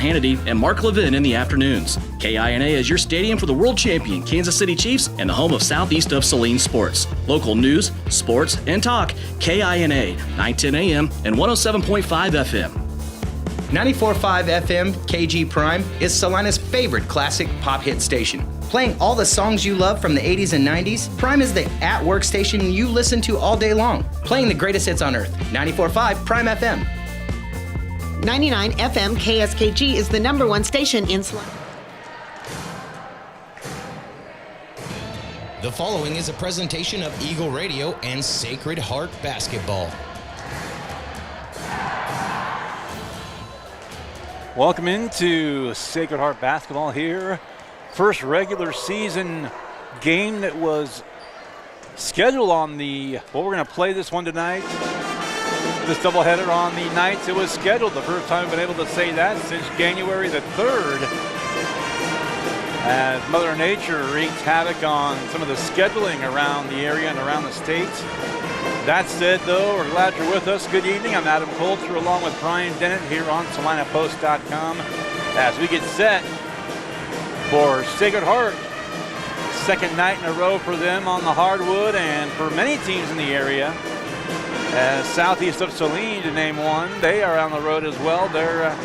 Hannity and Mark Levin in the afternoons. KINA is your stadium for the world champion Kansas City Chiefs and the home of Southeast of Salina sports. Local news, sports, and talk. KINA, 910 AM and 107.5 FM. 94.5 FM KG Prime is Salina's favorite classic pop hit station. Playing all the songs you love from the 80s and 90s, Prime is the at-work station you listen to all day long. Playing the greatest hits on earth. 94.5 Prime FM. 99 FM KSKG is the #1 station in Salina. The following is a presentation of Eagle Radio and Sacred Heart Basketball. Welcome into Sacred Heart Basketball here. First regular season game that was scheduled on we're going to play this one tonight. This doubleheader on the nights it was scheduled. The first time we've been able to say that since January the 3rd. As Mother Nature wreaked havoc on some of the scheduling around the area and around the state. That said, though, we're glad you're with us. Good evening. I'm Adam Coulter along with Brian Dennett here on SalinaPost.com as we get set for Sacred Heart. Second night in a row for them on the hardwood and for many teams in the area. As Southeast of Salina, to name one, they are on the road as well. They're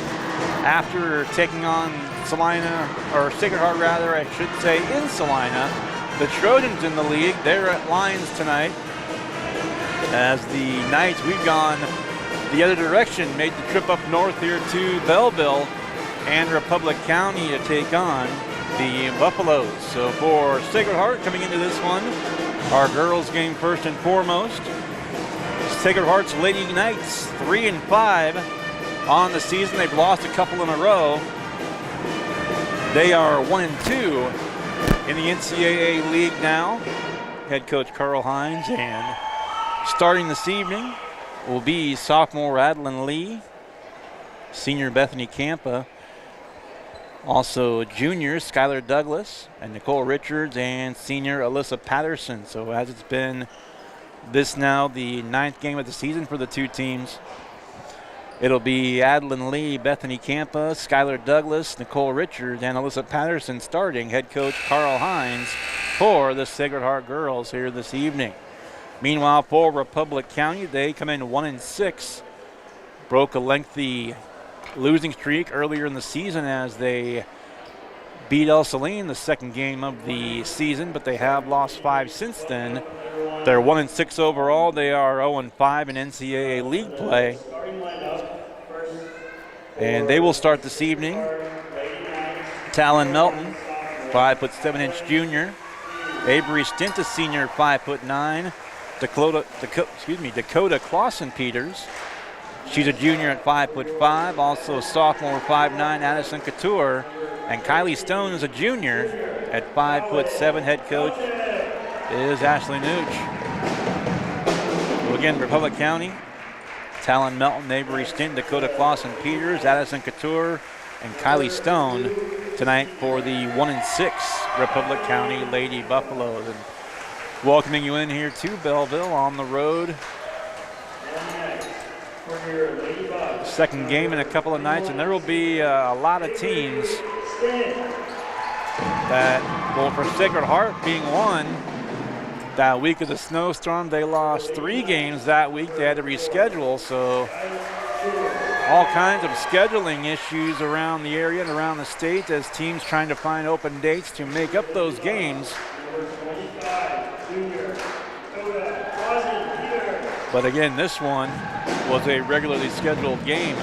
after taking on Salina, or Sacred Heart rather, I should say, in Salina. The Trojans in the league, they're at Lions tonight. As the Knights, we've gone the other direction, made the trip up north here to Belleville and Republic County to take on the Buffaloes. So for Sacred Heart coming into this one, our girls game first and foremost. Sacred Heart's Lady Knights 3-5 on the season. They've lost a couple in a row. They are 1-2 in the NCAA league now. Head coach Carl Hines, and starting this evening will be sophomore Adeline Lee, senior Bethany Campa, also juniors Skylar Douglas and Nicole Richards, and senior Alyssa Patterson. So as it's been this now the 9th game of the season for the two teams, it'll be Adeline Lee, Bethany Campa, Skylar Douglas, Nicole Richards, and Alyssa Patterson starting. Head coach Carl Hines for the Sacred Heart girls here this evening. Meanwhile, for Republic County, they come in 1-6. Broke a lengthy losing streak earlier in the season as they beat El Salina the second game of the season, but they have lost 5 since then. They're 1-6 overall. They are 0-5 in NCAA league play. And they will start this evening. Talon Melton, 5'7" junior. Avery Stint, a senior, 5'9". Dakota Clausen-Peters. She's a junior at 5'5". Also sophomore, 5'9", Addison Couture. And Kylie Stone is a junior at 5'7". Head coach is Ashley Nooch. So again, Republic County, Talon Melton, Avery Stint, Dakota Clausen-Peters, Addison Couture, and Kylie Stone tonight for the 1-6 Republic County Lady Buffaloes. And welcoming you in here to Belleville on the road. Second game in a couple of nights, and there will be a lot of teams that, well, for Sacred Heart being one, that week of the snowstorm, they lost 3 games that week. They had to reschedule, so all kinds of scheduling issues around the area and around the state as teams trying to find open dates to make up those games. But again, this one was a regularly scheduled game.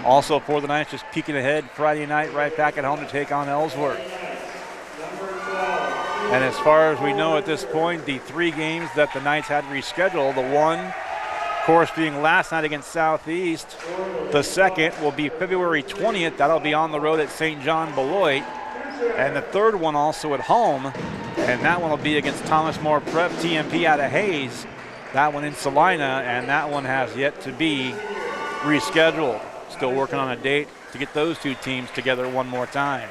Also for the Knights, just peeking ahead, Friday night right back at home to take on Ellsworth. And as far as we know at this point, the 3 games that the Knights had rescheduled, the one, of course, being last night against Southeast. The second will be February 20th. That'll be on the road at St. John Beloit. And the third one also at home. And that one will be against Thomas More Prep TMP out of Hayes. That one in Salina, and that one has yet to be rescheduled. Still working on a date to get those two teams together one more time.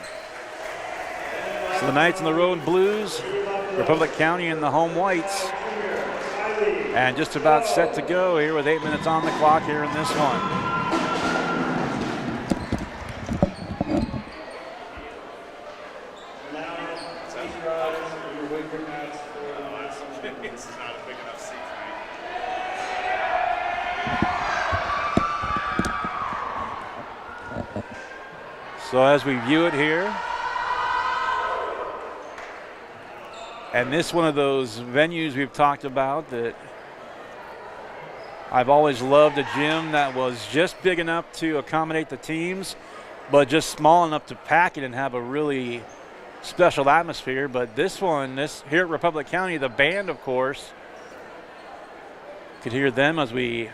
So the Knights in the road blues, Republic County in the home whites. And just about set to go here with 8 minutes on the clock here in this one. So as we view it here, and this one of those venues we've talked about that I've always loved, a gym that was just big enough to accommodate the teams, but just small enough to pack it and have a really special atmosphere. But this one, here at Republic County, the band, of course, could hear them as we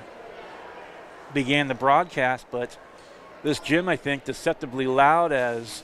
began the broadcast, but this gym, I think, deceptively loud as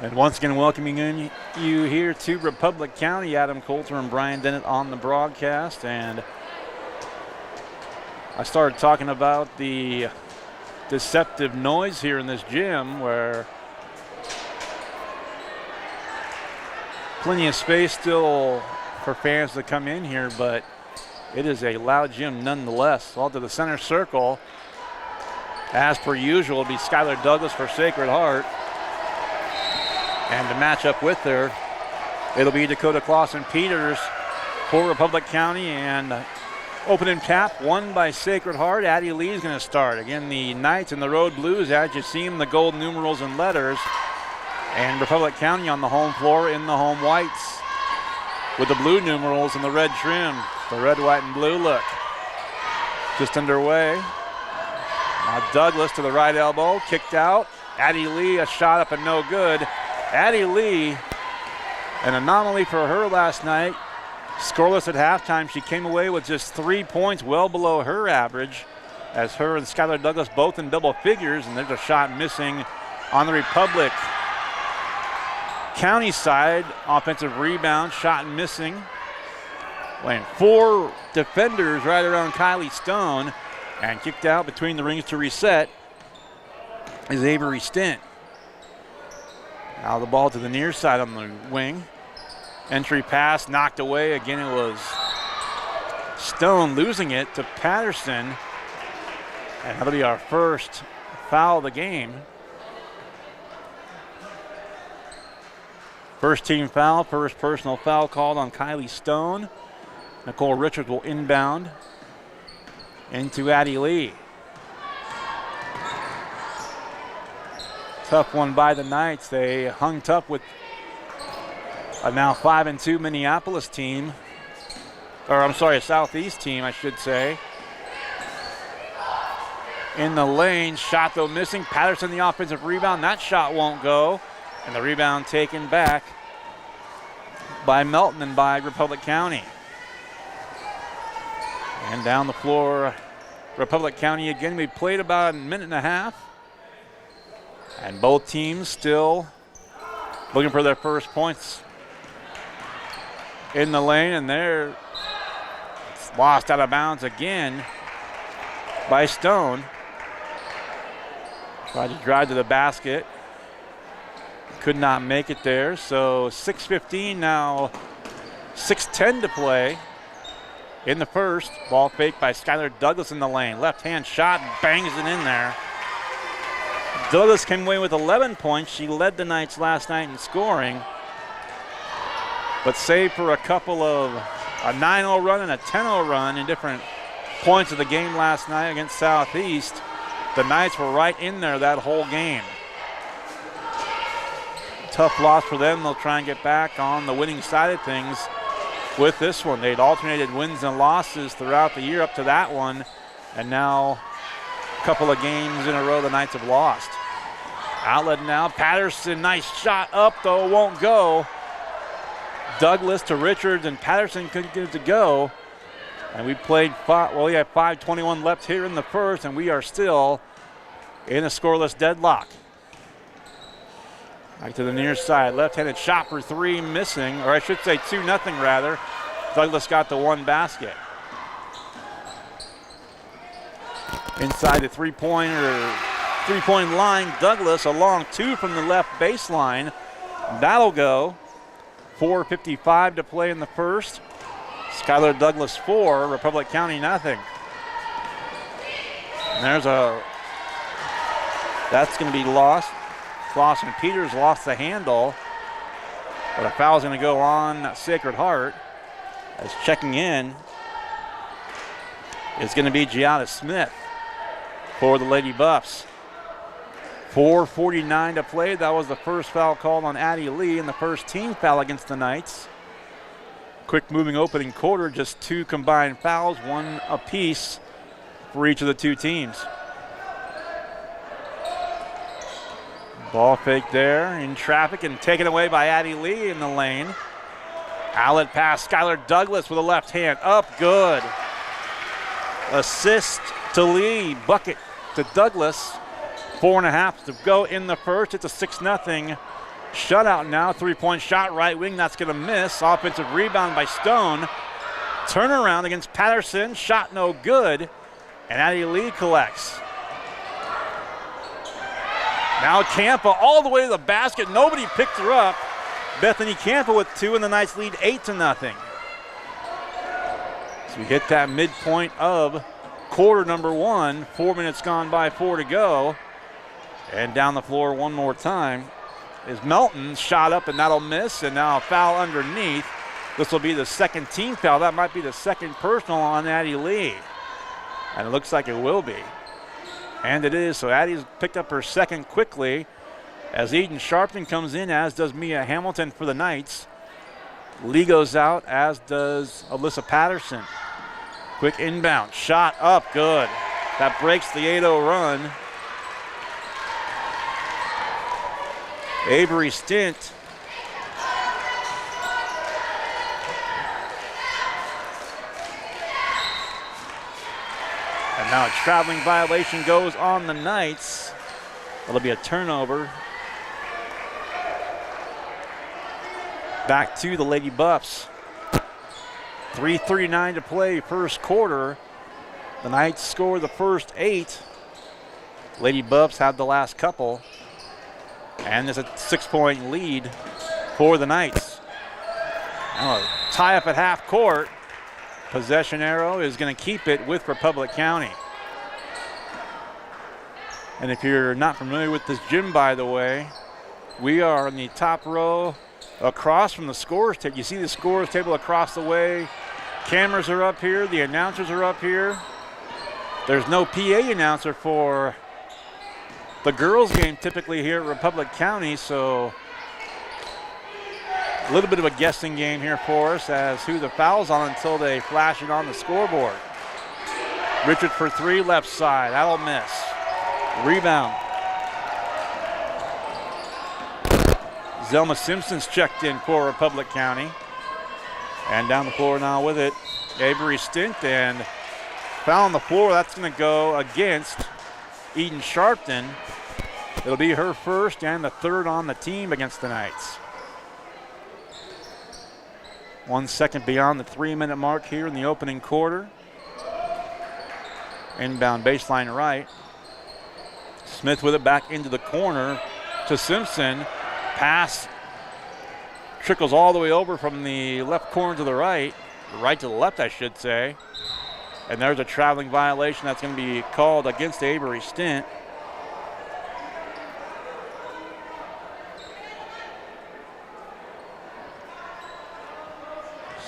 And once again, welcoming you here to Republic County. Adam Coulter and Brian Dennett on the broadcast. And I started talking about the deceptive noise here in this gym, where plenty of space still for fans to come in here, but it is a loud gym nonetheless. All to the center circle, as per usual, will be Skylar Douglas for Sacred Heart. And to match up with her, it'll be Dakota Clausen-Peters for Republic County. And opening tap, won by Sacred Heart. Addie Lee is going to start. Again, the Knights in the Road Blues, as you see them, the gold numerals and letters. And Republic County on the home floor in the home whites with the blue numerals and the red trim. The red, white, and blue look. Just underway. Now Douglas to the right elbow, kicked out. Addie Lee, a shot up and no good. Addie Lee, an anomaly for her last night. Scoreless at halftime. She came away with just 3 points, well below her average, as her and Skylar Douglas both in double figures, and there's a shot missing on the Republic County side. Offensive rebound, shot missing. Playing 4 defenders right around Kylie Stone, and kicked out between the rings to reset is Avery Stint. Now the ball to the near side on the wing. Entry pass knocked away. Again, it was Stone losing it to Patterson. And that'll be our first foul of the game. First team foul, first personal foul called on Kylie Stone. Nicole Richards will inbound into Addie Lee. Tough one by the Knights. They hung tough with a now 5-2 Minneapolis team. Or I'm sorry, a Southeast team, I should say. In the lane, shot though missing. Patterson the offensive rebound. That shot won't go. And the rebound taken back by Melton and by Republic County. And down the floor, Republic County again. We played about a minute and a half. And both teams still looking for their first points in the lane, and they're lost out of bounds again by Stone. Tried to drive to the basket. Could not make it there. So 6:15 now, 6:10 to play in the first. Ball fake by Skylar Douglas in the lane. Left-hand shot, bangs it in there. Douglas came away with 11 points. She led the Knights last night in scoring. But save for a couple of a 9-0 run and a 10-0 run in different points of the game last night against Southeast, the Knights were right in there that whole game. Tough loss for them. They'll try and get back on the winning side of things with this one. They'd alternated wins and losses throughout the year up to that one, and now a couple of games in a row the Knights have lost. Outlet now, Patterson, nice shot up though, won't go. Douglas to Richards, and Patterson couldn't get it to go. And we played, we have 5:21 left here in the first, and we are still in a scoreless deadlock. Back to the near side, left-handed shot for three, missing, or I should say 2-0 rather. Douglas got the one basket. Inside the three-point line, Douglas a long two from the left baseline. That'll go. 4:55 to play in the first. Skylar Douglas 4, Republic County nothing. And that's going to be lost. Clausen Peters lost the handle, but a foul's going to go on Sacred Heart, as checking in is going to be Gianna Smith for the Lady Buffs. 4:49 to play. That was the first foul called on Addie Lee, and the first team foul against the Knights. Quick moving opening quarter, just two combined fouls, one apiece for each of the two teams. Ball fake there in traffic and taken away by Addie Lee in the lane. Outlet pass, Skylar Douglas with a left hand up, good. Assist to Lee, bucket to Douglas. 4.5 to go in the first. It's a 6-0 shutout now. Three-point shot, right wing, that's going to miss. Offensive rebound by Stone. Turnaround against Patterson, shot no good. And Addie Lee collects. Now Campa all the way to the basket. Nobody picked her up. Bethany Campa with two, and the Knights lead 8-0. So we hit that midpoint of quarter number one. 4 minutes gone by, 4 to go. And down the floor one more time is Melton. Shot up, and that'll miss. And now a foul underneath. This will be the second team foul. That might be the second personal on Addie Lee. And it looks like it will be. And it is. So Addie's picked up her second quickly as Eden Sharpton comes in, as does Mia Hamilton for the Knights. Lee goes out, as does Alyssa Patterson. Quick inbound. Shot up. Good. That breaks the 8-0 run. Avery Stint. And now a traveling violation goes on the Knights. It'll be a turnover. Back to the Lady Buffs. 3:39 to play, first quarter. The Knights score the first 8. Lady Buffs had the last couple. And there's a 6-point lead for the Knights. Now a tie up at half court. Possession arrow is going to keep it with Republic County. And if you're not familiar with this gym, by the way, we are in the top row across from the scorers table. You see the scorers table across the way. Cameras are up here. The announcers are up here. There's no PA announcer for the girls' game typically here at Republic County, so a little bit of a guessing game here for us as who the foul's on until they flash it on the scoreboard. Richard for three, left side. That'll miss. Rebound. Zelma Simpson's checked in for Republic County. And down the floor now with it, Avery Stint, and foul on the floor. That's going to go against Eden Sharpton. It'll be her first and the third on the team against the Knights. 1 second beyond the 3-minute mark here in the opening quarter. Inbound baseline right. Smith with it back into the corner to Simpson. Pass trickles all the way over from the left corner to the right to the left, I should say. And there's a traveling violation that's going to be called against Avery Stint.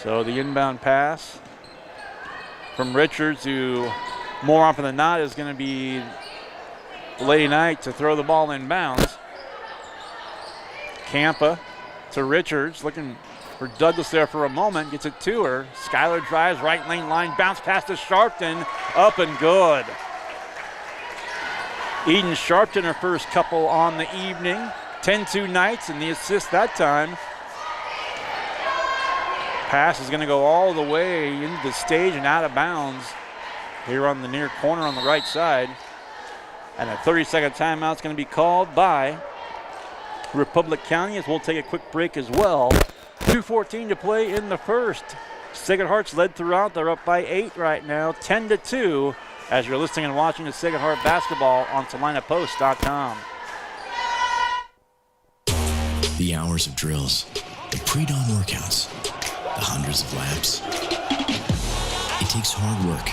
So the inbound pass from Richards, who more often than not is going to be the Lady Knight to throw the ball inbounds. Campa to Richards, looking for Douglas there for a moment, gets it to her. Skylar drives, right lane line, bounce pass to Sharpton, up and good. Eden Sharpton, her first couple on the evening. 10-2 Knights, and the assist that time. Pass is going to go all the way into the stage and out of bounds here on the near corner on the right side. And a 30-second timeout is going to be called by Republic County, as we'll take a quick break as well. 2:14 to play in the first. Sacred Heart's led throughout. They're up by 8 right now, 10-2, as you're listening and watching to Sacred Heart basketball on SalinaPost.com. The hours of drills, the pre-dawn workouts, the hundreds of laps. It takes hard work,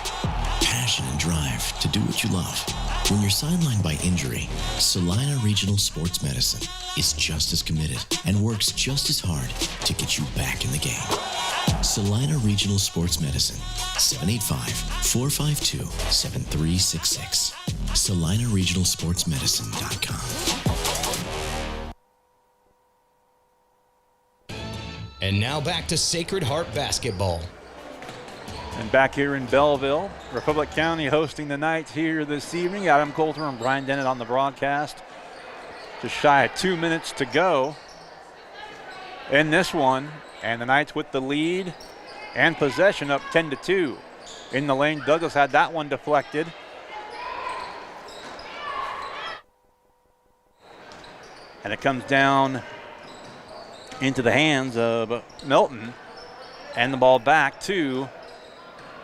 passion, and drive to do what you love. When you're sidelined by injury, Salina Regional Sports Medicine is just as committed and works just as hard to get you back in the game. Salina Regional Sports Medicine, 785-452-7366. SalinaRegionalSportsMedicine.com. And now back to Sacred Heart basketball. And back here in Belleville, Republic County hosting the Knights here this evening. Adam Coulter and Brian Dennett on the broadcast. Just shy of 2 minutes to go in this one. And the Knights with the lead and possession up 10-2. In the lane, Douglas had that one deflected. And it comes down into the hands of Milton. And the ball back to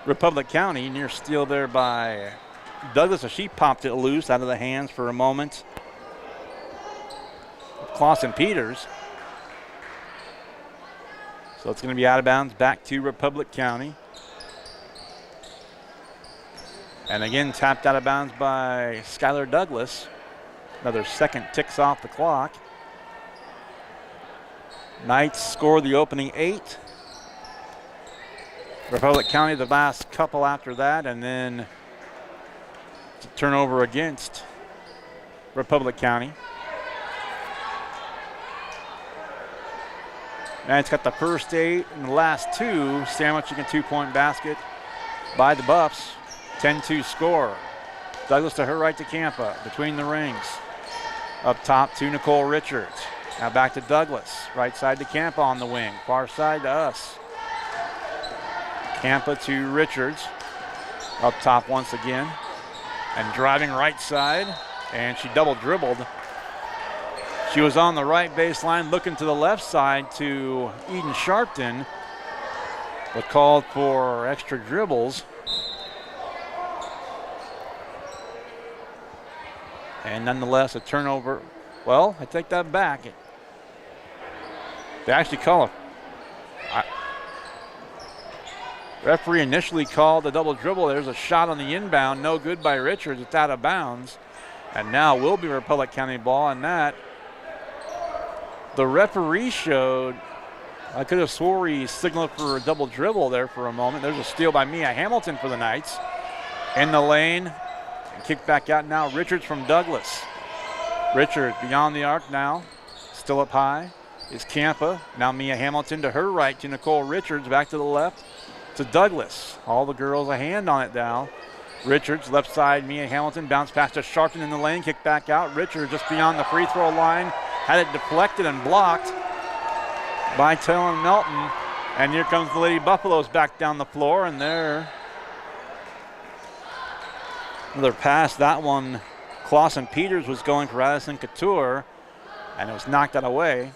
Republic County. Near steal there by Douglas as she popped it loose out of the hands for a moment. Clausen Peters. So it's going to be out of bounds back to Republic County. And again, tapped out of bounds by Skylar Douglas. Another second ticks off the clock. Knights score the opening 8. Republic County the last couple after that, and then turnover against Republic County. Knights got the first 8 and the last 2, sandwiching a 2-point basket by the Buffs. 10-2 score. Douglas to her right to Campa, between the rings. Up top to Nicole Richards. Now back to Douglas. Right side to Campa on the wing. Far side to us. Campa to Richards. Up top once again. And driving right side. And she double dribbled. She was on the right baseline looking to the left side to Eden Sharpton. But called for extra dribbles. And nonetheless, a turnover. Well, I take that back. They actually call it. Referee initially called the double dribble. There's a shot on the inbound. No good by Richards. It's out of bounds. And now will be Republic County ball. And that, the referee showed, I could have swore he signaled for a double dribble there for a moment. There's a steal by Mia Hamilton for the Knights. In the lane. Kick back out now. Richards from Douglas. Richards beyond the arc now. Still up high is Campa. Now Mia Hamilton to her right to Nicole Richards. Back to the left to Douglas. All the girls a hand on it now. Richards left side. Mia Hamilton bounce pass to Sharpton in the lane. Kick back out. Richards just beyond the free throw line. Had it deflected and blocked by Talon Melton. And here comes the Lady Buffaloes back down the floor. And there. Another pass, that one, Clausen Peters was going for Addison Couture, and it was knocked out away.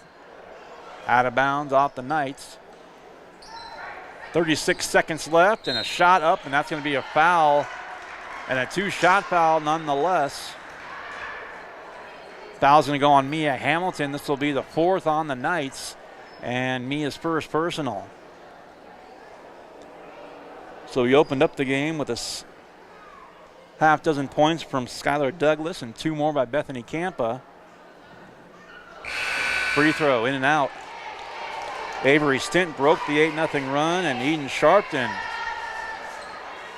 Out of bounds off the Knights. 36 seconds left, and a shot up, and that's going to be a foul, and a 2-shot foul nonetheless. Foul's going to go on Mia Hamilton. This will be the 4th on the Knights, and Mia's first personal. So we opened up the game with a half dozen points from Skylar Douglas and 2 more by Bethany Campa. Free throw in and out. Avery Stint broke the 8-0 run, and Eden Sharpton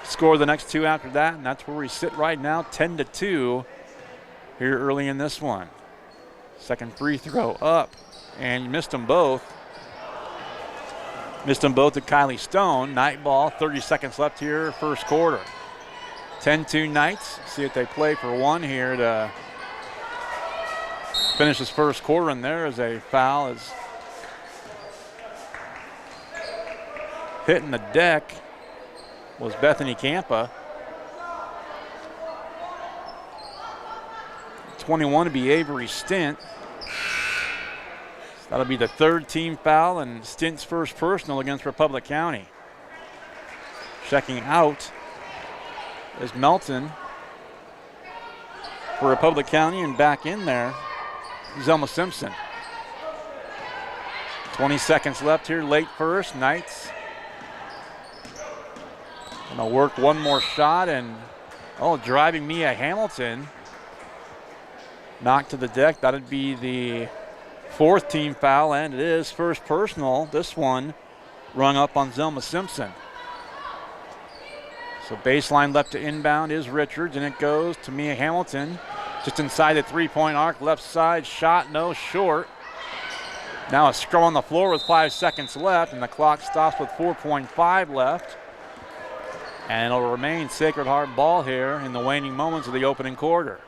scored the next 2 after that, and that's where we sit right now, 10-2 here early in this one. Second free throw up, and you missed them both. Missed them both to Kylie Stone. Night ball, 30 seconds left here, first quarter. 10-2 Knights. See if they play for one here to finish this first quarter, and there is a foul as hitting the deck was Bethany Campa. 21 to be Avery Stint. That'll be the 3rd team foul and Stint's first personal against Republic County. Checking out is Melton for Republic County, and back in there, Zelma Simpson. 20 seconds left here, late first. Knights gonna work one more shot, and driving Mia Hamilton. Knocked to the deck. That'd be the 4th team foul, and it is first personal. This one rung up on Zelma Simpson. So baseline left to inbound is Richards, and it goes to Mia Hamilton. Just inside the 3-point arc, left side shot, no, short. Now a scrum on the floor with 5 seconds left, and the clock stops with 4.5 left. And it'll remain Sacred Heart ball here in the waning moments of the opening quarter.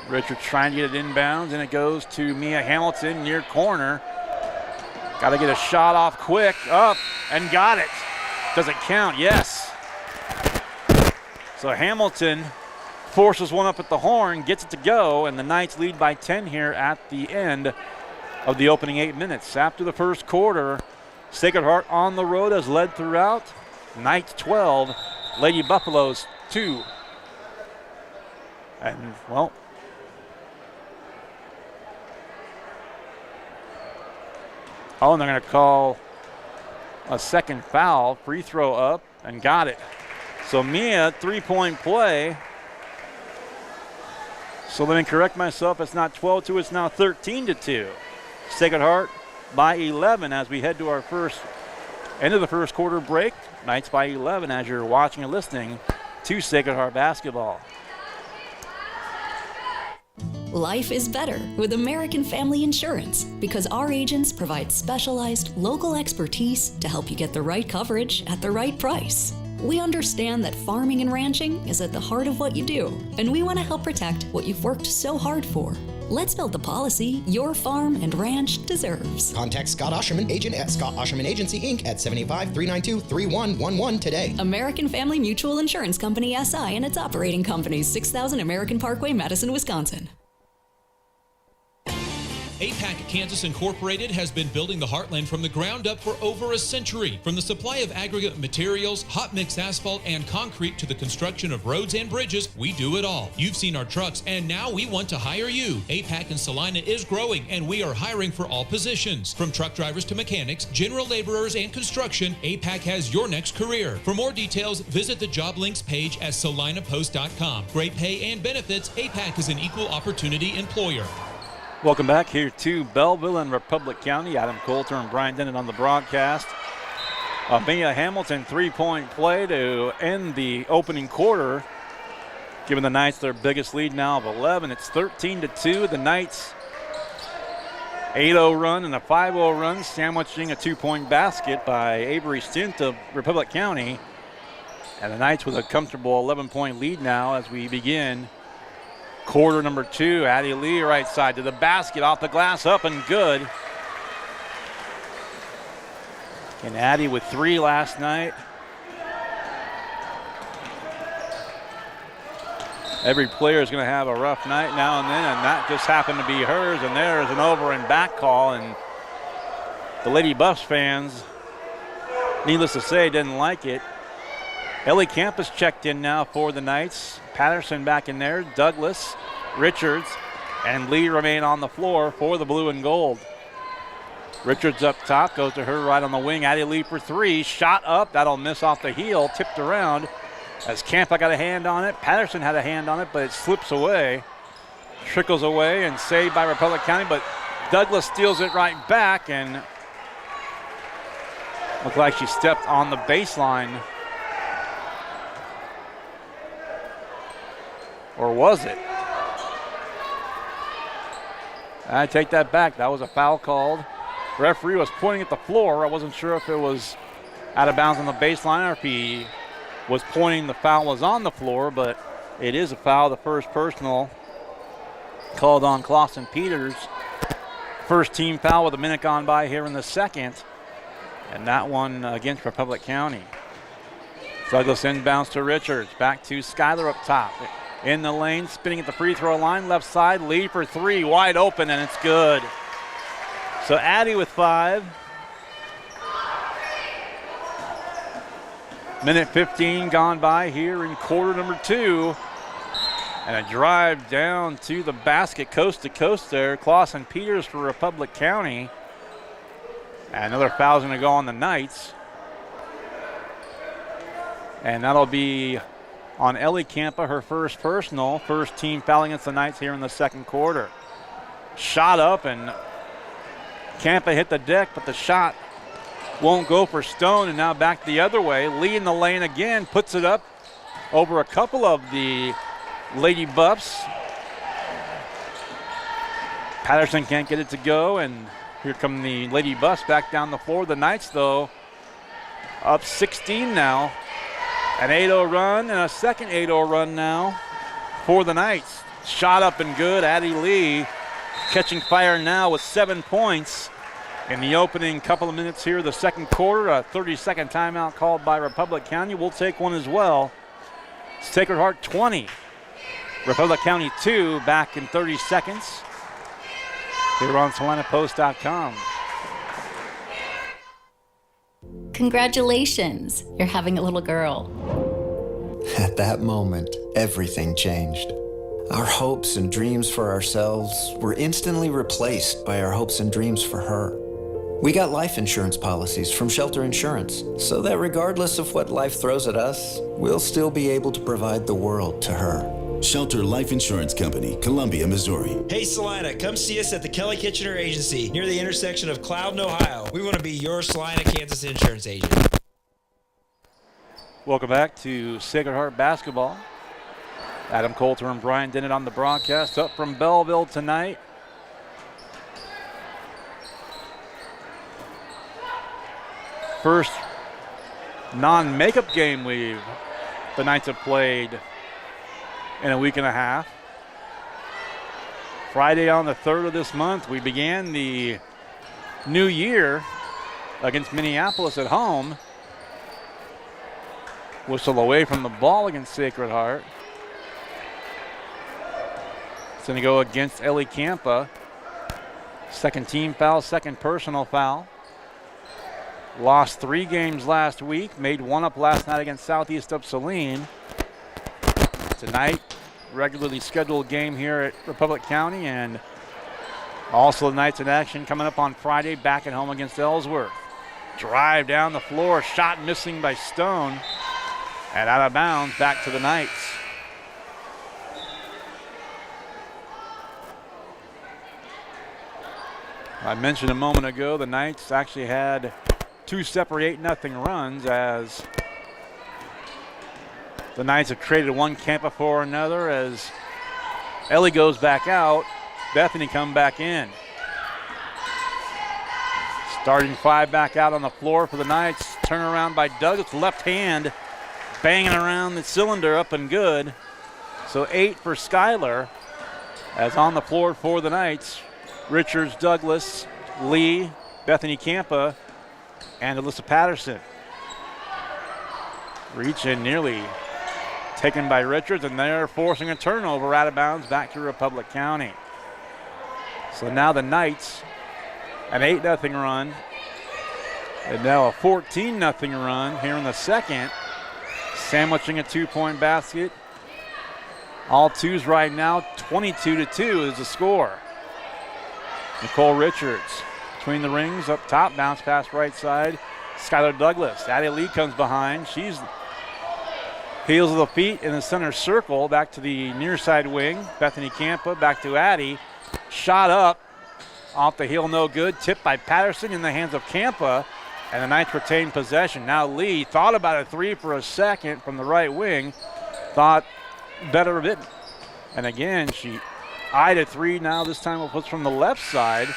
Richards trying to get it inbounds, and it goes to Mia Hamilton near corner. Got to get a shot off quick, up, and got it. Does it count? Yes. So Hamilton forces one up at the horn, gets it to go, and the Knights lead by 10 here at the end of the opening 8 minutes. After the first quarter, Sacred Heart on the road has led throughout. Knights 12, Lady Buffaloes 2. And, well, and they're going to call a second foul. Free throw up, and got it. So Mia, 3-point play. So let me correct myself. It's not 12-2, it's now 13-2. Sacred Heart by 11 as we head to our end of the first quarter break. Knights by 11 as you're watching and listening to Sacred Heart basketball. Life is better with American Family Insurance because our agents provide specialized local expertise to help you get the right coverage at the right price. We understand that farming and ranching is at the heart of what you do, and we want to help protect what you've worked so hard for. Let's build the policy your farm and ranch deserves. Contact Scott Osherman, agent at Scott Osherman Agency, Inc. at 785-392-3111 today. American Family Mutual Insurance Company, SI, and its operating companies, 6000 American Parkway, Madison, Wisconsin. APAC Kansas Incorporated has been building the Heartland from the ground up for over a century. From the supply of aggregate materials, hot mix asphalt, and concrete to the construction of roads and bridges, we do it all. You've seen our trucks, and now we want to hire you. APAC in Salina is growing, and we are hiring for all positions. From truck drivers to mechanics, general laborers, and construction, APAC has your next career. For more details, visit the job links page at salinapost.com. Great pay and benefits, APAC is an equal opportunity employer. Welcome back here to Belleville and Republic County. Adam Coulter and Brian Dennett on the broadcast. Mia Hamilton 3-point play to end the opening quarter, giving the Knights their biggest lead now of 11. It's 13-2. The Knights 8-0 run and a 5-0 run, sandwiching a 2-point basket by Avery Stint of Republic County. And the Knights with a comfortable 11-point lead now as we begin quarter number 2. Addie Lee right side to the basket, off the glass, up and good. And Addie with 3 last night. Every player is going to have a rough night now and then, and that just happened to be hers. And there's an over and back call, and the Lady Buffs fans, needless to say, didn't like it. Ellie Campus checked in now for the Knights. Patterson back in there. Douglas, Richards, and Lee remain on the floor for the blue and gold. Richards up top, goes to her right on the wing. Addie Lee for three. Shot up, that'll miss off the heel. Tipped around as Campa got a hand on it. Patterson had a hand on it, but it slips away. Trickles away and saved by Republic County, but Douglas steals it right back and looked like she stepped on the baseline. Or was it? I take that back. That was a foul called. Referee was pointing at the floor. I wasn't sure if it was out of bounds on the baseline or if he was pointing the foul was on the floor, but it is a foul. The first personal called on Clausen Peters. First team foul with a minute gone by here in the second. And that one against Republic County. Douglas inbounds to Richards. Back to Skyler up top. In the lane, spinning at the free throw line. Left side, Lee for three. Wide open, and it's good. So Addie with 5. Minute 15 gone by here in quarter number 2. And a drive down to the basket, coast to coast there. Clausen Peters for Republic County. And another foul's going to go on the Knights. And that'll be on Ellie Campa, her first personal. First team foul against the Knights here in the second quarter. Shot up, and Campa hit the deck, but the shot won't go for Stone, and now back the other way. Lee in the lane again, puts it up over a couple of the Lady Buffs. Patterson can't get it to go, and here come the Lady Buffs back down the floor. The Knights, though, up 16 now. An 8-0 run and a second 8-0 run now for the Knights. Shot up and good. Addie Lee catching fire now with 7 points in the opening couple of minutes here, the second quarter. A 30-second timeout called by Republic County. We'll take one as well. Sacred Heart 20. Republic County 2 back in 30 seconds. Here on SalinaPost.com. Congratulations, you're having a little girl. At that moment, everything changed. Our hopes and dreams for ourselves were instantly replaced by our hopes and dreams for her. We got life insurance policies from Shelter Insurance, so that regardless of what life throws at us, we'll still be able to provide the world to her. Shelter Life Insurance Company, Columbia, Missouri. Hey Salina, come see us at the Kelly Kitchener Agency near the intersection of Cloud and Ohio. We want to be your Salina, Kansas insurance agent. Welcome back to Sacred Heart basketball. Adam Coulter and Brian Dennett on the broadcast. Up from Belleville tonight. First non-makeup game the Knights have played in a week and a half. Friday on the 3rd of this month, we began the new year against Minneapolis at home. Whistle away from the ball against Sacred Heart. It's going to go against Ellie Campa. Second team foul, second personal foul. Lost 3 games last week, made 1 up last night against Southeast of Saline. Tonight, regularly scheduled game here at Republic County, and also the Knights in action coming up on Friday back at home against Ellsworth. Drive down the floor, shot missing by Stone, and out of bounds back to the Knights. I mentioned a moment ago the Knights actually had 2 separate 8-0 runs as the Knights have traded one Campa for another as Ellie goes back out, Bethany come back in. Starting 5 back out on the floor for the Knights. Turnaround by Douglas, left hand, banging around the cylinder, up and good. So 8 for Skyler as on the floor for the Knights. Richards, Douglas, Lee, Bethany Campa, and Alyssa Patterson. Reach in nearly taken by Richards, and they're forcing a turnover out of bounds back to Republic County. So now the Knights, an 8-0 run, and now a 14-0 run here in the second. sandwiching a 2-point basket. All twos right now. 22-2 is the score. Nicole Richards between the rings, up top, bounce pass right side. Skylar Douglas. Addie Lee comes behind. She's heels of the feet in the center circle. Back to the near side wing. Bethany Campa back to Addie. Shot up. Off the heel, no good. Tipped by Patterson in the hands of Campa. And the Knights retain possession. Now Lee thought about a three for a second from the right wing. Thought better of it. And again, she eyed a three. Now this time it was from the left side.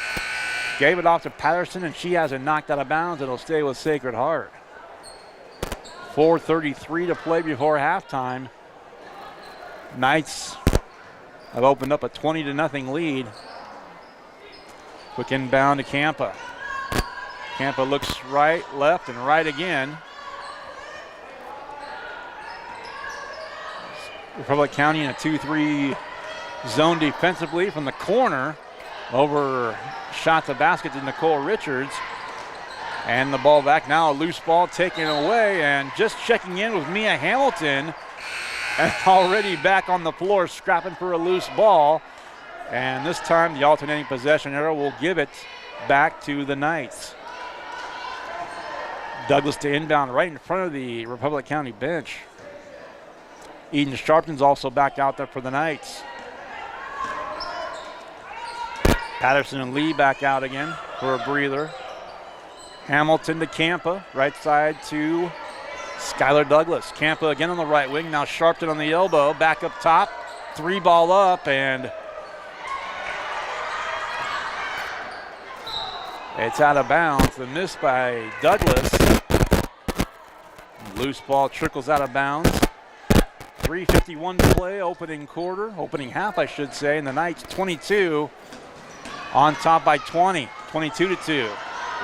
Gave it off to Patterson, and she has it knocked out of bounds. It'll stay with Sacred Heart. 4:33 to play before halftime. Knights have opened up a 20-0 lead. Quick inbound to Campa. Campa looks right, left, and right again. Republic County in a 2-3 zone defensively from the corner. Over shot to basket to Nicole Richards. And the ball back now, a loose ball taken away, and just checking in with Mia Hamilton. And already back on the floor scrapping for a loose ball. And this time the alternating possession arrow will give it back to the Knights. Douglas to inbound right in front of the Republic County bench. Eden Sharpton's also back out there for the Knights. Patterson and Lee back out again for a breather. Hamilton to Campa, right side to Skylar Douglas. Campa again on the right wing, now Sharpton on the elbow, back up top, three ball up, and it's out of bounds. The miss by Douglas. Loose ball trickles out of bounds. 3:51 to play, opening half I should say, and the Knights 22 on top by 20, 22-2.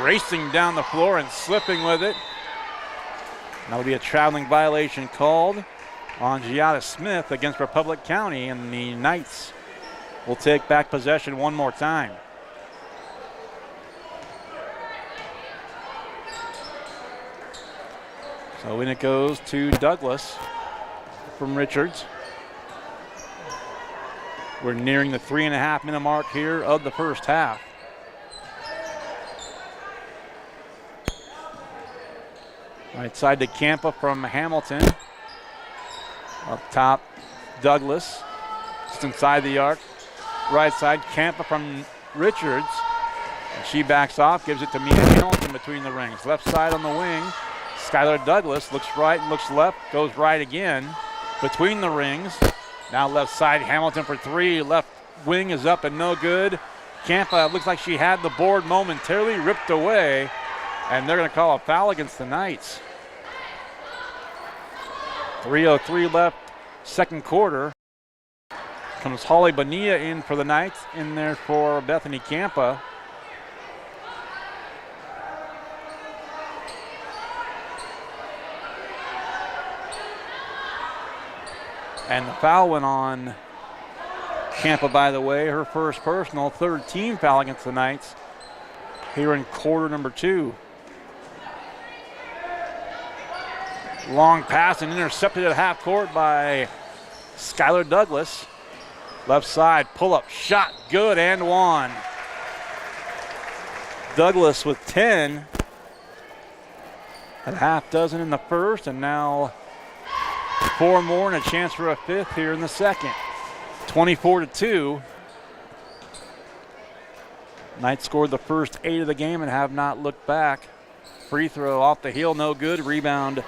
Racing down the floor and slipping with it. That'll be a traveling violation called on Giada Smith against Republic County, and the Knights will take back possession one more time. So in it goes to Douglas from Richards. We're nearing the 3.5-minute mark here of the first half. Right side to Campa from Hamilton. Up top, Douglas. Just inside the arc. Right side, Campa from Richards. And she backs off, gives it to Mia Hamilton between the rings. Left side on the wing. Skylar Douglas looks right and looks left, goes right again. Between the rings. Now left side, Hamilton for three. Left wing is up and no good. Campa looks like she had the board momentarily ripped away, and they're going to call a foul against the Knights. 3:03 left, second quarter. Comes Holly Bonilla in for the Knights, in there for Bethany Campa. And the foul went on Campa, by the way, her first personal, third team foul against the Knights here in quarter number 2. Long pass and intercepted at half court by Skylar Douglas. Left side, pull up, shot, good, and one. Douglas with 10. At half dozen in the first, and now 4 more and a chance for a fifth here in the second. 24-2. Knights scored the first 8 of the game and have not looked back. Free throw off the heel, no good. Rebound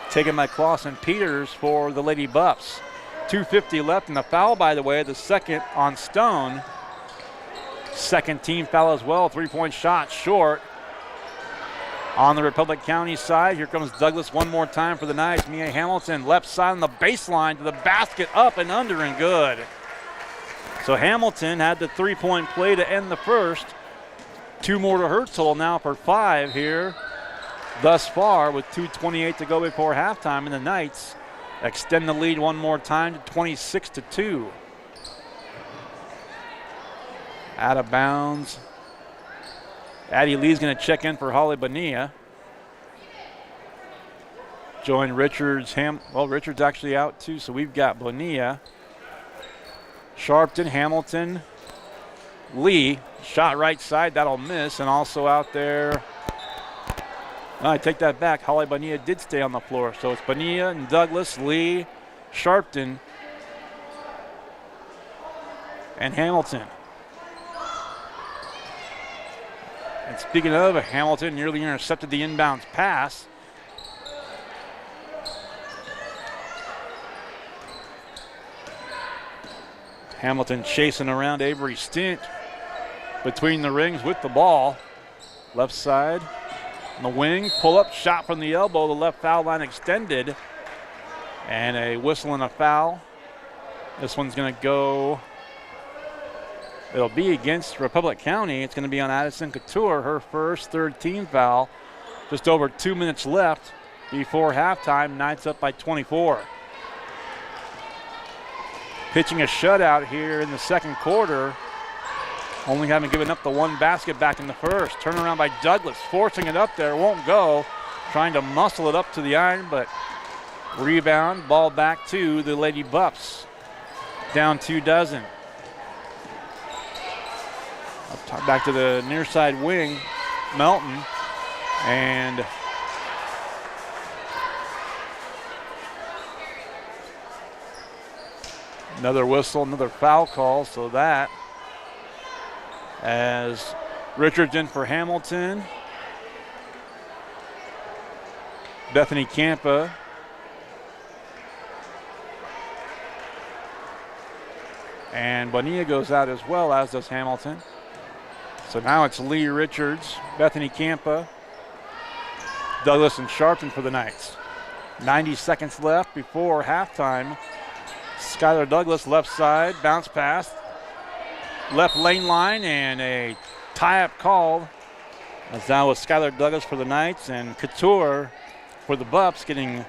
taken by Clausen Peters for the Lady Buffs. 2:50 left, and the foul, by the way, the second on Stone. Second team foul as well. 3-point shot short. On the Republic County side, here comes Douglas one more time for the Knights. Mia Hamilton, left side on the baseline to the basket, up and under and good. So Hamilton had the 3-point play to end the first. 2 more to her total now for 5 here thus far, with 2:28 to go before halftime, and the Knights extend the lead one more time to 26-2. Out of bounds. Addie Lee's going to check in for Holly Bonilla. Join Richards. Richards actually out too, so we've got Bonilla, Sharpton, Hamilton, Lee. Shot right side, that'll miss, and also out there, I take that back. Holly Bonilla did stay on the floor, so it's Bonilla and Douglas, Lee, Sharpton, and Hamilton. And speaking of, Hamilton nearly intercepted the inbounds pass. Hamilton chasing around Avery Stint between the rings with the ball. Left side, on the wing, pull up shot from the elbow, the left foul line extended. And a whistle and a foul. This one's gonna go, it'll be against Republic County. It's gonna be on Addison Couture, her first, third team foul. Just over 2 minutes left before halftime. Knights up by 24. Pitching a shutout here in the second quarter. Only having given up the one basket back in the first. Turnaround by Douglas, forcing it up there, won't go. Trying to muscle it up to the iron, but rebound, ball back to the Lady Buffs. Down 2 dozen. Up top, back to the near side wing, Melton. And another whistle, another foul call, so that as Richards in for Hamilton. Bethany Campa. And Bonilla goes out as well, as does Hamilton. So now it's Lee Richards, Bethany Campa, Douglas and Sharpton for the Knights. 90 seconds left before halftime. Skylar Douglas left side, bounce pass. Left lane line and a tie-up called. As that was Skylar Douglas for the Knights and Couture for the Buffs getting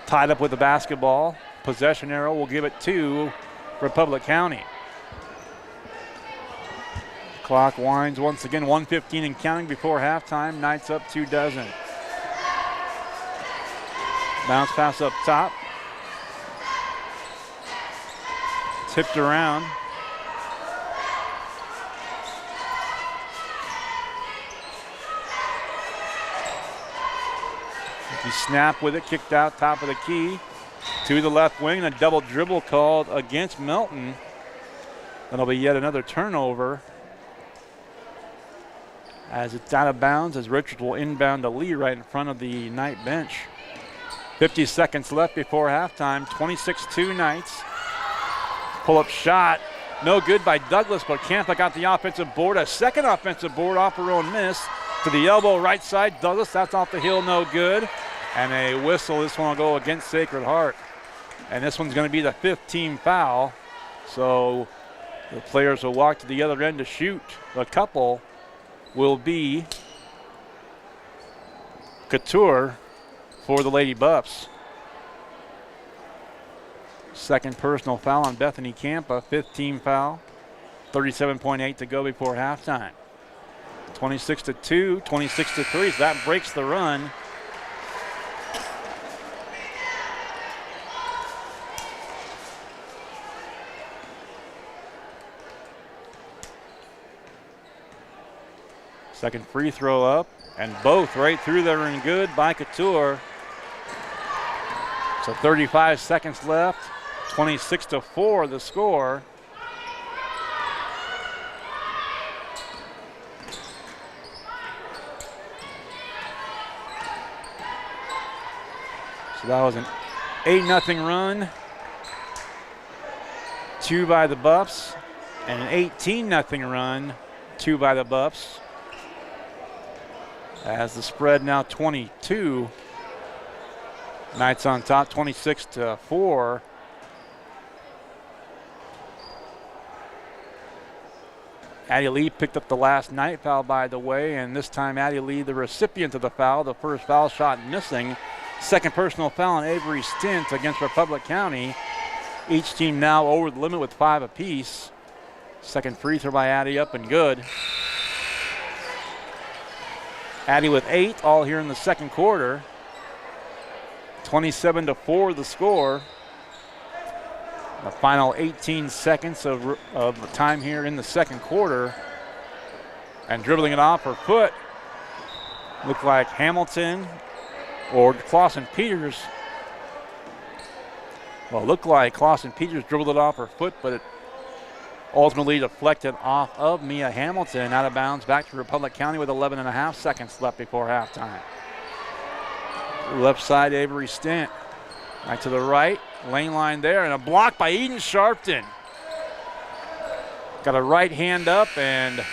tied up with the basketball. Possession arrow will give it to Republic County. Clock winds once again, 1:15 and counting before halftime. Knights up 2 dozen. Bounce pass up top. Tipped around. He snapped with it, kicked out top of the key to the left wing. A double dribble called against Melton. That'll be yet another turnover as it's out of bounds, as Richards will inbound to Lee right in front of the Knight bench. 50 seconds left before halftime. 26-2 Knights. Pull-up shot, no good by Douglas, but Campa got the offensive board. A second offensive board off her own miss to the elbow, right side. Douglas, that's off the heel, no good. And a whistle. This one will go against Sacred Heart. And this one's going to be the 5th team foul. So the players will walk to the other end to shoot. The couple will be Couture for the Lady Buffs. Second personal foul on Bethany Campa, 5th team foul. 37.8 to go before halftime. 26-2, 26-3, so that breaks the run. Second free throw up, and both right through there and good by Couture. So 35 seconds left, 26-4 the score. So that was an 8-0 run. 2 by the Buffs, and an 18-0 run, 2 by the Buffs. As the spread now 22. Knights on top, 26-4. Addie Lee picked up the last Knight foul, by the way, and this time Addie Lee, the recipient of the foul, the first foul shot missing. Second personal foul on Avery Stint against Republic County. Each team now over the limit with 5 apiece. Second free throw by Addie up and good. Addy with 8, all here in the second quarter. 27-4 the score. The final 18 seconds of the time here in the second quarter. And dribbling it off her foot. Looked like Hamilton or Clausen Peters. Well, it looked like Clausen Peters dribbled it off her foot, but it ultimately deflected off of Mia Hamilton, out of bounds back to Republic County with 11.5 seconds left before halftime. Left side, Avery Stent. Right to the right, lane line there, and a block by Eden Sharpton. Got a right hand up, and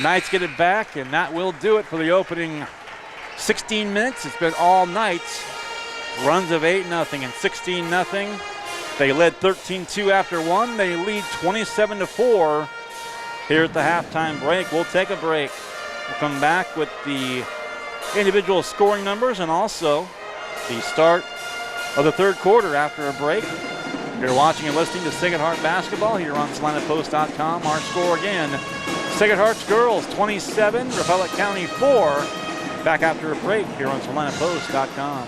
Knights get it back, and that will do it for the opening 16 minutes. It's been all Knights. Runs of 8-0 and 16-0. They led 13-2 after one. They lead 27-4 here at the halftime break. We'll take a break. We'll come back with the individual scoring numbers and also the start of the third quarter after a break. You're watching and listening to Sacred Heart Basketball here on SalinaPost.com. Our score again, Sacred Hearts girls 27, Republic County 4. Back after a break here on SalinaPost.com.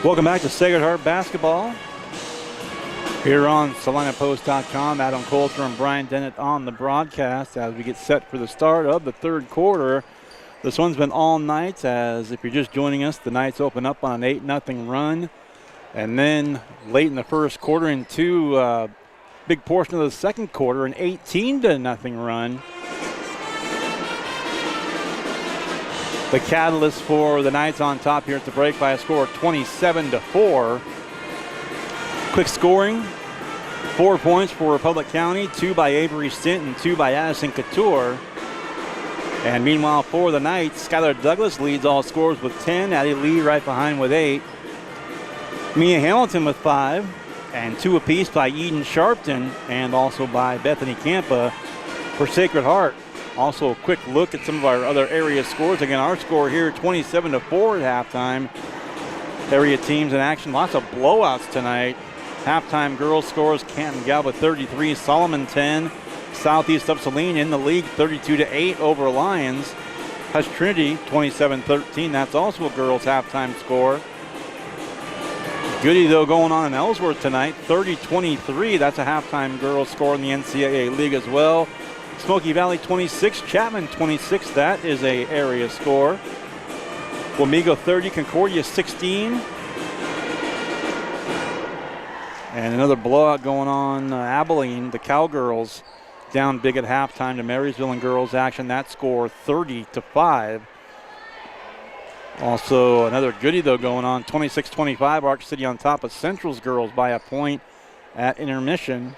Welcome back to Sacred Heart Basketball. Here on SalinaPost.com, Adam Coulter and Brian Dennett on the broadcast as we get set for the start of the third quarter. This one's been all night, as if you're just joining us, the Knights open up on an 8-0 run. And then late in the first quarter into a big portion of the second quarter, an 18-0 run. The catalyst for the Knights on top here at the break by a score of 27-4. Quick scoring, 4 points for Republic County, 2 by Avery Stint and 2 by Addison Couture. And meanwhile for the Knights, Skylar Douglas leads all scorers with 10, Addie Lee right behind with 8. Mia Hamilton with 5, and 2 apiece by Eden Sharpton and also by Bethany Campa for Sacred Heart. Also a quick look at some of our other area scores. Again, our score here 27-4 at halftime. Area teams in action, lots of blowouts tonight. Halftime girls scores, Canton Galva 33, Solomon 10. Southeast of Salina in the league 32-8 over Lions. Hush Trinity 27-13, that's also a girls halftime score. Goody though going on in Ellsworth tonight, 30-23, that's a halftime girls score in the NCAA league as well. Smoky Valley 26, Chapman 26, that is a area score. Wamego 30, Concordia 16. And another blowout going on, Abilene, the Cowgirls down big at halftime to Marysville in girls action. That score 30-5. Also another goodie though going on, 26-25, Arch City on top of Central's girls by a point at intermission.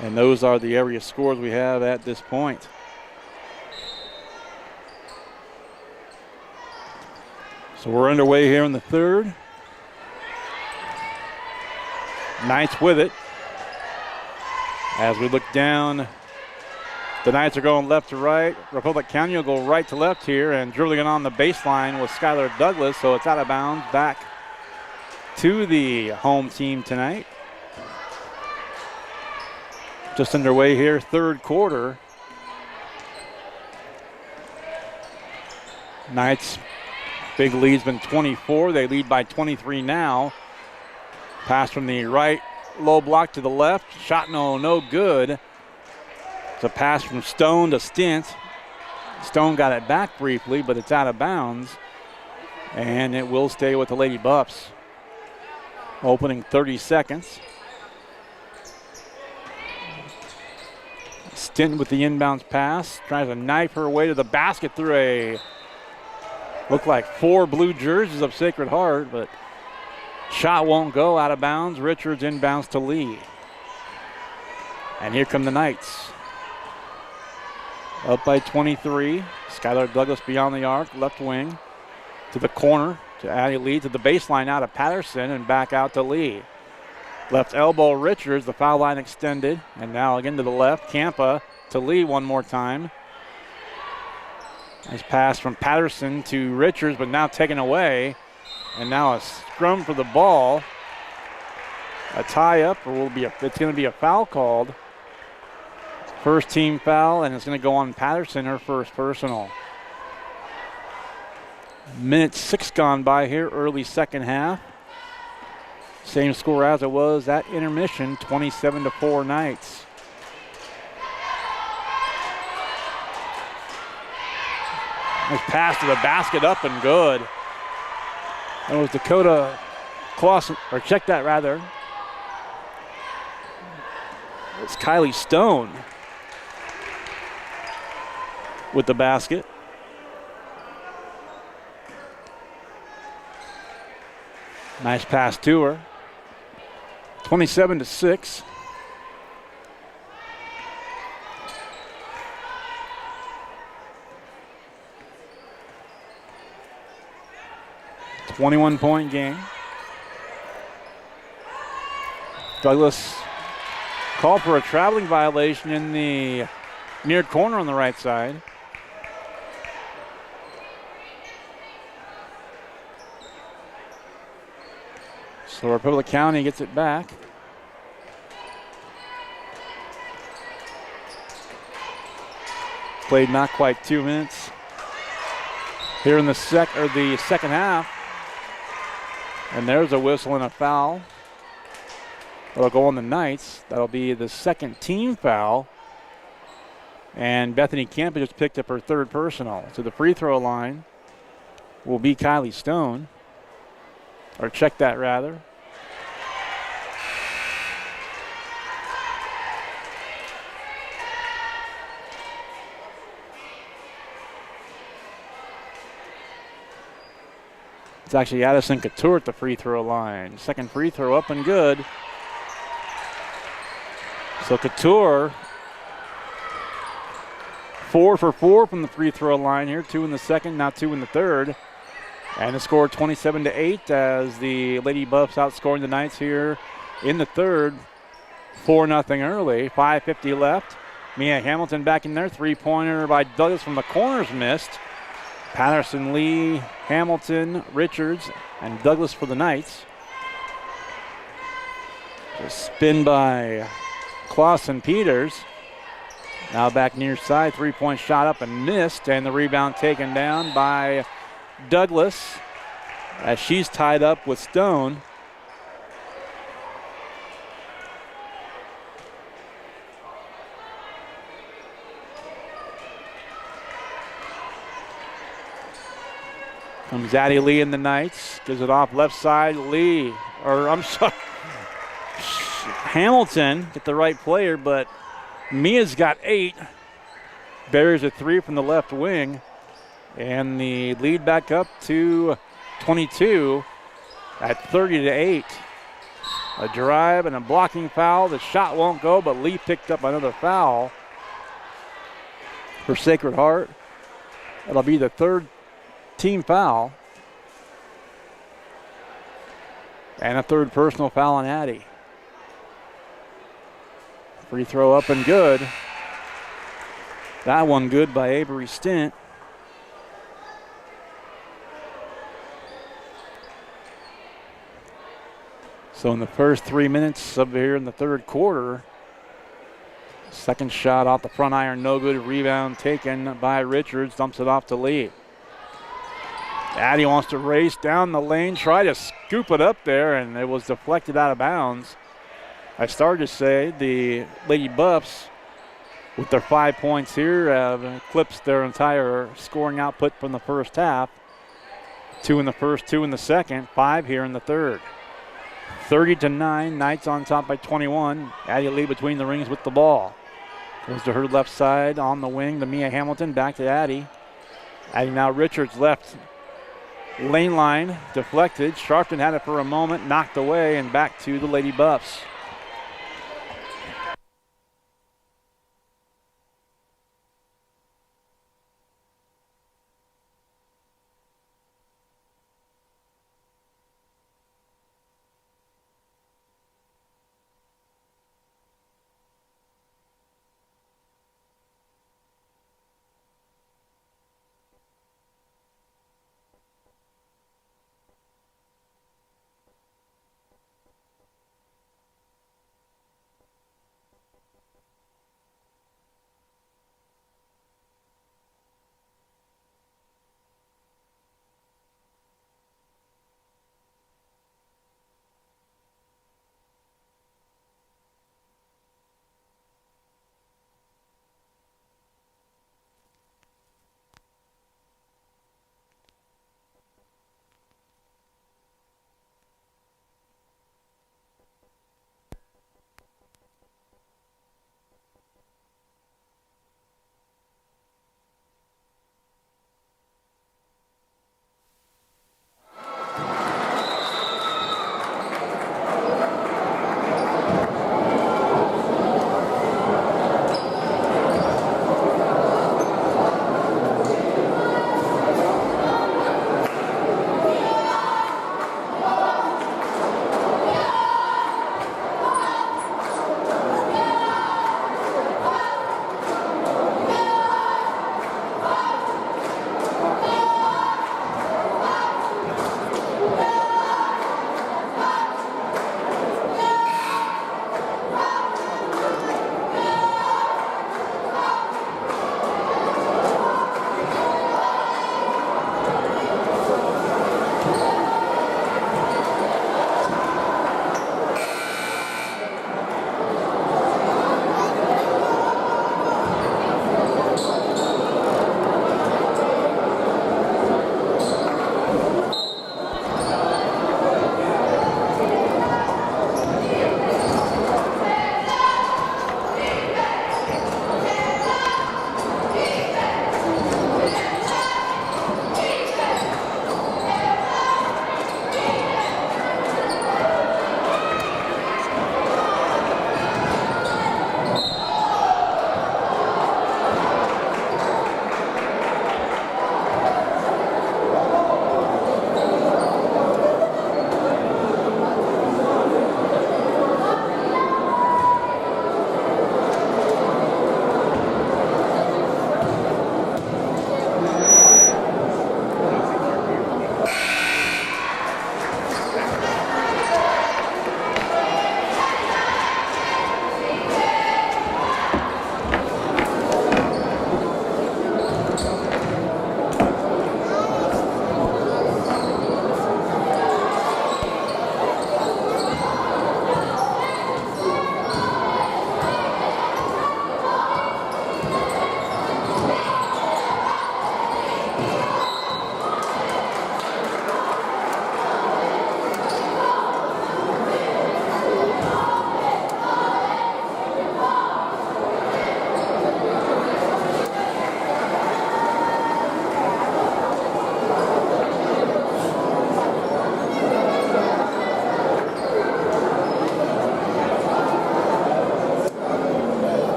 And those are the area scores we have at this point. So we're underway here in the third. Knights with it. As we look down, the Knights are going left to right. Republic County will go right to left here, and dribbling it on the baseline was Skylar Douglas, so it's out of bounds back to the home team tonight. Just underway here, third quarter. Knights, big lead's been 24. They lead by 23 now. Pass from the right, low block to the left. Shot no good. It's a pass from Stone to Stint. Stone got it back briefly, but it's out of bounds. And it will stay with the Lady Buffs. Opening 30 seconds. Stint with the inbounds pass. Tries to knife her way to the basket through a, look like 4 blue jerseys of Sacred Heart, but shot won't go, out of bounds. Richards inbounds to Lee. And here come the Knights. Up by 23. Skylar Douglas beyond the arc, left wing. To the corner, to Addie Lee, to the baseline out of Patterson and back out to Lee. Left elbow Richards, the foul line extended. And now again to the left, Campa to Lee one more time. Nice pass from Patterson to Richards, but now taken away. And now a scrum for the ball. A tie-up, or it's going to be a foul called. First team foul, and it's going to go on Patterson, her first personal. Minute 6 gone by here, early second half. Same score as it was at intermission, 27-4 Knights. Nice pass to the basket, up and good. That was Dakota Clausen, or check that rather. It's Kylie Stone with the basket. Nice pass to her. 27-6. .1 game. Douglas called for a traveling violation in the near corner on the right side. So Republic County gets it back. Played not quite 2 minutes here in the second half. And there's a whistle and a foul. That'll go on the Knights. That'll be the second team foul. And Bethany Campa just picked up her third personal. So the free throw line will be Kylie Stone. Or check that rather. It's actually Addison Couture at the free throw line. Second free throw up and good. So Couture, 4 for 4 from the free throw line here. 2 in the second, now 2 in the third. And the score 27-8 as the Lady Buffs outscoring the Knights here in the third. 4-0 early, 5:50 left. Mia Hamilton back in there. 3-pointer by Douglas from the corners missed. Patterson, Lee, Hamilton, Richards, and Douglas for the Knights. Just spin by Clausen Peters. Now back near side, 3-point shot up and missed, and the rebound taken down by Douglas as she's tied up with Stone. Comes Addie Lee in the Knights. Gives it off left side. Hamilton get the right player, but Mia's got 8. Buries a 3 from the left wing. And the lead back up to 22 at 30-8. A drive and a blocking foul. The shot won't go, but Lee picked up another foul for Sacred Heart. It'll be the third team foul. And a third personal foul on Addy. Free throw up and good. That one good by Avery Stint. So in the first 3 minutes of here in the third quarter, second shot off the front iron, no good. Rebound taken by Richards, dumps it off to Lee. Addy wants to race down the lane, try to scoop it up there, and it was deflected out of bounds. I started to say the Lady Buffs, with their 5 points here, have eclipsed their entire scoring output from the first half. 2 in the first, 2 in the second, 5 here in the third. 30-9, Knights on top by 21. Addy Lee between the rings with the ball. Goes to her left side on the wing to Mia Hamilton, back to Addy. Addy now Richards left lane line, deflected. Sharpton had it for a moment, knocked away, and back to the Lady Buffs.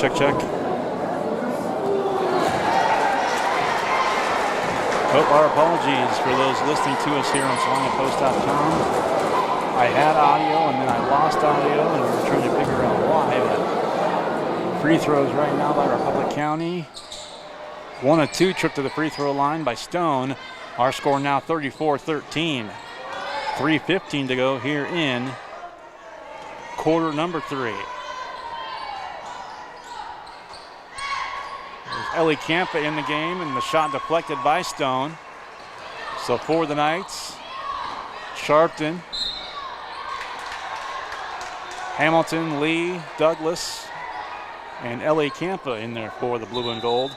Check. Our apologies for those listening to us here on SalinaPost.com. I had audio and then I lost audio, and we were trying to figure out why. But free throws right now by Republic County. 1 of 2 trip to the free throw line by Stone. Our score now 34-13. 3:15 to go here in quarter number 3. There's Ellie Campa in the game, and the shot deflected by Stone. So for the Knights, Sharpton, Hamilton, Lee, Douglas, and Ellie Campa in there for the blue and gold.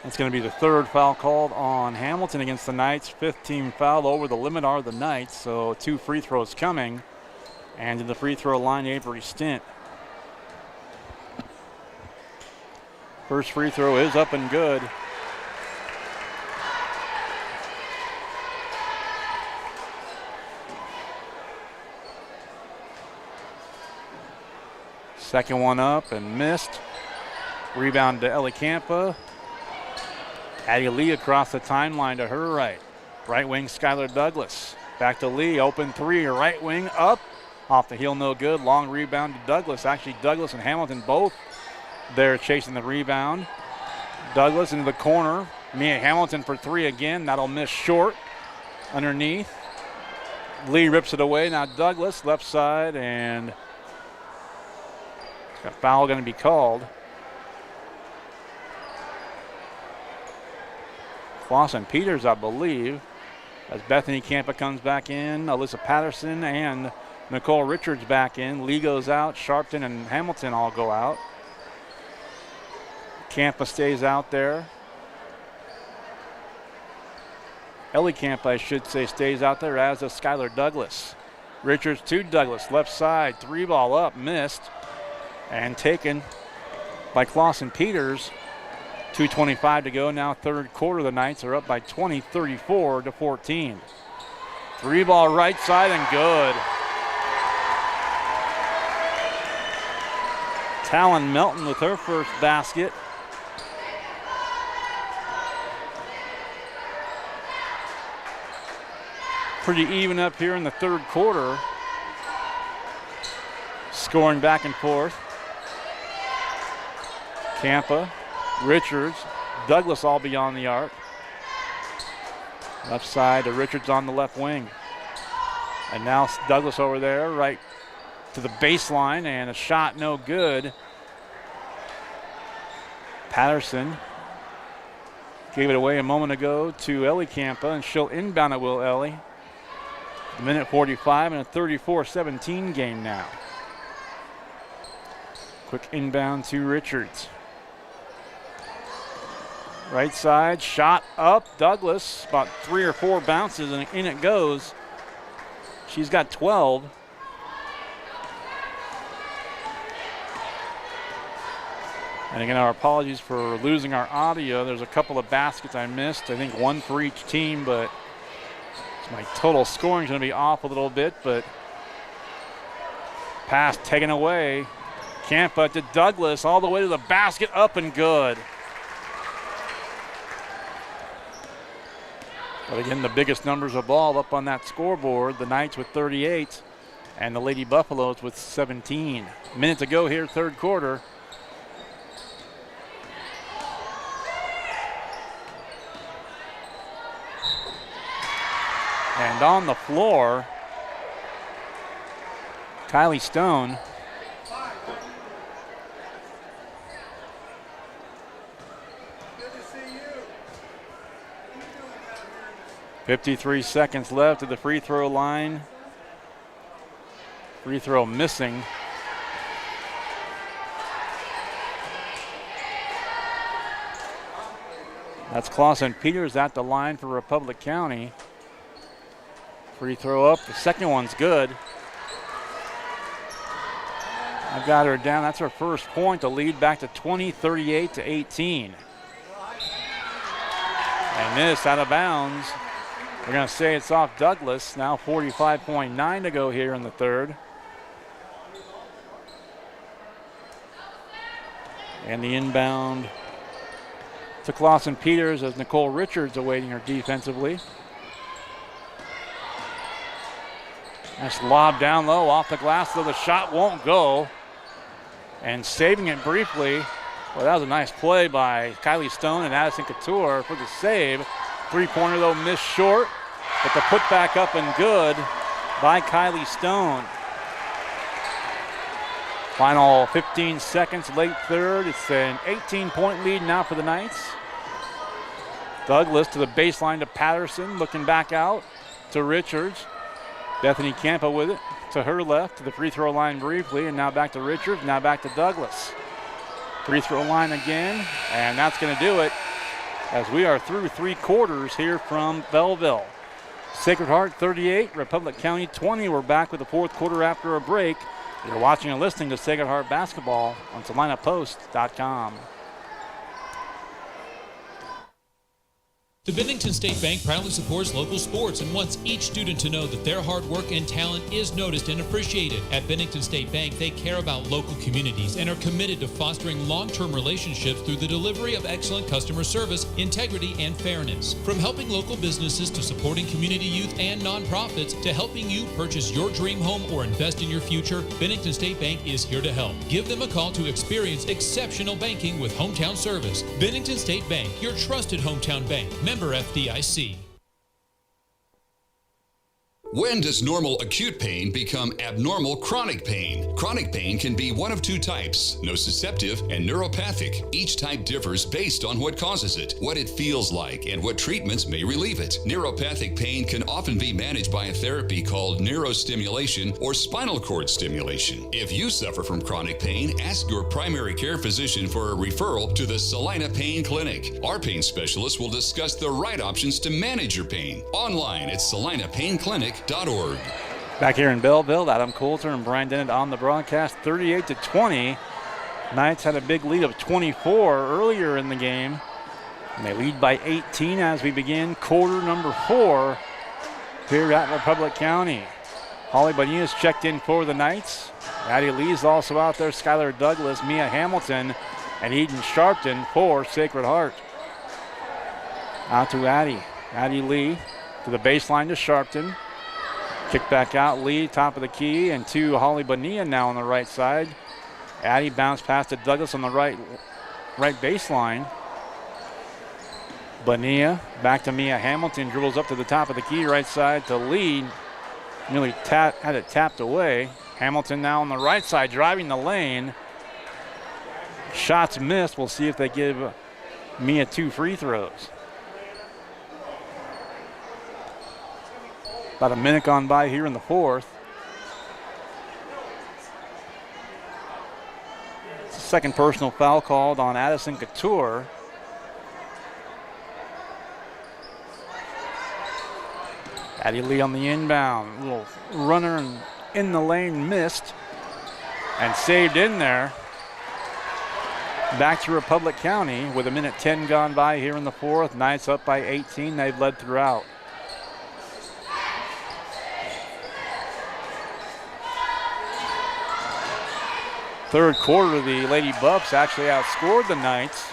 That's going to be the 3rd foul called on Hamilton against the Knights. 5th team foul. Over the limit are the Knights, so 2 free throws coming. And to the free throw line, Avery Stint. First free throw is up and good. Second one up and missed. Rebound to Ellie Campa. Addie Lee across the timeline to her right. Right wing Skylar Douglas. Back to Lee, open 3, right wing up. Off the heel, no good. Long rebound to Douglas. Actually, Douglas and Hamilton both there chasing the rebound. Douglas into the corner. Mia Hamilton for 3 again. That'll miss short. Underneath. Lee rips it away. Now Douglas, left side, and a foul going to be called. Clausen Peters, I believe, as Bethany Campa comes back in. Alyssa Patterson and Nicole Richards back in. Lee goes out. Sharpton and Hamilton all go out. Campa stays out there. Ellie Campa, I should say, stays out there, as does Skylar Douglas. Richards to Douglas, left side, 3 ball up, missed, and taken by Clausen Peters. 2:25 to go now, 3rd quarter. The Knights are up by 20, 34-14. 3 ball right side and good. Talon Melton with her first basket. Pretty even up here in the 3rd quarter. Scoring back and forth. Campa, Richards, Douglas all beyond the arc. Left side to Richards on the left wing. And now Douglas over there, right to the baseline, and a shot no good. Patterson gave it away a moment ago to Ellie Campa, and she'll inbound it, will Ellie. A minute 45 and a 34-17 game now. Quick inbound to Richards. Right side, shot up. Douglas, about 3 or 4 bounces, and in it goes. She's got 12. And again, our apologies for losing our audio. There's a couple of baskets I missed. I think 1 for each team, but my total scoring is going to be off a little bit. But pass taken away. Campa to Douglas, all the way to the basket, up and good. But again, the biggest numbers of all up on that scoreboard. The Knights with 38 and the Lady Buffaloes with 17. Minute to go here, 3rd quarter. And on the floor, Kylie Stone. Good to see you. 53 seconds left at the free throw line. Free throw missing. That's Clausen Peters at the line for Republic County. Free throw up, the second one's good. I've got her down, that's her first point, to lead back to 20, 38-18. And this out of bounds. We're gonna say it's off Douglas. Now 45.9 to go here in the 3rd. And the inbound to Clausen Peters as Nicole Richards awaiting her defensively. That's lobbed down low off the glass, though the shot won't go. And saving it briefly. Well, that was a nice play by Kylie Stone and Addison Couture for the save. Three-pointer, though, missed short, but the putback up and good by Kylie Stone. Final 15 seconds, late third. It's an 18-point lead now for the Knights. Douglas to the baseline to Patterson, looking back out to Richards. Bethany Campa with it to her left, to the free throw line briefly, and now back to Richards, now back to Douglas. Free throw line again, and that's going to do it as we are through 3 quarters here from Belleville. Sacred Heart 38, Republic County 20. We're back with the 4th quarter after a break. You're watching and listening to Sacred Heart basketball on SalinaPost.com. The Bennington State Bank proudly supports local sports and wants each student to know that their hard work and talent is noticed and appreciated. At Bennington State Bank, they care about local communities and are committed to fostering long-term relationships through the delivery of excellent customer service, integrity, and fairness. From helping local businesses to supporting community youth and nonprofits to helping you purchase your dream home or invest in your future, Bennington State Bank is here to help. Give them a call to experience exceptional banking with hometown service. Bennington State Bank, your trusted hometown bank. Member FDIC. When does normal acute pain become abnormal chronic pain? Chronic pain can be one of 2 types, nociceptive and neuropathic. Each type differs based on what causes it, what it feels like, and what treatments may relieve it. Neuropathic pain can often be managed by a therapy called neurostimulation or spinal cord stimulation. If you suffer from chronic pain, ask your primary care physician for a referral to the Salina Pain Clinic. Our pain specialists will discuss the right options to manage your pain. Online at salinapainclinic.org. Back here in Belleville, Adam Coulter and Brian Dennett on the broadcast, 38-20. Knights had a big lead of 24 earlier in the game, and they lead by 18 as we begin quarter number 4 here at Republic County. Holly Bonilla's checked in for the Knights. Addie Lee's also out there, Skylar Douglas, Mia Hamilton, and Eden Sharpton for Sacred Heart. Out to Addie. Addie Lee to the baseline to Sharpton. Kick back out, Lee, top of the key, and to Holly Bonilla now on the right side. Addie bounced past to Douglas on the right baseline. Bonilla back to Mia Hamilton, dribbles up to the top of the key, right side to Lee. Nearly had it tapped away. Hamilton now on the right side, driving the lane. Shots missed. We'll see if they give Mia 2 free throws. About a minute gone by here in the 4th. It's the 2nd personal foul called on Addison Couture. Addie Lee on the inbound. Little runner and in the lane missed and saved in there. Back to Republic County with 1:10 gone by here in the 4th. Knights up by 18. They've led throughout. Third quarter, the Lady Buffs actually outscored the Knights.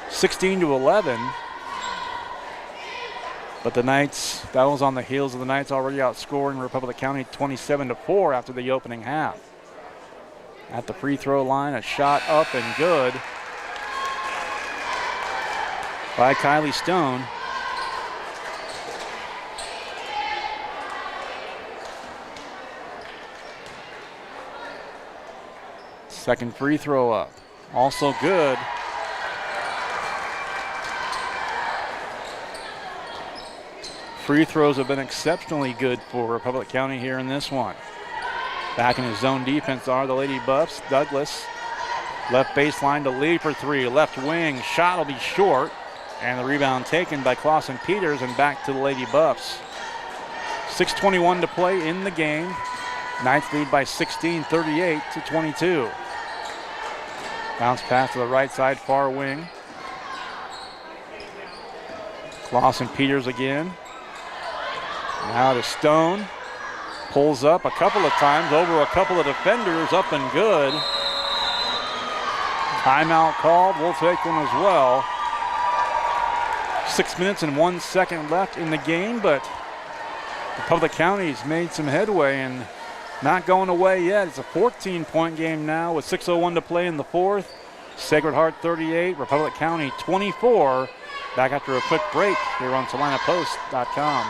(16-11). But the Knights, that was on the heels of the Knights already outscoring Republic County 27-4 after the opening half. At the free throw line, a shot up and good by Kylie Stone. Second free throw up, also good. Free throws have been exceptionally good for Republic County here in this one. Back in his zone defense are the Lady Buffs. Douglas, left baseline to Lee for 3. Left wing, shot will be short. And the rebound taken by Clausen Peters and back to the Lady Buffs. 6:21 to play in the game. Knights lead by 16, 38-22. Bounce pass to the right side, far wing. Clausen Peters again. Now to Stone. Pulls up a couple of times over a couple of defenders, up and good. Timeout called. We'll take one as well. 6 minutes and 1 second left in the game, but Republic County's made some headway and not going away yet. It's a 14-point game now with 6:01 to play in the fourth. Sacred Heart 38, Republic County 24. Back after a quick break here on SalinaPost.com.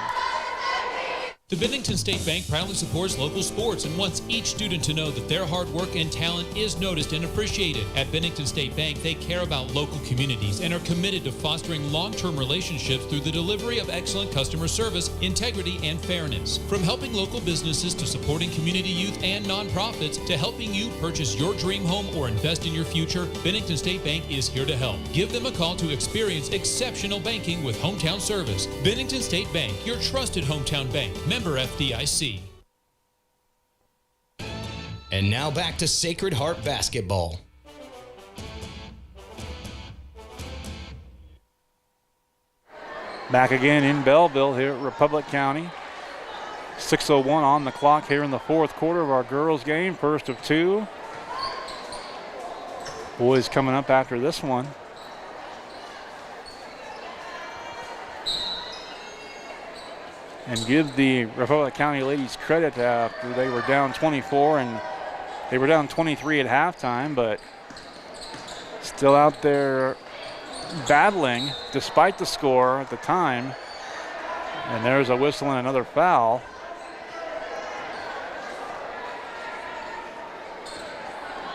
The Bennington State Bank proudly supports local sports and wants each student to know that their hard work and talent is noticed and appreciated. At Bennington State Bank, they care about local communities and are committed to fostering long-term relationships through the delivery of excellent customer service, integrity, and fairness. From helping local businesses to supporting community youth and nonprofits to helping you purchase your dream home or invest in your future, Bennington State Bank is here to help. Give them a call to experience exceptional banking with hometown service. Bennington State Bank, your trusted hometown bank. Member FDIC. And now back to Sacred Heart basketball. Back again in Belleville here at Republic County. 6:01 on the clock here in the fourth quarter of our girls game. First of two. Boys coming up after this one. And give the Republic County ladies credit after they were down 24 and they were down 23 at halftime, but still out there battling despite the score at the time. And there's a whistle and another foul.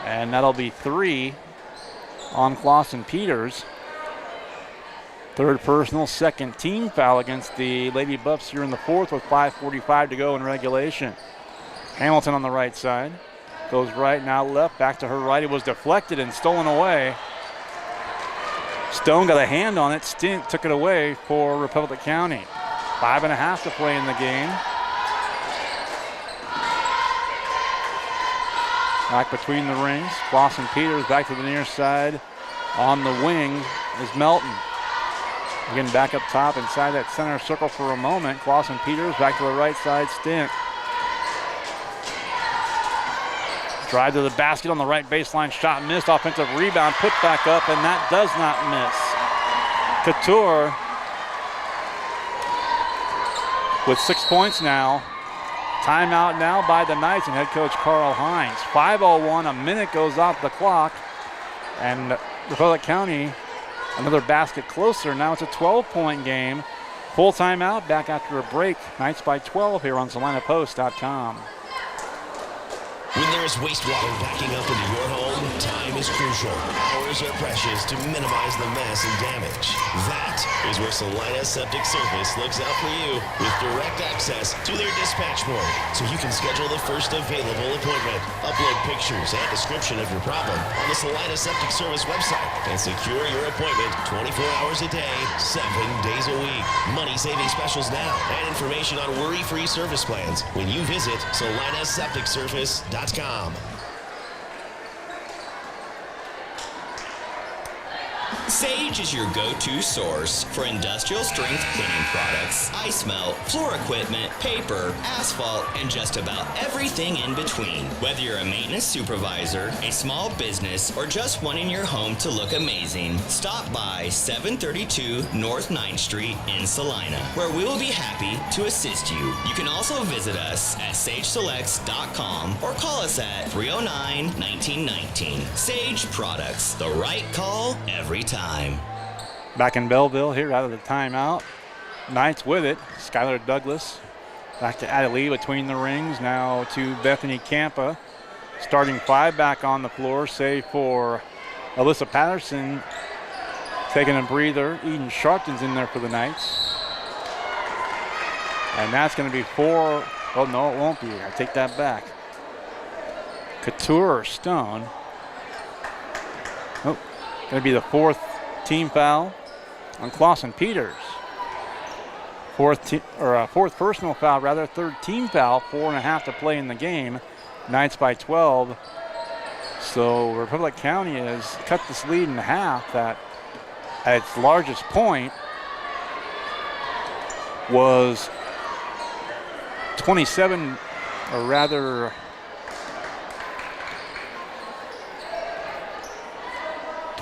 And that'll be 3 on Clausen Peters. Third personal, second team foul against the Lady Buffs here in the fourth with 5:45 to go in regulation. Hamilton on the right side. Goes right, now left, back to her right. It was deflected and stolen away. Stone got a hand on it. Stint took it away for Republic County. 5.5 to play in the game. Back between the rings. Clausen Peters back to the near side. On the wing is Melton. Again, back up top inside that center circle for a moment. Clausen Peters back to the right side. Stint. Drive to the basket on the right baseline. Shot missed. Offensive rebound. Put back up, and that does not miss. Couture with 6 points now. Timeout now by the Knights and head coach Carl Hines. 5:01, a minute goes off the clock. And Republic County, another basket closer. Now it's a 12-point game. Full timeout, back after a break. Knights by 12 here on SalinaPost.com. When there is wastewater backing up into your home, time is crucial. Hours are precious to minimize the mess and damage. That is where Salina Septic Service looks out for you with direct access to their dispatch board, so you can schedule the first available appointment. Upload pictures and description of your problem on the Salina Septic Service website and secure your appointment 24 hours a day, 7 days a week. Money-saving specials now and information on worry-free service plans when you visit SalinaSepticService.com. Sage is your go-to source for industrial strength cleaning products, ice melt, floor equipment, paper, asphalt, and just about everything in between. Whether you're a maintenance supervisor, a small business, or just wanting your home to look amazing, stop by 732 North 9th Street in Salina, where we will be happy to assist you. You can also visit us at sageselects.com or call us at 309-1919. Sage Products, the right call every time. Back in Belleville here out of the timeout. Knights with it. Skylar Douglas back to Adelie between the rings. Now to Bethany Campa. Starting 5 back on the floor, save for Alyssa Patterson taking a breather. Eden Sharpton's in there for the Knights. And that's going to be 4. Oh, no, it won't be. I take that back. Couture or Stone. Oh, going to be the 4th team foul on Clausen Peters. 4th personal foul, rather, 3rd team foul. 4.5 to play in the game. Knights by 12. So Republic County has cut this lead in half. That at its largest point was 27, or rather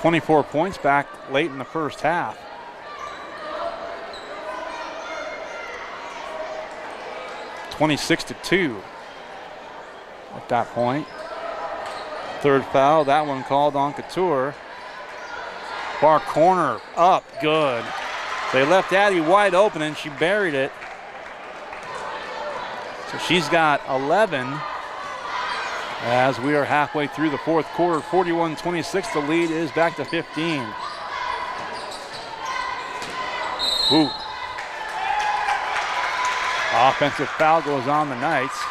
24 points back late in the first half. (26-2) at that point. Third foul, that one called on Couture. Far corner, up, good. They left Addie wide open and she buried it. So she's got 11 as we are halfway through the fourth quarter. 41-26, the lead is back to 15. Ooh. Offensive foul goes on the Knights.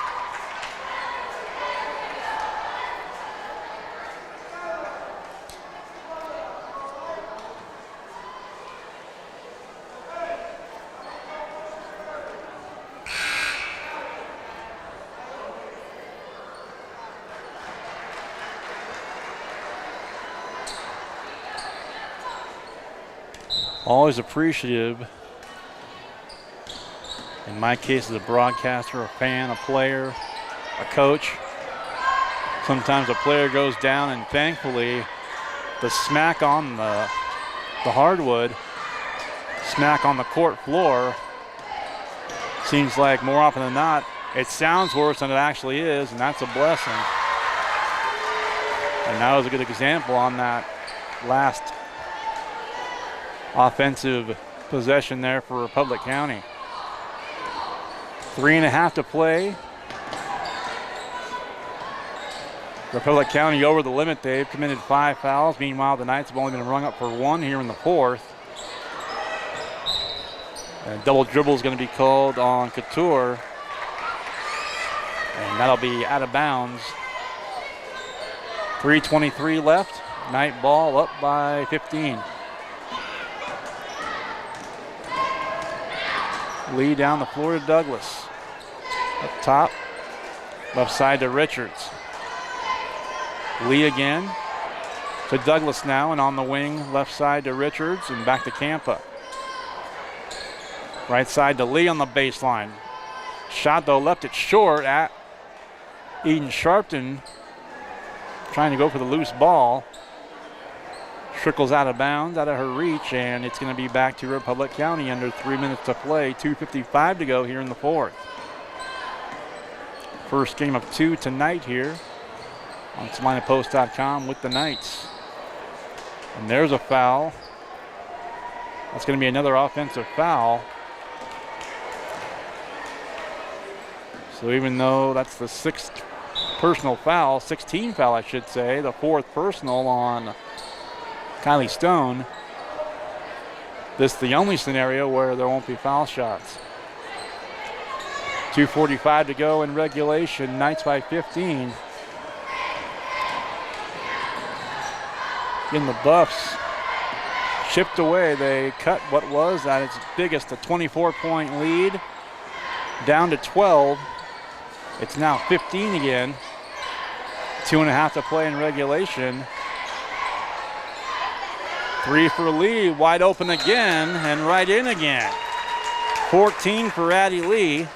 Always appreciative, in my case as a broadcaster, a fan, a player, a coach. Sometimes a player goes down and thankfully the smack on the hardwood, smack on the court floor, seems like more often than not it sounds worse than it actually is, and that's a blessing. And that was a good example on that last offensive possession there for Republic County. 3.5 to play. Republic County over the limit. They've committed 5 fouls. Meanwhile, the Knights have only been rung up for 1 here in the fourth. And double dribble is going to be called on Couture. And that'll be out of bounds. 3:23 left. Knight ball up by 15. Lee down the floor to Douglas. Up top, left side to Richards. Lee again to Douglas now, and on the wing, left side to Richards, and back to Campa. Right side to Lee on the baseline. Shot though, left it short at Eden Sharpton, trying to go for the loose ball. Trickles out of bounds, out of her reach, and it's going to be back to Republic County under 3 minutes to play. 2:55 to go here in the fourth. First game of 2 tonight here on SalinaPost.com with the Knights. And there's a foul. That's going to be another offensive foul. So even though that's the 6th personal foul, 16 foul I should say, the 4th personal on Kylie Stone, this is the only scenario where there won't be foul shots. 2:45 to go in regulation, Knights by 15. In the Buffs chipped away. They cut what was at its biggest, a 24-point lead, down to 12. It's now 15 again. 2.5 to play in regulation. 3 for Lee, wide open again, and right in again. 14 for Addie Lee.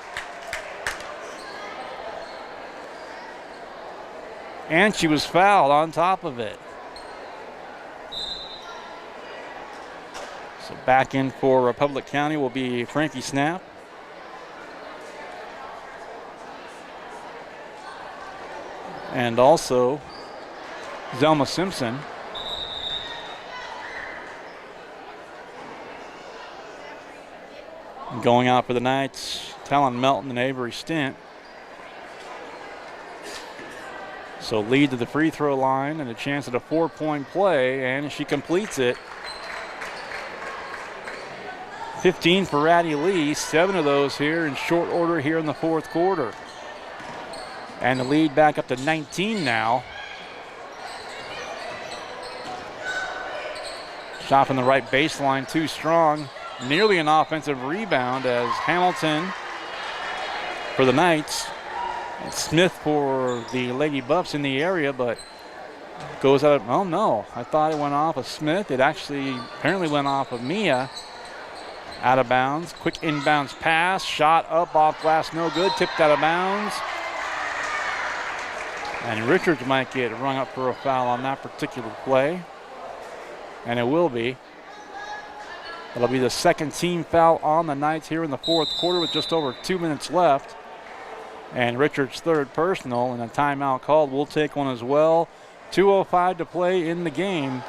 And she was fouled on top of it. So back in for Republic County will be Frankie Snap. And also Zelma Simpson. Going out for the Knights, Talon Melton and Avery Stint. So lead to the free throw line and a chance at a 4-point play, and she completes it. 15 for Addie Lee, 7 of those here in short order here in the fourth quarter. And the lead back up to 19 now. Shot from the right baseline, too strong. Nearly an offensive rebound as Hamilton for the Knights. And Smith for the Lady Buffs in the area, but goes out of, oh no, I thought it went off of Smith. It actually apparently went off of Mia. Out of bounds, quick inbounds pass, shot up off glass, no good, tipped out of bounds. And Richards might get rung up for a foul on that particular play. and it will be. It'll be the second team foul on the Knights here in the fourth quarter with just over 2 minutes left. And Richards' third personal, and a timeout called. We'll take one as well. 2:05 to play in the game.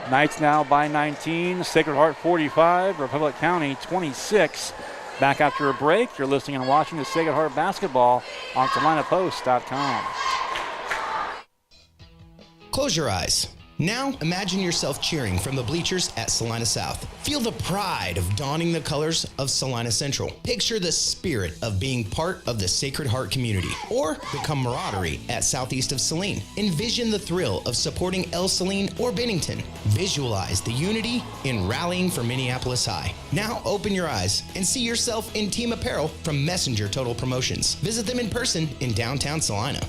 Knights now by 19, Sacred Heart 45, Republic County 26. Back after a break, you're listening and watching the Sacred Heart basketball on SalinaPost.com. Close your eyes. Now, imagine yourself cheering from the bleachers at Salina South. Feel the pride of donning the colors of Salina Central. Picture the spirit of being part of the Sacred Heart community, or the camaraderie at Southeast of Saline. Envision the thrill of supporting El Saline or Bennington. Visualize the unity in rallying for Minneapolis High. Now, open your eyes and see yourself in team apparel from Messenger Total Promotions. Visit them in person in downtown Salina.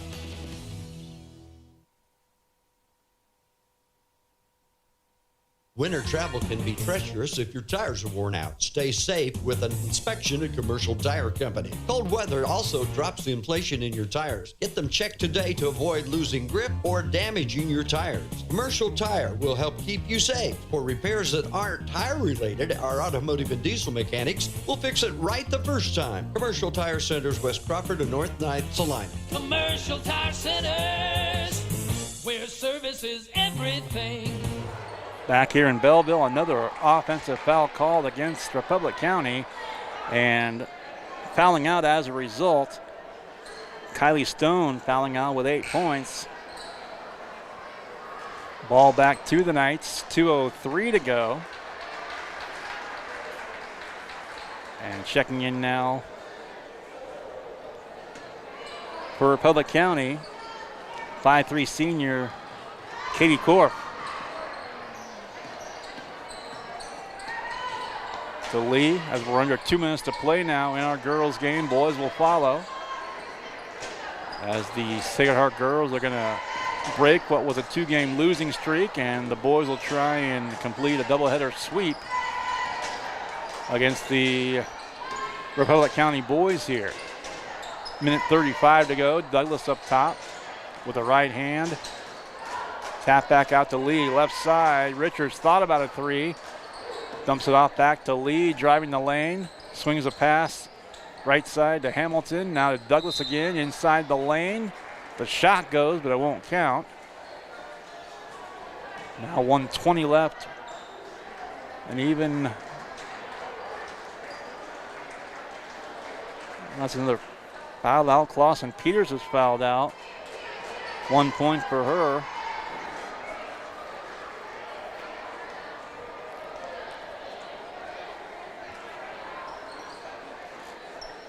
Winter travel can be treacherous if your tires are worn out. Stay safe with an inspection at Commercial Tire Company. Cold weather also drops the inflation in your tires. Get them checked today to avoid losing grip or damaging your tires. Commercial Tire will help keep you safe. For repairs that aren't tire related, our automotive and diesel mechanics will fix it right the first time. Commercial Tire Centers, West Crawford and North 9th, Salina. Commercial Tire Centers, where service is everything. Back here in Belleville, another offensive foul called against Republic County, and fouling out as a result. Kylie Stone fouling out with 8 points. Ball back to the Knights, 2:03 to go. And checking in now for Republic County, 5'3" senior Katie Korf. To Lee, as we're under 2 minutes to play now in our girls game. Boys will follow, as the Sacred Heart girls are going to break what was a 2-game losing streak, and the boys will try and complete a doubleheader sweep against the Republic County boys here. Minute 35 to go. Douglas up top with a right hand. Tap back out to Lee, left side. Richards thought about a 3. Dumps it off back to Lee, driving the lane. Swings a pass right side to Hamilton. Now to Douglas again, inside the lane. The shot goes, but it won't count. Now 1:20 left. And even, that's another foul out. Clausen Peters is fouled out. 1 point for her.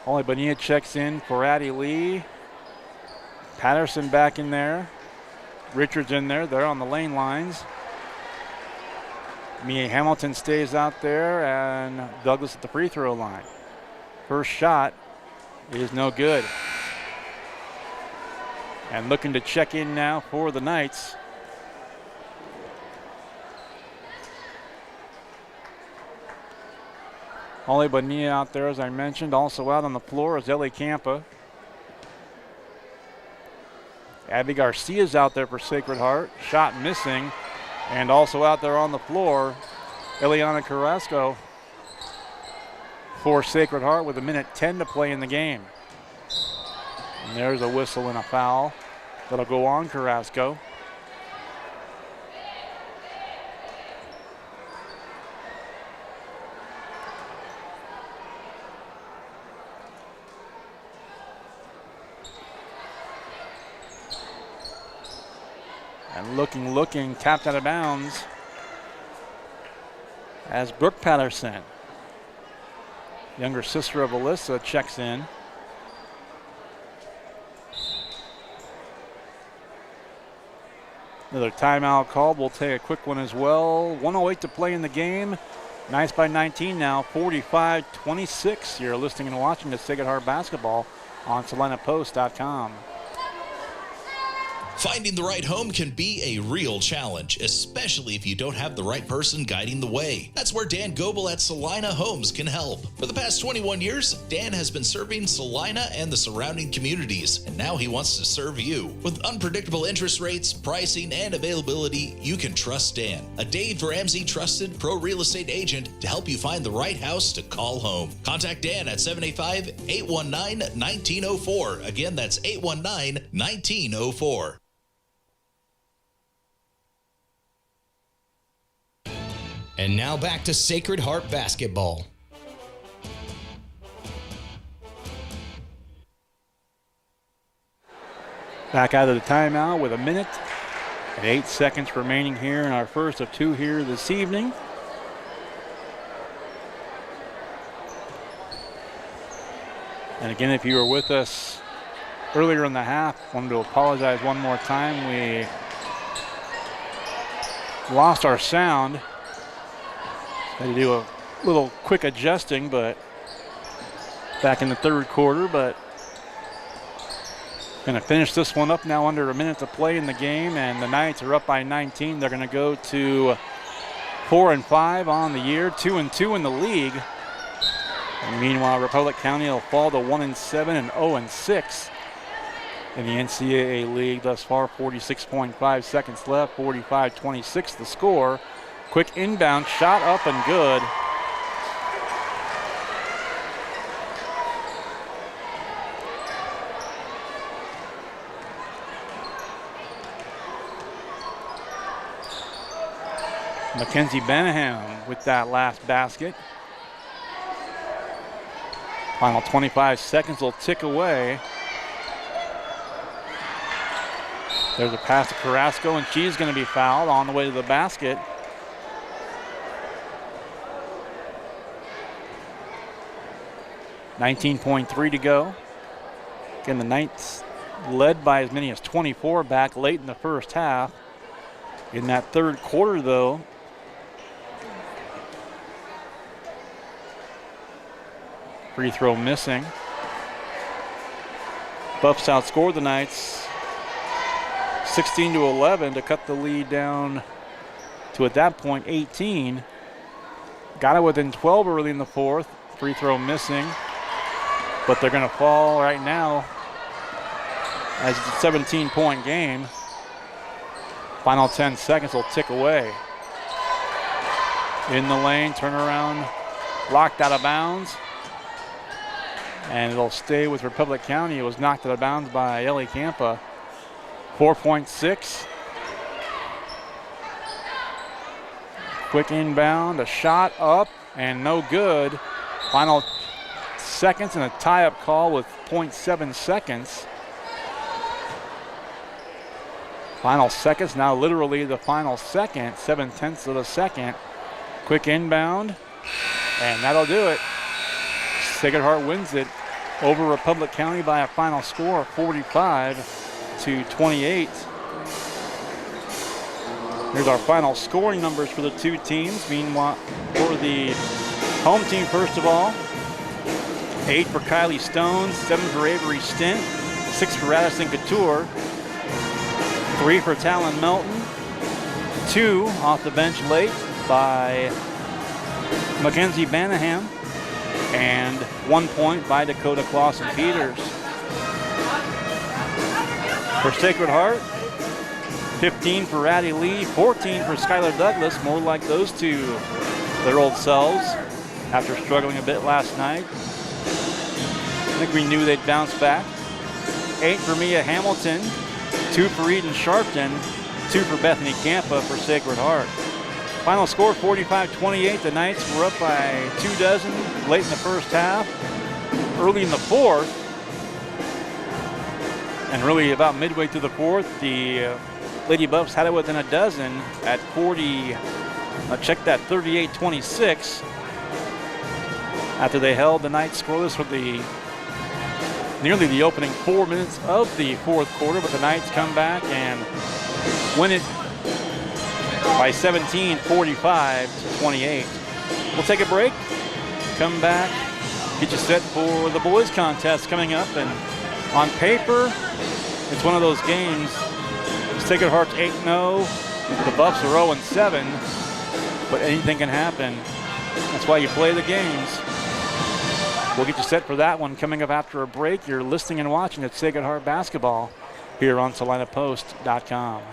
Holly Bonilla checks in for Addie Lee. Patterson back in there. Richards in there. They're on the lane lines. Mia Hamilton stays out there, and Douglas at the free throw line. First shot is no good. And looking to check in now for the Knights. Holly Bonilla out there, as I mentioned. Also out on the floor is Ellie Campa. Abby Garcia's out there for Sacred Heart. Shot missing. And also out there on the floor, Eliana Carrasco for Sacred Heart with 1:10 to play in the game. And there's a whistle and a foul that'll go on Carrasco. And looking, tapped out of bounds as Brooke Patterson, younger sister of Alyssa, checks in. Another timeout called. We'll take a quick one as well. 1:08 to play in the game. Knights by 19 now, 45-26. You're listening and watching the Sacred Heart basketball on SalinaPost.com. Finding the right home can be a real challenge, especially if you don't have the right person guiding the way. That's where Dan Goebel at Salina Homes can help. For the past 21 years, Dan has been serving Salina and the surrounding communities, and now he wants to serve you. With unpredictable interest rates, pricing, and availability, you can trust Dan, a Dave Ramsey trusted pro real estate agent, to help you find the right house to call home. Contact Dan at 785-819-1904. Again, that's 819-1904. And now back to Sacred Heart basketball. Back out of the timeout with a minute and 8 seconds remaining here in our first of two here this evening. And again, if you were with us earlier in the half, wanted to apologize one more time. We lost our sound. Had to do a little quick adjusting, but back in the third quarter, but going to finish this one up now under a minute to play in the game, and the Knights are up by 19. They're going to go to 4-5 on the year, 2-2 in the league. And meanwhile, Republic County will fall to 1-7 and 0-6 in the NCAA league thus far. 46.5 seconds left, 45-26 the score. Quick inbound shot up and good. Mackenzie Benham with that last basket. Final 25 seconds will tick away. There's a pass to Carrasco, and she's going to be fouled on the way to the basket. .3 to go. Again, the Knights led by as many as 24 back late in the first half. In that third quarter, though, free throw missing. Buffs outscored the Knights 16-11 to cut the lead down to, at that point, 18. Got it within 12 early in the fourth. Free throw missing. But they're going to fall right now as it's a 17-point game. Final 10 seconds will tick away. In the lane, turnaround, locked out of bounds. And it'll stay with Republic County. It was knocked out of bounds by Ellie Campa. 4.6. Quick inbound, a shot up, and no good. Final seconds and a tie-up call with 0.7 seconds. Final seconds, now literally the final second, 7/10 of a second. Quick inbound, and that'll do it. Sacred Heart wins it over Republic County by a final score of 45-28. Here's our final scoring numbers for the two teams. Meanwhile, for the home team, first of all, 8 for Kylie Stone, 7 for Avery Stint, 6 for Radisson Couture, 3 for Talon Melton, 2 off the bench late by Mackenzie Banaham, and 1 point by Dakota Clausen-Peters. For Sacred Heart, 15 for Addie Lee, 14 for Skylar Douglas, more like those two, their old selves, after struggling a bit last night. I think we knew they'd bounce back. 8 for Mia Hamilton, 2 for Eden Sharpton, 2 for Bethany Campa for Sacred Heart. Final score 45-28. The Knights were up by 24 late in the first half. Early in the fourth, and really about midway through the fourth, the Lady Buffs had it within a dozen at 38-26. After they held the Knights scoreless for nearly the opening 4 minutes of the fourth quarter, but the Knights come back and win it by 17, 45-28. We'll take a break, come back, get you set for the boys contest coming up, and on paper, it's one of those games Sacred Heart's 8-0. The Buffs are 0-7, but anything can happen. That's why you play the games. We'll get you set for that one coming up after a break. You're listening and watching at Sacred Heart Basketball here on SalinaPost.com.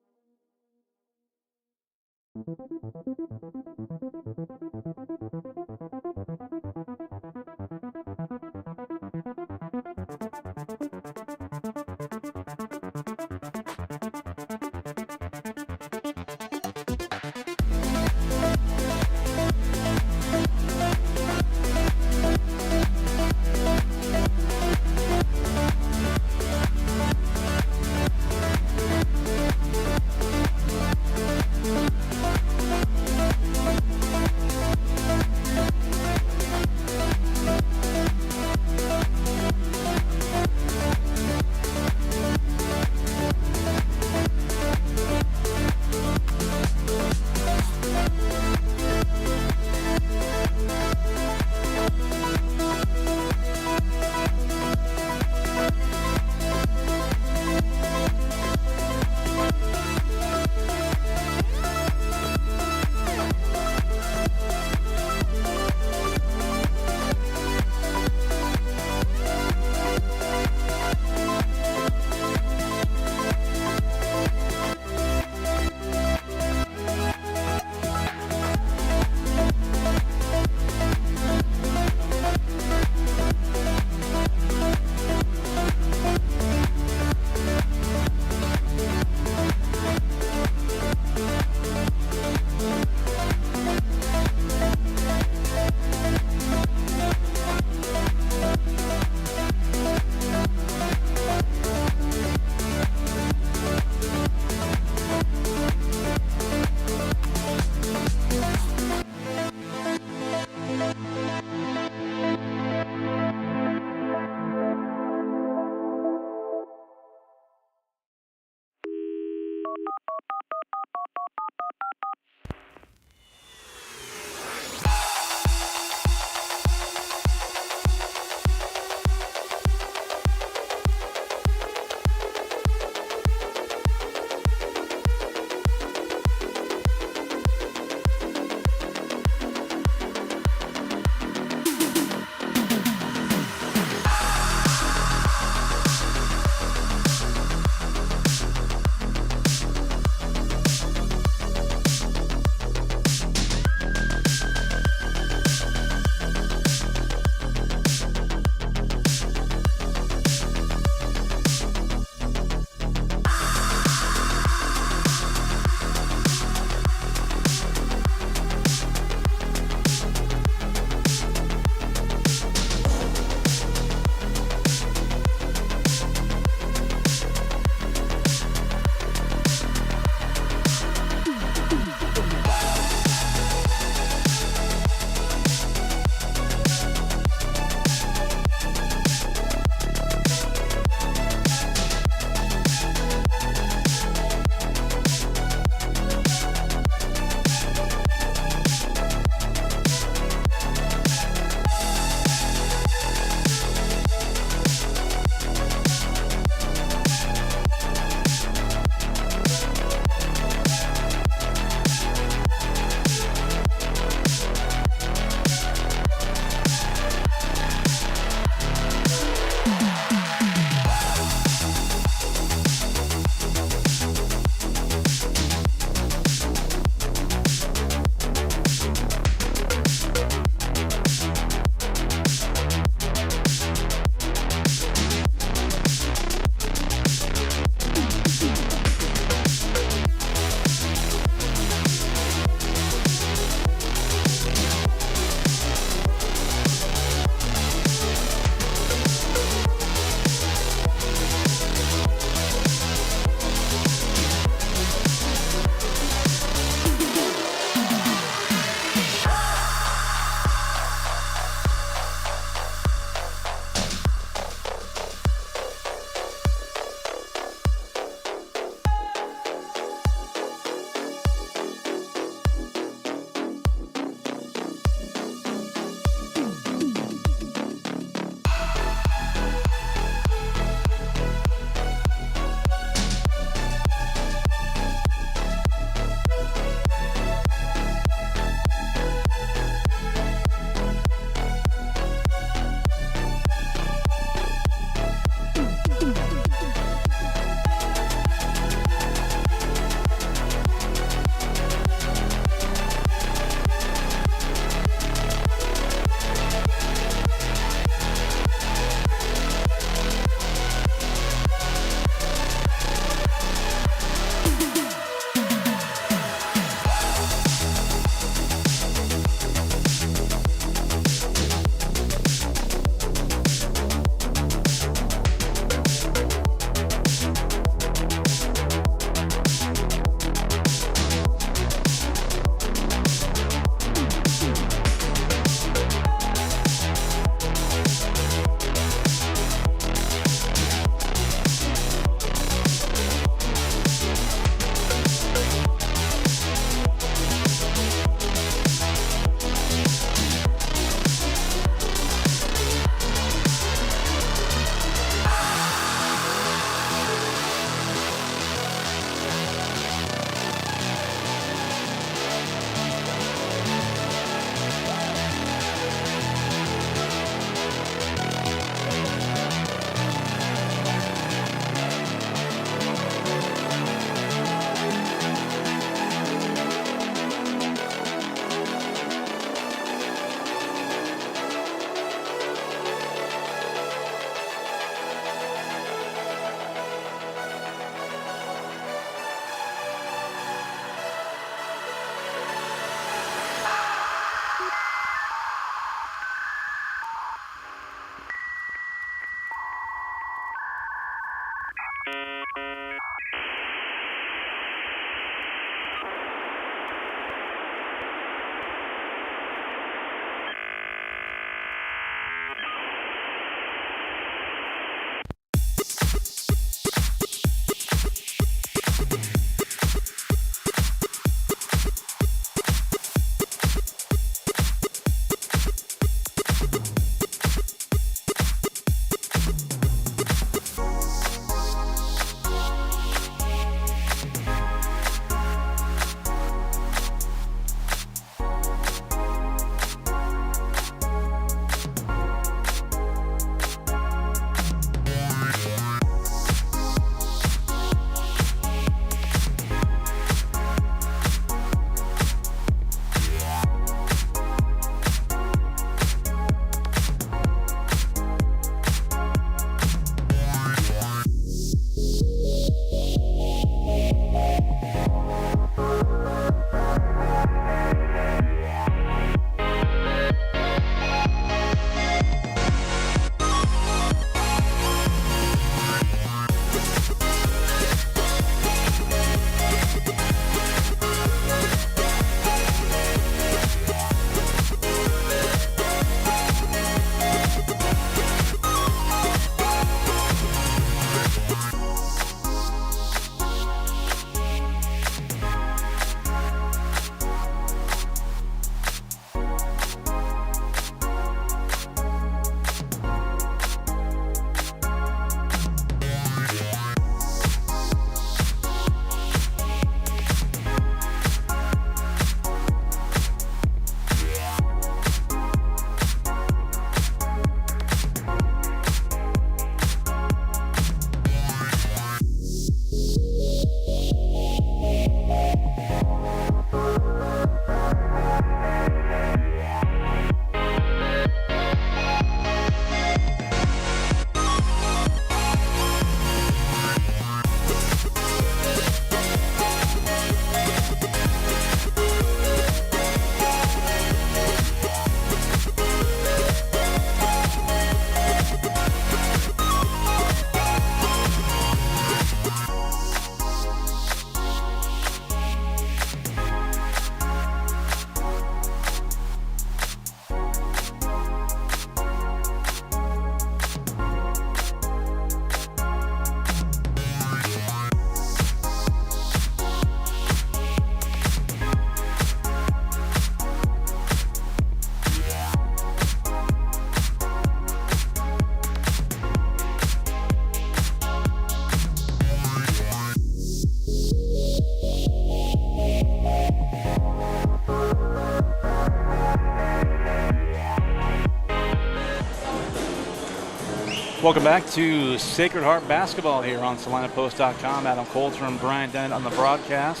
Welcome back to Sacred Heart Basketball here on SalinaPost.com. Adam Coulter and Brian Dennett on the broadcast.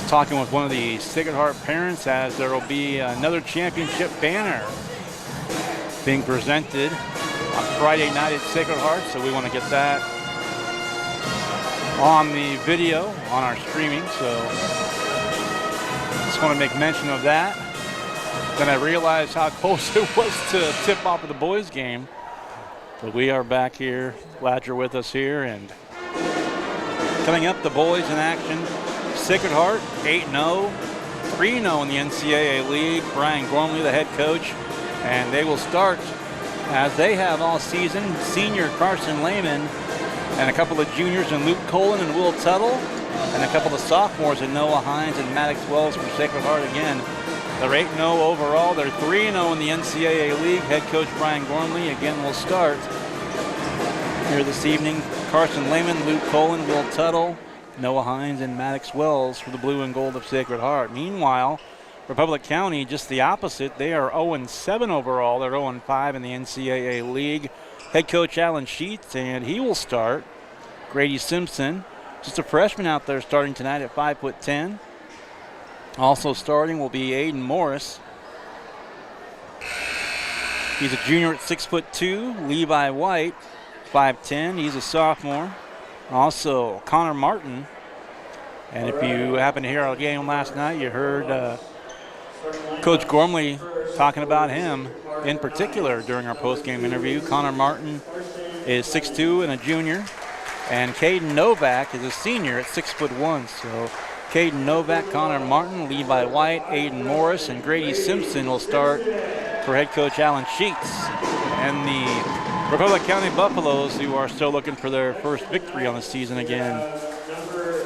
Talking with one of the Sacred Heart parents as there will be another championship banner being presented on Friday night at Sacred Heart, so we want to get that on the video on our streaming, so just want to make mention of that. Then I realized how close it was to tip off of the boys game. But we are back here. Glad you're with us here. And coming up, the boys in action. Sacred Heart, 8-0, 3-0 in the NCAA League. Brian Gormley, the head coach. And they will start, as they have all season, senior Carson Lehman and a couple of juniors in Luke Colin and Will Tuttle, and a couple of sophomores in Noah Hines and Maddox Wells from Sacred Heart again. They're 8-0 overall. They're 3-0 in the NCAA League. Head coach Brian Gormley again will start here this evening. Carson Lehman, Luke Colin, Will Tuttle, Noah Hines, and Maddox Wells for the blue and gold of Sacred Heart. Meanwhile, Republic County, just the opposite. They are 0-7 overall. They're 0-5 in the NCAA League. Head coach Alan Sheets, and he will start. Grady Simpson, just a freshman out there starting tonight at 5'10". Also starting will be Aiden Morris. He's a junior at 6'2". Levi White, 5'10". He's a sophomore. Also Connor Martin. And if you happen to hear our game last night, you heard Coach Gormley talking about him in particular during our post-game interview. Connor Martin is 6'2" and a junior. And Caden Novak is a senior at 6'1". So Caden Novak, Connor Martin, Levi White, Aiden Morris, and Grady Simpson will start for head coach Alan Sheets. And the Republic County Buffaloes, who are still looking for their first victory on the season again.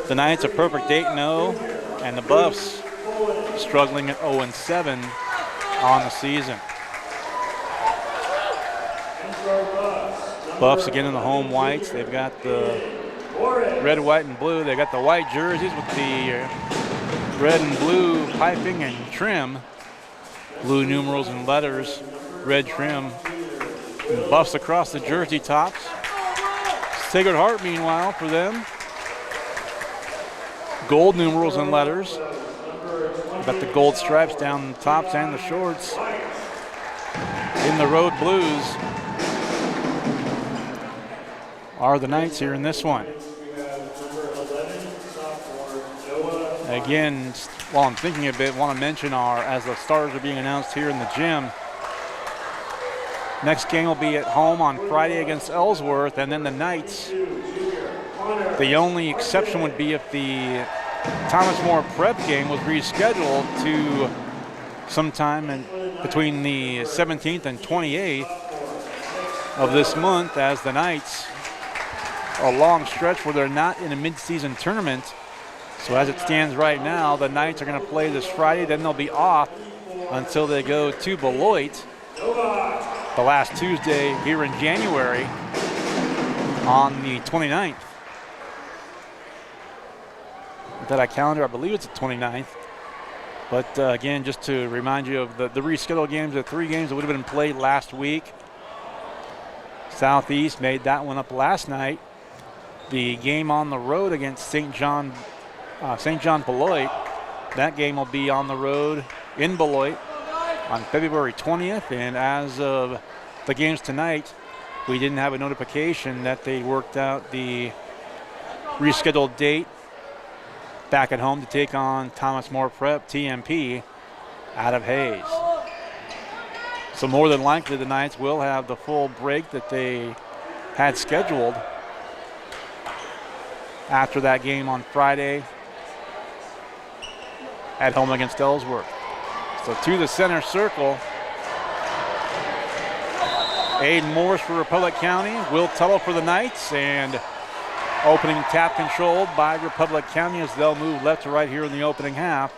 The Knights are perfect 8-0, and the Buffs struggling at 0-7 on the season. Buffs again in the home whites. They've got the red, white, and blue. They've got the white jerseys with the red and blue piping and trim. Blue numerals and letters, red trim. And Buffs across the jersey tops. Sacred Heart, meanwhile, for them. Gold numerals and letters. They've got the gold stripes down the tops and the shorts. In the road blues are the Knights here in this one. Again, while I'm thinking a bit, want to mention as the starters are being announced here in the gym, next game will be at home on Friday against Ellsworth, and then the Knights. The only exception would be if the Thomas More Prep game was rescheduled to sometime between the 17th and 28th of this month, as the Knights, a long stretch where they're not in a mid-season tournament. So as it stands right now, the Knights are going to play this Friday, then they'll be off until they go to Beloit the last Tuesday here in January on the 29th. That I calendar, I believe it's the 29th. But again, just to remind you of the rescheduled games, the 3 games that would have been played last week. Southeast made that one up last night. The game on the road against St. John Beloit, that game will be on the road in Beloit on February 20th. And as of the games tonight, we didn't have a notification that they worked out the rescheduled date back at home to take on Thomas More Prep, TMP, out of Hayes. So more than likely the Knights will have the full break that they had scheduled after that game on Friday at home against Ellsworth. So to the center circle, Aiden Morris for Republic County, Will Tuttle for the Knights, and opening tap controlled by Republic County as they'll move left to right here in the opening half.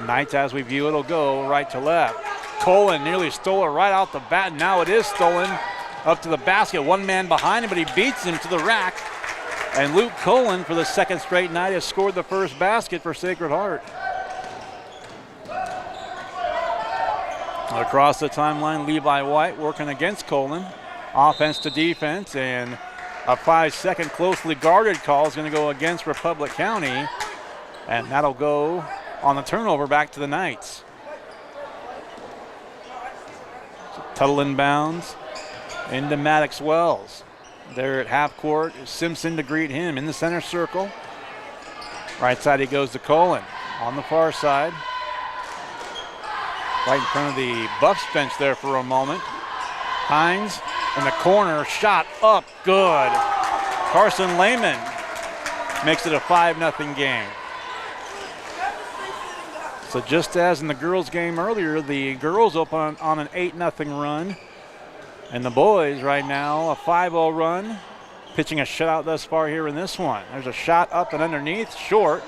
Knights, as we view it, will go right to left. Colin nearly stole it right out the bat. Now it is stolen up to the basket. One man behind him, but he beats him to the rack. And Luke Colin, for the second straight night, has scored the first basket for Sacred Heart. Across the timeline, Levi White working against Colon. Offense to defense, and a 5-second closely guarded call is going to go against Republic County, and that'll go on the turnover back to the Knights. So Tuttle inbounds into Maddox Wells. There at half court, Simpson to greet him in the center circle. Right side he goes to Colon. On the far side, right in front of the Buffs bench there for a moment. Hines in the corner, shot up, good. Carson Lehman makes it a 5-0 game. So just as in the girls' game earlier, the girls open on an 8-0 run, and the boys right now a 5-0 run, pitching a shutout thus far here in this one. There's a shot up and underneath, short,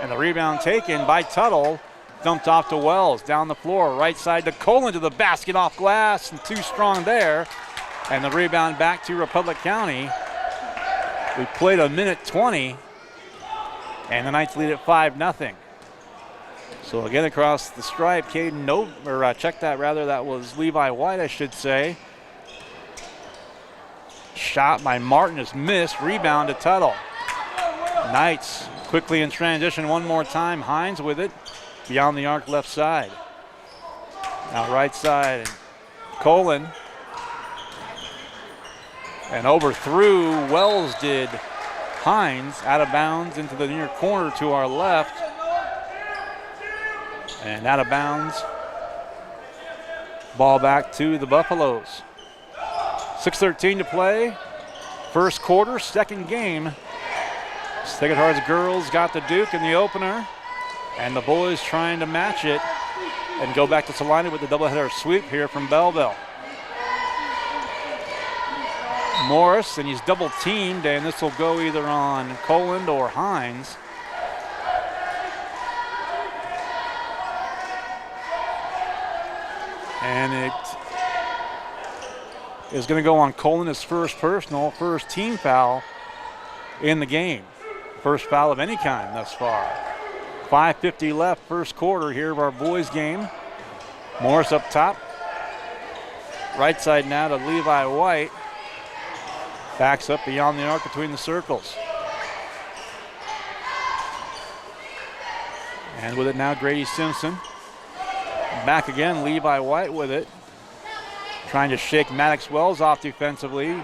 and the rebound taken by Tuttle, dumped off to Wells, down the floor, right side to Colon to the basket off glass, and too strong there. And the rebound back to Republic County. We played a minute 20, and the Knights lead at 5-0. So again across the stripe, Caden, check that rather, that was Levi White, I should say. Shot by Martin is missed, rebound to Tuttle. Knights quickly in transition one more time, Hines with it, beyond the arc left side. Now right side, Colon. And overthrew, Wells did. Hines out of bounds into the near corner to our left. And out of bounds. Ball back to the Buffaloes. 6:13 to play. First quarter, second game. Sacred Heart's girls got the Duke in the opener. And the boys trying to match it and go back to Salina with the doubleheader sweep here from Belleville. Morris, and he's double teamed, and this will go either on Colon or Hines. And it is going to go on Colon, his first personal, first team foul in the game. First foul of any kind thus far. 5:50 left, first quarter here of our boys game. Morris up top. Right side now to Levi White. Backs up beyond the arc between the circles. And with it now, Grady Simpson. Back again, Levi White with it. Trying to shake Maddox Wells off defensively.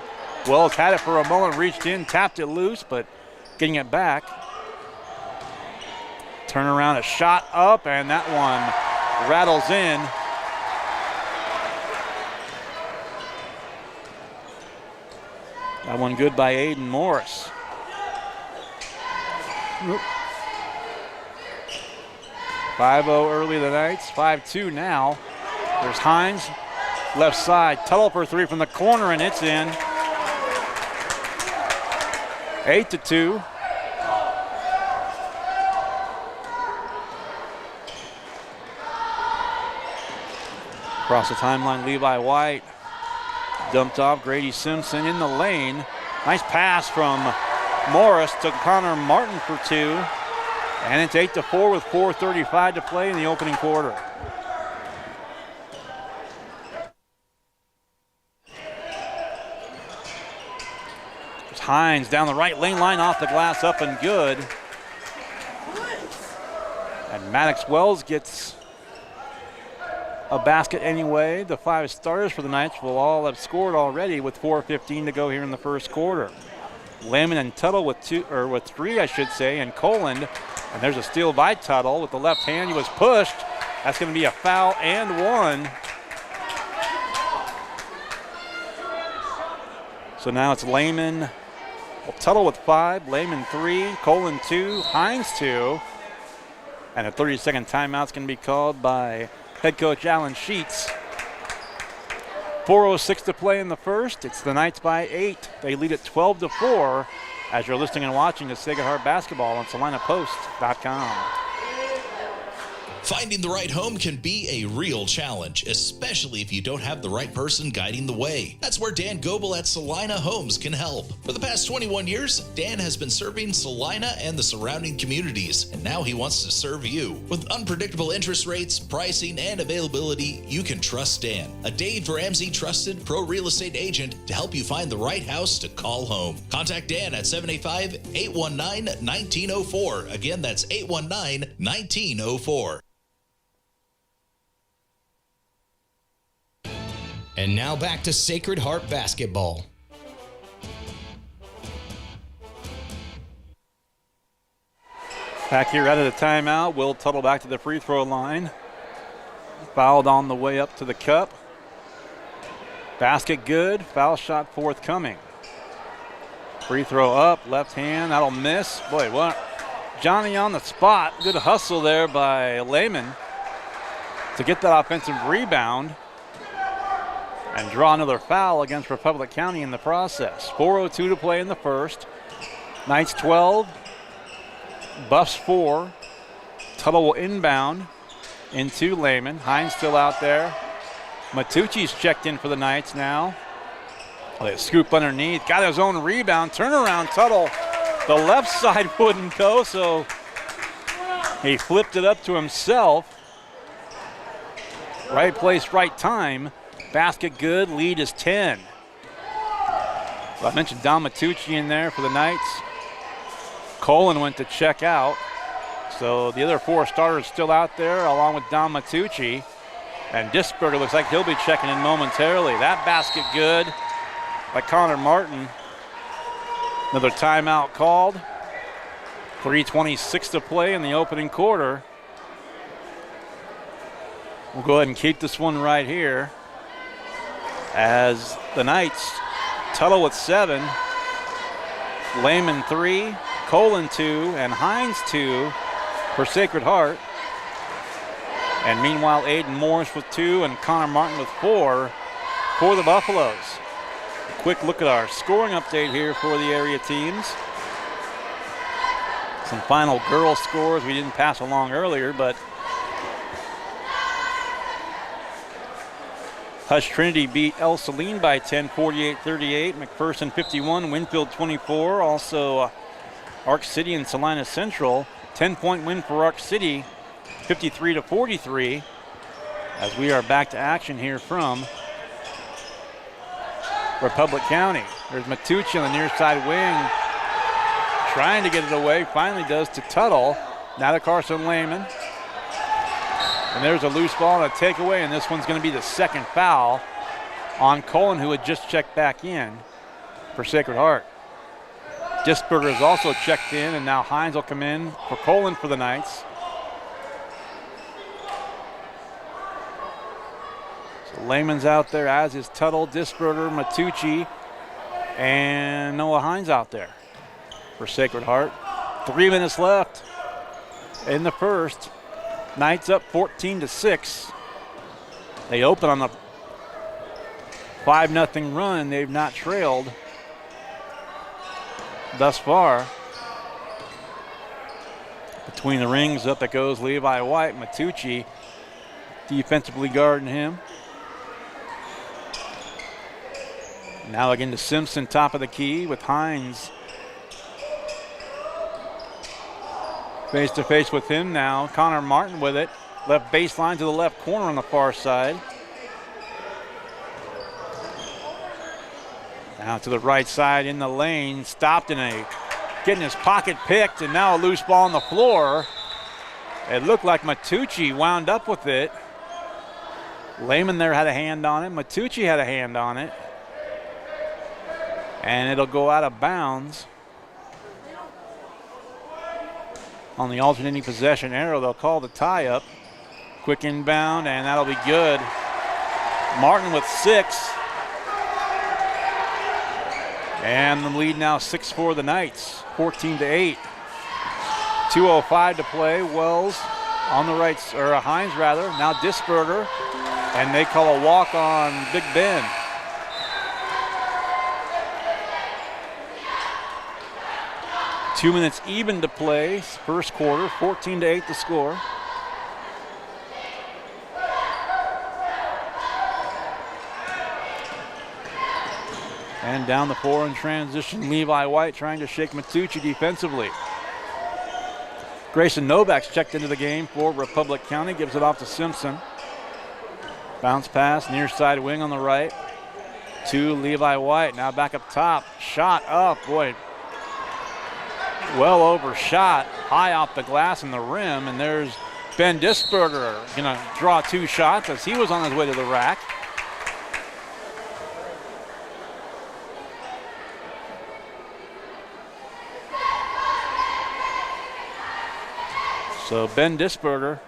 Wells had it for a moment, reached in, tapped it loose, but getting it back. Turn around, a shot up, and that one rattles in. That one good by Aiden Morris. 5-0 early the Knights, 5-2 now. There's Hines, left side, Tuttle for three from the corner, and it's in. 8-2. Across the timeline, Levi White. Dumped off, Grady Simpson in the lane. Nice pass from Morris to Connor Martin for two. And it's 8-4 with 4:35 to play in the opening quarter. There's Hines down the right lane line, off the glass, up and good. And Maddox Wells gets a basket anyway. The five starters for the Knights will all have scored already with 4:15 to go here in the first quarter. Lehman and Tuttle with three, I should say, and Colon. And there's a steal by Tuttle with the left hand. He was pushed. That's going to be a foul and one. So now it's Lehman. Well, Tuttle with 5, Lehman 3, Colon 2, Hines 2. And a 30-second timeout's going to be called by head coach Alan Sheets. 4:06 to play in the first. It's the Knights by 8. They lead at 12-4 as you're listening and watching the Sacred Heart basketball on SalinaPost.com. Finding the right home can be a real challenge, especially if you don't have the right person guiding the way. That's where Dan Goebel at Salina Homes can help. For the past 21 years, Dan has been serving Salina and the surrounding communities, and now he wants to serve you. With unpredictable interest rates, pricing, and availability, you can trust Dan, a Dave Ramsey trusted pro real estate agent, to help you find the right house to call home. Contact Dan at 785-819-1904. Again, that's 819-1904. And now back to Sacred Heart basketball. Back here out of the timeout, Will Tuttle back to the free throw line. Fouled on the way up to the cup. Basket good, foul shot forthcoming. Free throw up, left hand, that'll miss. Boy, what? Johnny on the spot. Good hustle there by Lehman to get that offensive rebound and draw another foul against Republic County in the process. 4:02 to play in the first. Knights 12, Buffs 4. Tuttle will inbound into Lehman. Hines still out there. Matucci's checked in for the Knights now. They scoop underneath, got his own rebound, turnaround Tuttle. The left side wouldn't go, so he flipped it up to himself. Right place, right time. Basket good, lead is 10. So I mentioned Don Matucci in there for the Knights. Colin went to check out. So the other 4 starters still out there along with Don Matucci. And Disberger looks like he'll be checking in momentarily. That basket good by Connor Martin. Another timeout called. 3:26 to play in the opening quarter. We'll go ahead and keep this one right here as the Knights, Tuttle with 7, Lehman 3, Colin 2, and Hines 2 for Sacred Heart. And meanwhile, Aiden Morris with 2 and Connor Martin with 4 for the Buffaloes. A quick look at our scoring update here for the area teams. Some final girls scores we didn't pass along earlier, but Hush Trinity beat El Saline by 10, 48-38. McPherson 51, Winfield 24. Also Arc City and Salina Central. 10-point win for Arc City, 53-43. As we are back to action here from Republic County. There's Matucci on the near side wing, trying to get it away. Finally does to Tuttle. Now to Carson Lehman. And there's a loose ball and a takeaway, and this one's going to be the second foul on Colin, who had just checked back in for Sacred Heart. Disberger is also checked in, and now Hines will come in for Colin for the Knights. So Lehman's out there, as is Tuttle, Disberger, Matucci, and Noah Hines out there for Sacred Heart. 3 minutes left in the first. Knights up 14-6. They open on the 5-0 run. They've not trailed thus far. Between the rings, up it goes Levi White. Matucci defensively guarding him. Now again to Simpson, top of the key with Hines. Face to face with him now. Connor Martin with it. Left baseline to the left corner on the far side. Now to the right side in the lane. Stopped getting his pocket picked, and now a loose ball on the floor. It looked like Matucci wound up with it. Lehman there had a hand on it. Matucci had a hand on it. And it'll go out of bounds. On the alternating possession arrow, they'll call the tie up. Quick inbound, and that'll be good. Martin with 6. And the lead now 6 for the Knights, 14-8. 2:05 to play. Wells on the right, or Hines rather. Now Disberger, and they call a walk on Big Ben. Two minutes even to play, first quarter, 14-8 the score. And down the floor in transition, Levi White trying to shake Matucci defensively. Grayson Novak's checked into the game for Republic County, gives it off to Simpson. Bounce pass, near side wing on the right to Levi White. Now back up top, shot up, boy. Well overshot, high off the glass and the rim, and there's Ben Disberger gonna draw 2 shots as he was on his way to the rack. So Ben Disberger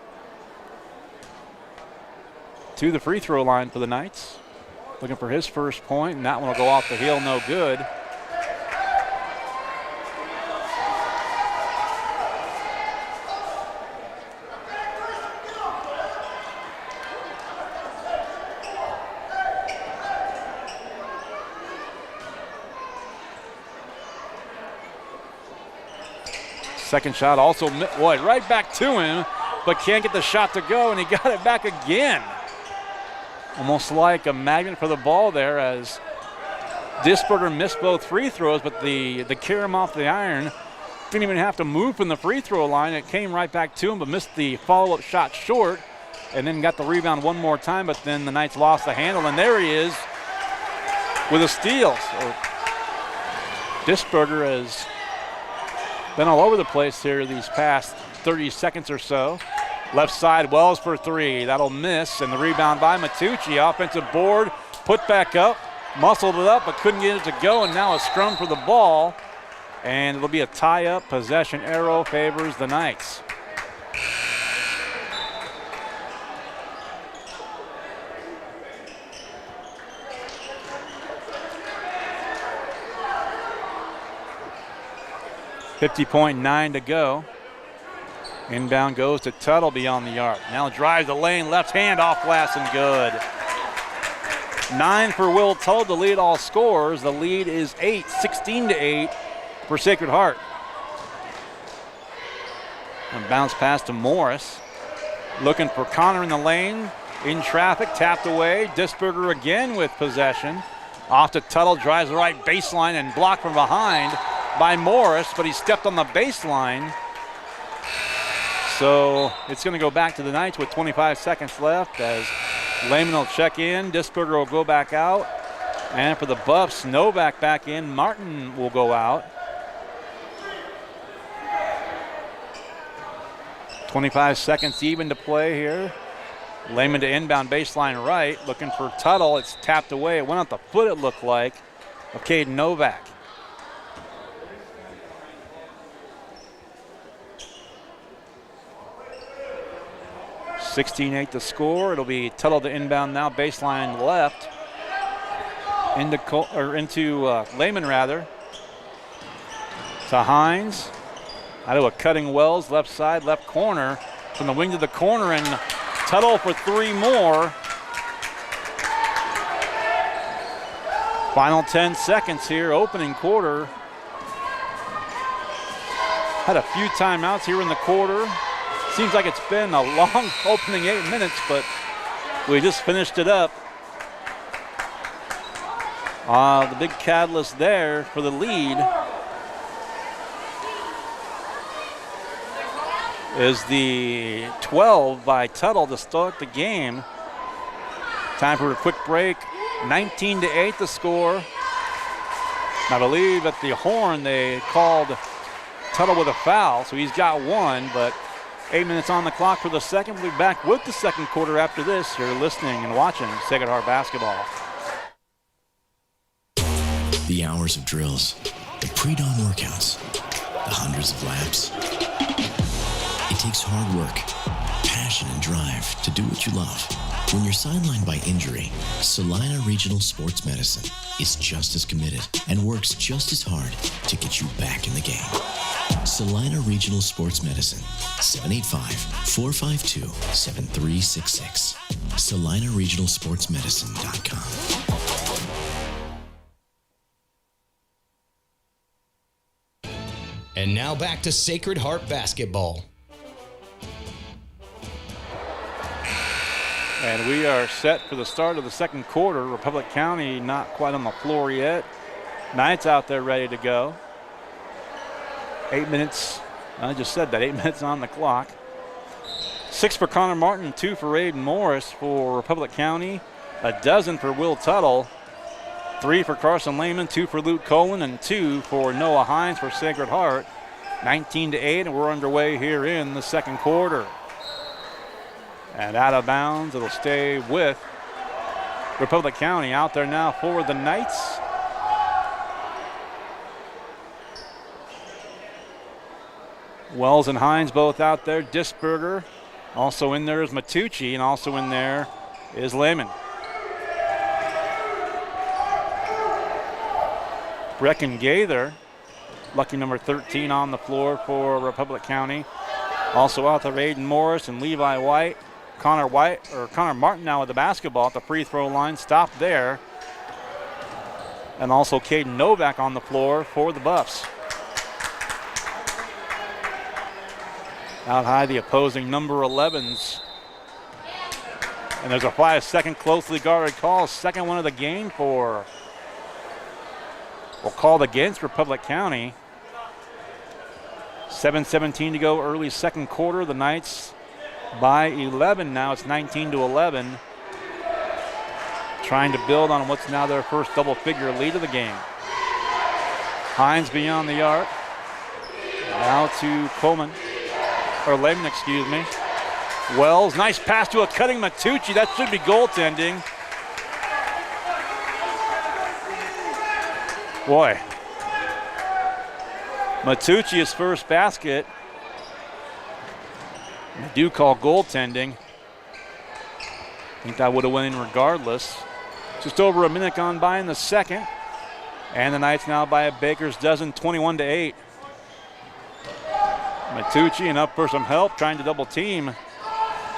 to the free throw line for the Knights. Looking for his first point, and that one will go off the heel, no good. Second shot also, boy, right back to him, but can't get the shot to go, and he got it back again. Almost like a magnet for the ball there as Disberger missed both free throws, but the carom off the iron didn't even have to move from the free throw line. It came right back to him, but missed the follow-up shot short, and then got the rebound one more time, but then the Knights lost the handle, and there he is with a steal. So Disberger has been all over the place here these past 30 seconds or so. Left side, Wells for 3. That'll miss, and the rebound by Matucci. Offensive board, put back up, muscled it up, but couldn't get it to go, and now a scrum for the ball. And it'll be a tie-up. Possession arrow favors the Knights. .9 to go. Inbound goes to Tuttle beyond the arc. Now drives the lane, left hand off glass and good. 9 for Will Tuttle to lead all scorers. The lead is 8, 16-8 for Sacred Heart. And bounce pass to Morris. Looking for Connor in the lane. In traffic, tapped away. Disberger again with possession. Off to Tuttle, drives the right baseline and blocked from behind by Morris, but he stepped on the baseline. So it's going to go back to the Knights with 25 seconds left as Lehman will check in. Disberger will go back out. And for the Buffs, Novak back in. Martin will go out. 25 seconds even to play here. Lehman to inbound baseline right. Looking for Tuttle. It's tapped away. It went off the foot, it looked like, of Caden Novak. 16-8 to score. It'll be Tuttle to inbound now, baseline left. Into Lehman rather. To Hines. Out to a cutting Wells, left side, left corner. From the wing to the corner, and Tuttle for 3 more. Final 10 seconds here, opening quarter. Had a few timeouts here in the quarter. Seems like it's been a long opening 8 minutes, but we just finished it up. The big catalyst there for the lead is the 12 by Tuttle to start the game. Time for a quick break. 19-8 the score. I believe at the horn they called Tuttle with a foul, so he's got 1, but 8 minutes on the clock for the second. We'll be back with the second quarter after this. You're listening and watching Sacred Heart Basketball. The hours of drills, the pre-dawn workouts, the hundreds of laps. It takes hard work, passion, and drive to do what you love. When you're sidelined by injury, Salina Regional Sports Medicine is just as committed and works just as hard to get you back in the game. Salina Regional Sports Medicine, 785-452-7366. SalinaRegionalSportsMedicine.com. And now back to Sacred Heart Basketball. And we are set for the start of the second quarter. Republic County not quite on the floor yet. Knights out there ready to go. 8 minutes, I just said that, 8 minutes on the clock. 6 for Connor Martin, 2 for Aiden Morris for Republic County, a dozen for Will Tuttle, 3 for Carson Lehman, 2 for Luke Colin, and 2 for Noah Hines for Sacred Heart. 19-8, and we're underway here in the second quarter. And out of bounds, it'll stay with Republic County. Out there now for the Knights. Wells and Hines both out there. Disberger also in there is Matucci, and also in there is Lehman. Brecken Gaither, lucky number 13 on the floor for Republic County. Also out there Aiden Morris and Levi White. Connor Martin now with the basketball at the free throw line, stopped there. And also Caden Novak on the floor for the Buffs. Out high, the opposing number 11s. And there's a 5-second closely guarded call, second one of the game for, well, called against Republic County. 7:17 to go, early second quarter. The Knights by 11 now. It's 19-11. Trying to build on what's now their first double-figure lead of the game. Hines beyond the arc. Now to Coleman. Or Lehman, excuse me. Wells, nice pass to a cutting Matucci. That should be goaltending. Boy. Matucci's first basket. They do call goaltending. I think that would have went in regardless. Just over a minute gone by in the second. And the Knights now by a baker's dozen, 21-8. Matucci and up for some help, trying to double team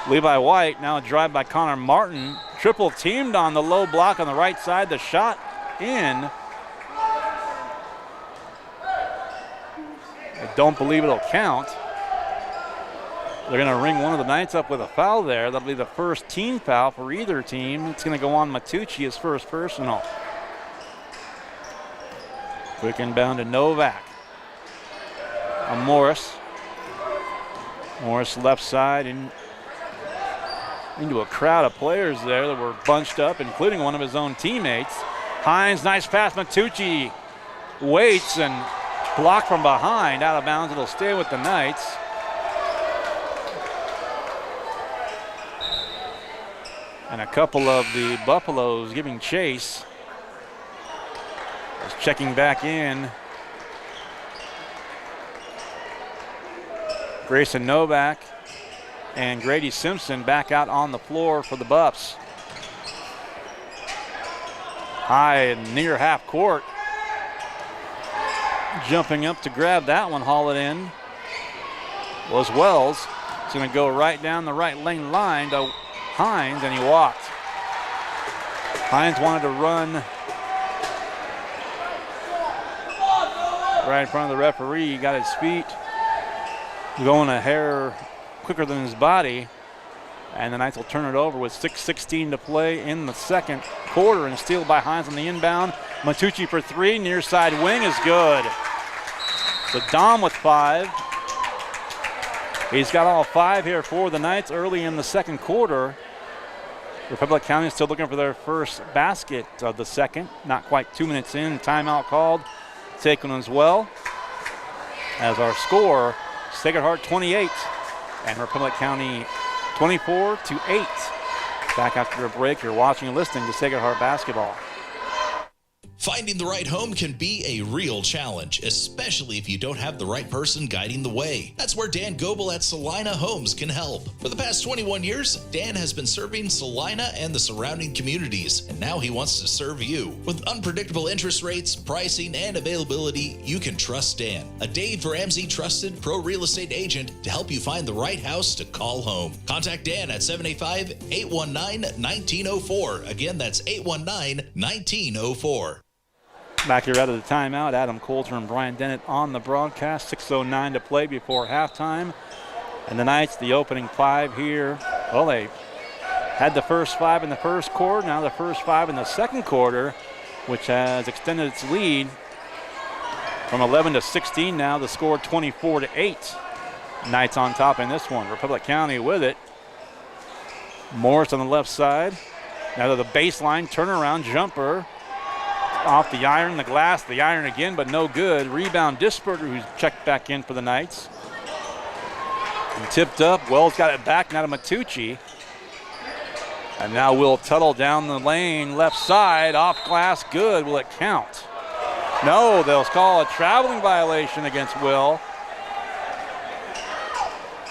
Levi White. Now a drive by Connor Martin. Triple teamed on the low block on the right side. The shot in. I don't believe it'll count. They're going to ring one of the Knights up with a foul there. That'll be the first team foul for either team. It's going to go on Matucci, his first personal. Quick inbound to Novak. Morris. Morris left side into a crowd of players there that were bunched up, including one of his own teammates. Hines, nice pass. Matucci waits and blocked from behind. Out of bounds. It'll stay with the Knights. And a couple of the Buffaloes giving chase. Just checking back in. Grayson Novak and Grady Simpson back out on the floor for the Buffs. High and near half court. Jumping up to grab that one, haul it in, was Wells. It's going to go right down the right lane line to Hines, and he walked. Hines wanted to run right in front of the referee. He got his feet going a hair quicker than his body, and the Knights will turn it over with 6:16 to play in the second quarter, and steal by Hines on the inbound. Matucci for three, near side wing is good. So Dom with 5. He's got all 5 here for the Knights early in the second quarter. Republic County is still looking for their first basket of the second. Not quite 2 minutes in, timeout called. Taken as well. As our score, Sacred Heart 28 and Republic County 24-8. Back after a break, you're watching and listening to Sacred Heart basketball. Finding the right home can be a real challenge, especially if you don't have the right person guiding the way. That's where Dan Goebel at Salina Homes can help. For the past 21 years, Dan has been serving Salina and the surrounding communities, and now he wants to serve you. With unpredictable interest rates, pricing, and availability, you can trust Dan, a Dave Ramsey trusted pro real estate agent, to help you find the right house to call home. Contact Dan at 785-819-1904. Again, that's 819-1904. Back here out of the timeout, Adam Coulter and Brian Dennett on the broadcast. 6:09 to play before halftime. And the Knights, the opening 5 here. Well, they Had the first 5 in the first quarter, now the first 5 in the second quarter, which has extended its lead from 11 to 16 now. The score 24-8. Knights on top in this one. Republic County with it. Morris on the left side. Now to the baseline, turnaround jumper. Off the iron, the glass, the iron again, but no good. Rebound, Disperter, who's checked back in for the Knights. And tipped up. Wells got it back, now to Matucci. And now Will Tuttle down the lane, left side, off glass, good. Will it count? No, they'll call a traveling violation against Will.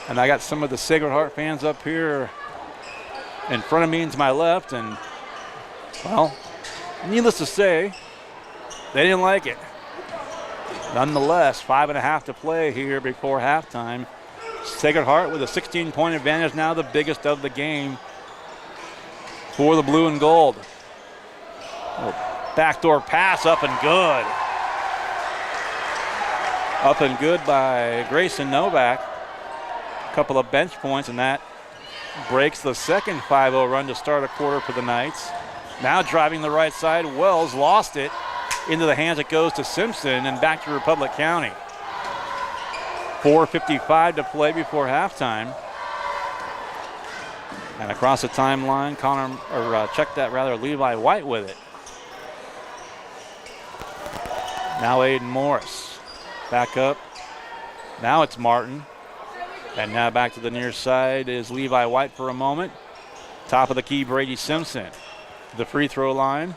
And I got some of the Sacred Heart fans up here in front of me and to my left, and, well, needless to say, they didn't like it. Nonetheless, 5.5 to play here before halftime. Sacred Heart with a 16-point advantage, now the biggest of the game for the blue and gold. Backdoor pass up and good. Up and good by Grayson Novak. A couple of bench points, and that breaks the second 5-0 run to start a quarter for the Knights. Now driving the right side, Wells lost it. Into the hands it goes to Simpson and back to Republic County. 4:55 to play before halftime. And across the timeline, Levi White with it. Now Aiden Morris. Back up. Now it's Martin. And now back to the near side is Levi White for a moment. Top of the key, Brady Simpson. The free throw line.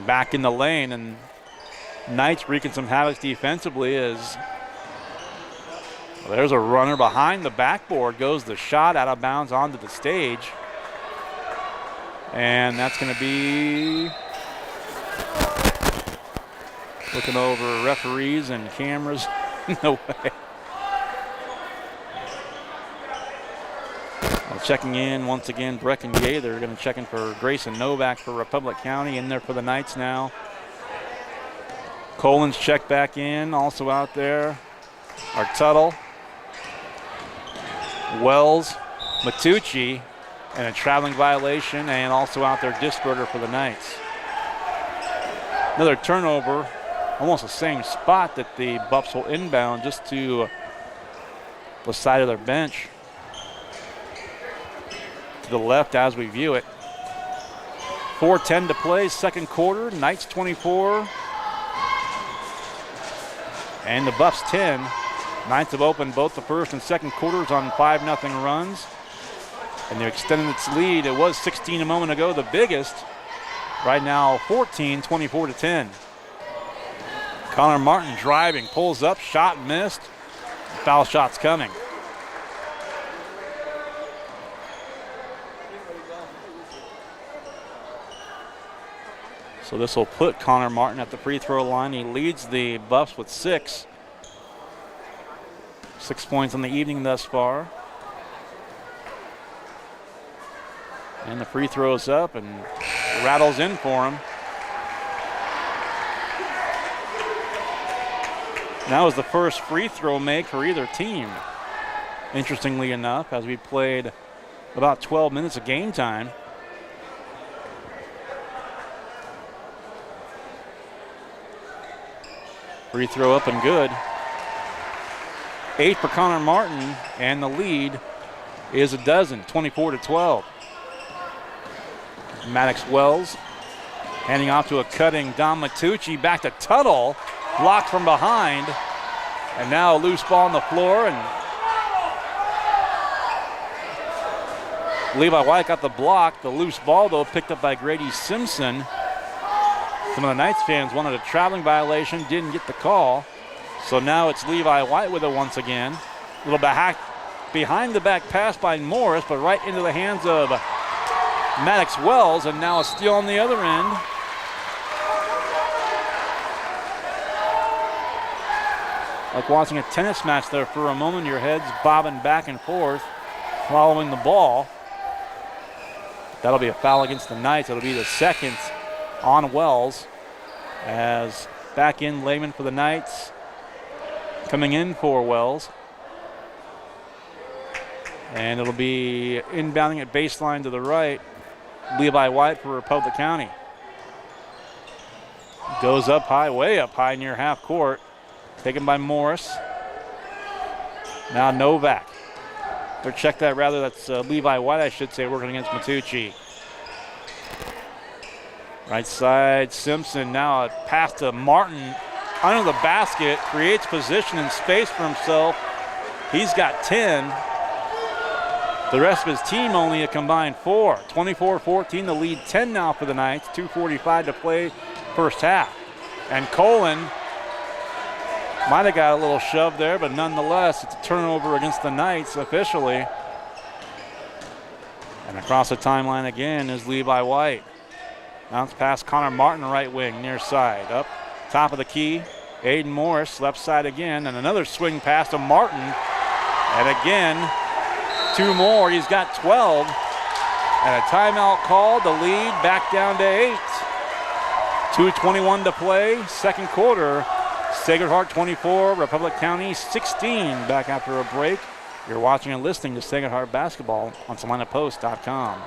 Back in the lane, and Knights wreaking some havoc defensively as there's a runner behind the backboard. Goes the shot out of bounds onto the stage. And that's going to be looking over referees and cameras. No way. Checking in once again, Brecken Gaither going to check in for Grayson Novak for Republic County, in there for the Knights now. Collins checked back in, also out there. Our Tuttle, Wells, Matucci, and a traveling violation, and also out there Disperter for the Knights. Another turnover, almost the same spot that the Buffs will inbound, just to the side of their bench. To the left as we view it. 4:10 to play, second quarter. Knights 24. And the Buffs 10. Knights have opened both the first and second quarters on 5-0 runs. And they're extending its lead. It was 16 a moment ago, the biggest. Right now 14, 24-10. Connor Martin driving, pulls up, shot missed. Foul shot's coming. So this will put Connor Martin at the free throw line. He leads the Buffs with 6. 6 points on the evening thus far. And the free throw's up and rattles in for him. That was the first free throw make for either team. Interestingly enough, as we played about 12 minutes of game time. Free throw up and good. 8 for Connor Martin, and the lead is a dozen, 24-12. Maddox Wells handing off to a cutting Dom Matucci, back to Tuttle, blocked from behind, and now a loose ball on the floor, and Levi White got the block. The loose ball, though, picked up by Grady Simpson. Some of the Knights fans wanted a traveling violation, didn't get the call. So now it's Levi White with it once again. A little behind the back pass by Morris, but right into the hands of Maddox Wells, and now a steal on the other end. Like watching a tennis match there for a moment, your head's bobbing back and forth, following the ball. That'll be a foul against the Knights. It'll be the second on Wells, as back in Lehman for the Knights. Coming in for Wells. And it'll be inbounding at baseline to the right. Levi White for Republic County. Goes up high, way up high near half court. Taken by Morris. Now Novak. Or check that rather, that's Levi White, I should say, working against Matucci. Right side, Simpson. Now a pass to Martin under the basket. Creates position and space for himself. He's got 10. The rest of his team only a combined 4. 24-14, the lead 10 now for the Knights. 2:45 to play first half. And Colin might have got a little shove there, but nonetheless, it's a turnover against the Knights officially. And across the timeline again is Levi White. Bounce past Connor Martin, right wing, near side. Up top of the key, Aiden Morris, left side again, and another swing pass to Martin. And again, 2 more, he's got 12. And a timeout called, the lead back down to 8. 2:21 to play, second quarter. Sacred Heart 24, Republic County 16. Back after a break. You're watching and listening to Sacred Heart Basketball on SalinaPost.com.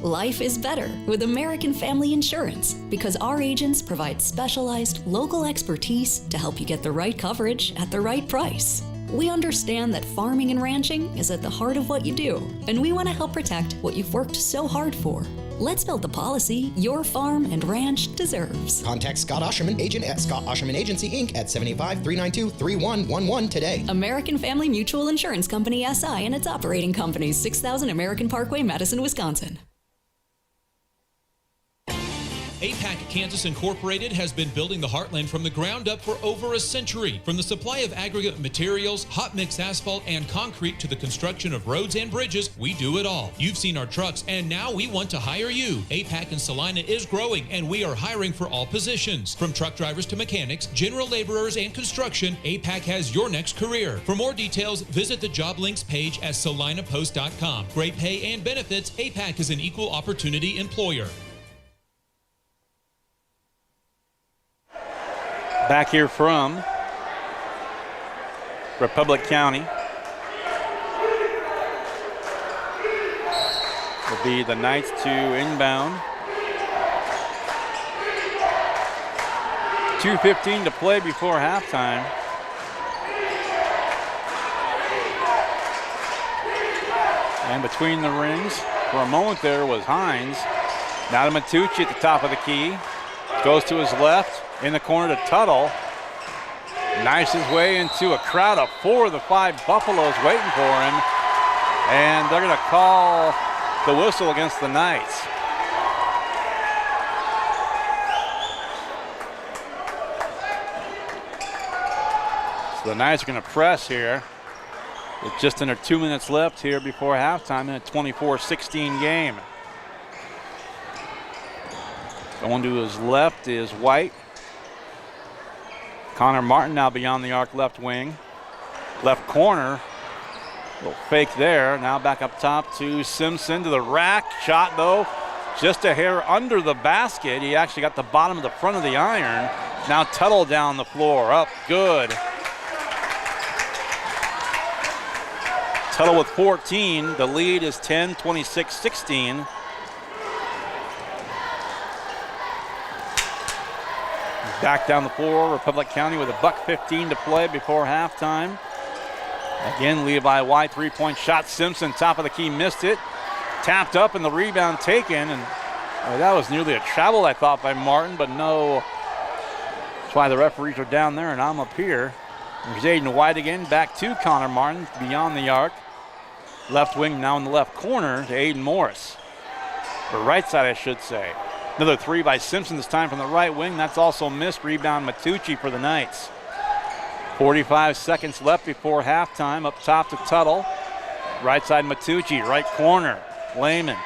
Life is better with American Family Insurance because our agents provide specialized local expertise to help you get the right coverage at the right price. We understand that farming and ranching is at the heart of what you do, and we want to help protect what you've worked so hard for. Let's build the policy your farm and ranch deserves. Contact Scott Osherman, agent at Scott Osherman Agency, Inc. at 785-392-3111 today. American Family Mutual Insurance Company, SI, and its operating companies, 6000 American Parkway, Madison, Wisconsin. APAC Kansas Incorporated has been building the Heartland from the ground up for over a century. From the supply of aggregate materials, hot mix asphalt, and concrete to the construction of roads and bridges, we do it all. You've seen our trucks, and now we want to hire you. APAC in Salina is growing, and we are hiring for all positions. From truck drivers to mechanics, general laborers, and construction, APAC has your next career. For more details, visit the job links page at salinapost.com. Great pay and benefits, APAC is an equal opportunity employer. Back here from Republic County will be the Knights to inbound. 2:15 to play before halftime. And between the rings, for a moment there was Hines. Now to Matucci at the top of the key. Goes to his left. In the corner to Tuttle. Knifes his way into a crowd of 4 of the 5 Buffaloes waiting for him. And they're going to call the whistle against the Knights. So the Knights are going to press here. With just under 2 minutes left here before halftime in a 24-16 game. Going to his left is White. Connor Martin now beyond the arc left wing. Left corner. Little fake there. Now back up top to Simpson to the rack. Shot though just a hair under the basket. He actually got the bottom of the front of the iron. Now Tuttle down the floor. Up good. Tuttle with 14. The lead is 10, 26-16. Back down the floor, Republic County with $1:15 to play before halftime. Again, Levi White, 3-point shot. Simpson, top of the key, missed it. Tapped up and the rebound taken. And that was nearly a travel, I thought, by Martin, but no. That's why the referees are down there and I'm up here. There's Aiden White again, back to Connor Martin, beyond the arc. Left wing now in the left corner to Aiden Morris. Or right side, I should say. Another 3 by Simpson, this time from the right wing. That's also missed. Rebound Matucci for the Knights. 45 seconds left before halftime. Up top to Tuttle. Right side Matucci, right corner. Lehman.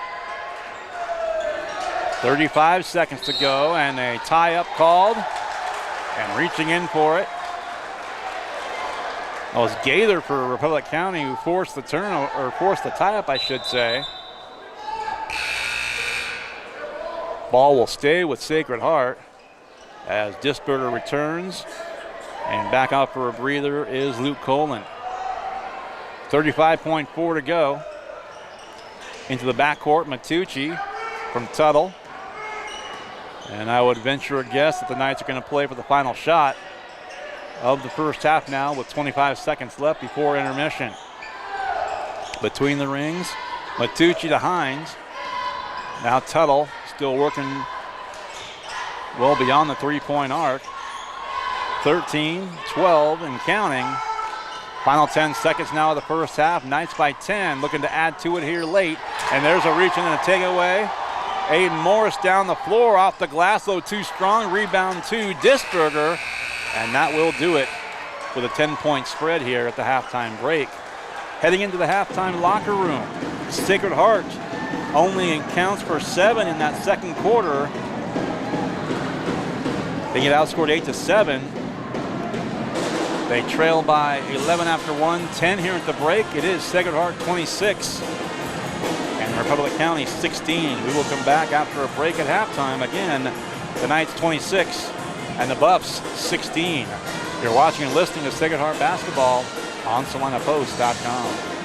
35 seconds to go and a tie-up called. And reaching in for it. That was Gaither for Republic County who forced the turnover, or forced the tie-up, I should say. Ball will stay with Sacred Heart as Disberger returns. And back out for a breather is Luke Colin. 35.4 to go. Into the backcourt, Matucci from Tuttle. And I would venture a guess that the Knights are going to play for the final shot of the first half now with 25 seconds left before intermission. Between the rings, Matucci to Hines. Now Tuttle still working well beyond the three-point arc. 13, 12, and counting. Final 10 seconds now of the first half. Knights by 10, looking to add to it here late. And there's a reach and a takeaway. Aiden Morris down the floor off the glass, though too strong. Rebound to Disberger, and that will do it with a 10-point spread here at the halftime break. Heading into the halftime locker room, Sacred Heart only accounts for 7 in that second quarter. They get outscored 8-7. They trail by 11 after 1, 10 here at the break. It is Sacred Heart 26 and Republic County 16. We will come back after a break at halftime. Again, the Knights 26 and the Buffs 16. You're watching and listening to Sacred Heart basketball on SalinaPost.com.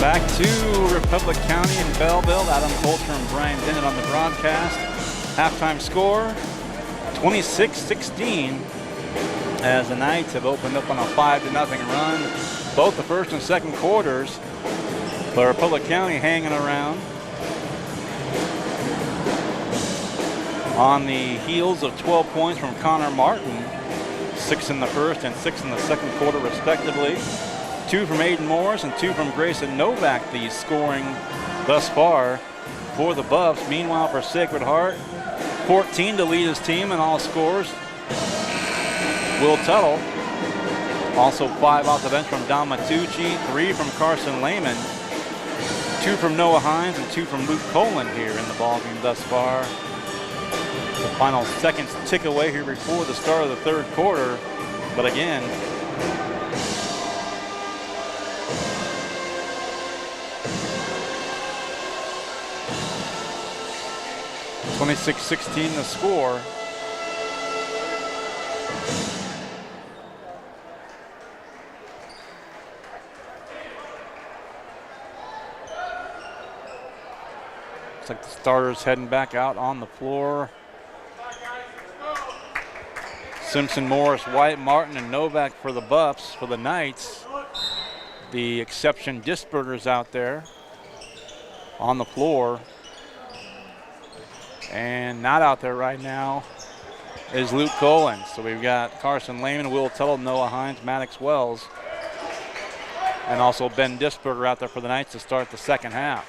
Back to Republic County and Belleville. Adam Coulter and Brian Dennett on the broadcast. Halftime score, 26-16, as the Knights have opened up on a 5-0 run. Both the first and second quarters, but Republic County hanging around on the heels of 12 points from Connor Martin, 6 in the first and 6 in the second quarter respectively. 2 from Aiden Morris and 2 from Grayson Novak, the scoring thus far for the Buffs. Meanwhile, for Sacred Heart, 14 to lead his team in all scores. Will Tuttle, also 5 off the bench from Don Matucci, 3 from Carson Lehman, 2 from Noah Hines, and 2 from Luke Colan here in the ballgame thus far. The final seconds tick away here before the start of the third quarter, but again, 26-16 the score. Looks like the starters heading back out on the floor. Simpson, Morris, White, Martin, and Novak for the Buffs. For the Knights, the exception Disperger's out there on the floor. And not out there right now is Luke Colan. So we've got Carson Lehman, Will Tuttle, Noah Hines, Maddox Wells, and also Ben Disperger out there for the Knights to start the second half.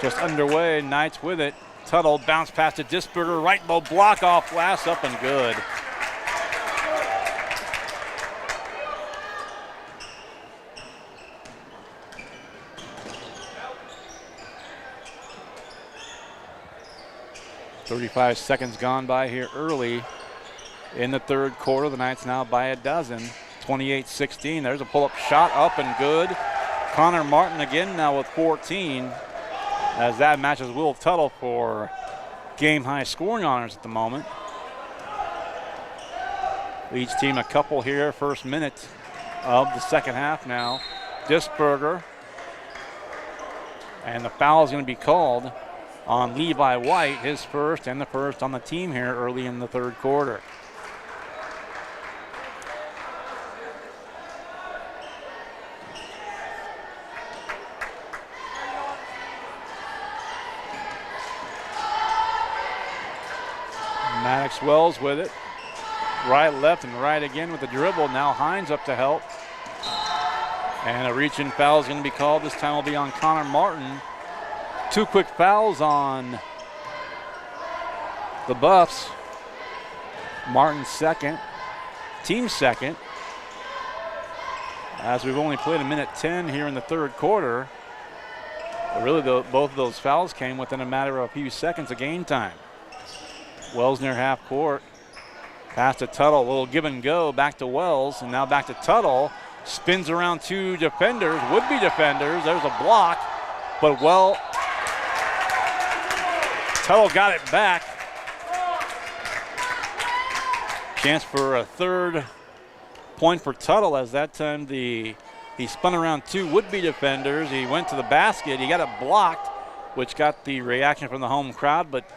Just underway, Knights with it. Tuttle bounce pass to Disperger, right low block off glass, up and good. .35 seconds gone by here early in the third quarter. The Knights now by a dozen, 28-16. There's a pull-up shot, up and good. Connor Martin again now with 14, as that matches Will Tuttle for game-high scoring honors at the moment. Each team a couple here, first minute of the second half now. Disperger, and the foul is going to be called on Levi White, his first and the first on the team here early in the third quarter. Maddox Wells with it. Right, left, and right again with the dribble. Now Hines up to help. And a reach-in foul is going to be called. This time will be on Connor Martin. 2 quick fouls on the Buffs. Martin second, team second. As we've only played a minute 10 here in the third quarter. But really, both of those fouls came within a matter of a few seconds of game time. Wells near half court. Pass to Tuttle, a little give and go, back to Wells, and now back to Tuttle. Spins around 2 defenders, would-be defenders. There's a block, but Tuttle got it back. Chance for a third point for Tuttle, as that time he spun around 2 would-be defenders. He went to the basket. He got it blocked, which got the reaction from the home crowd. But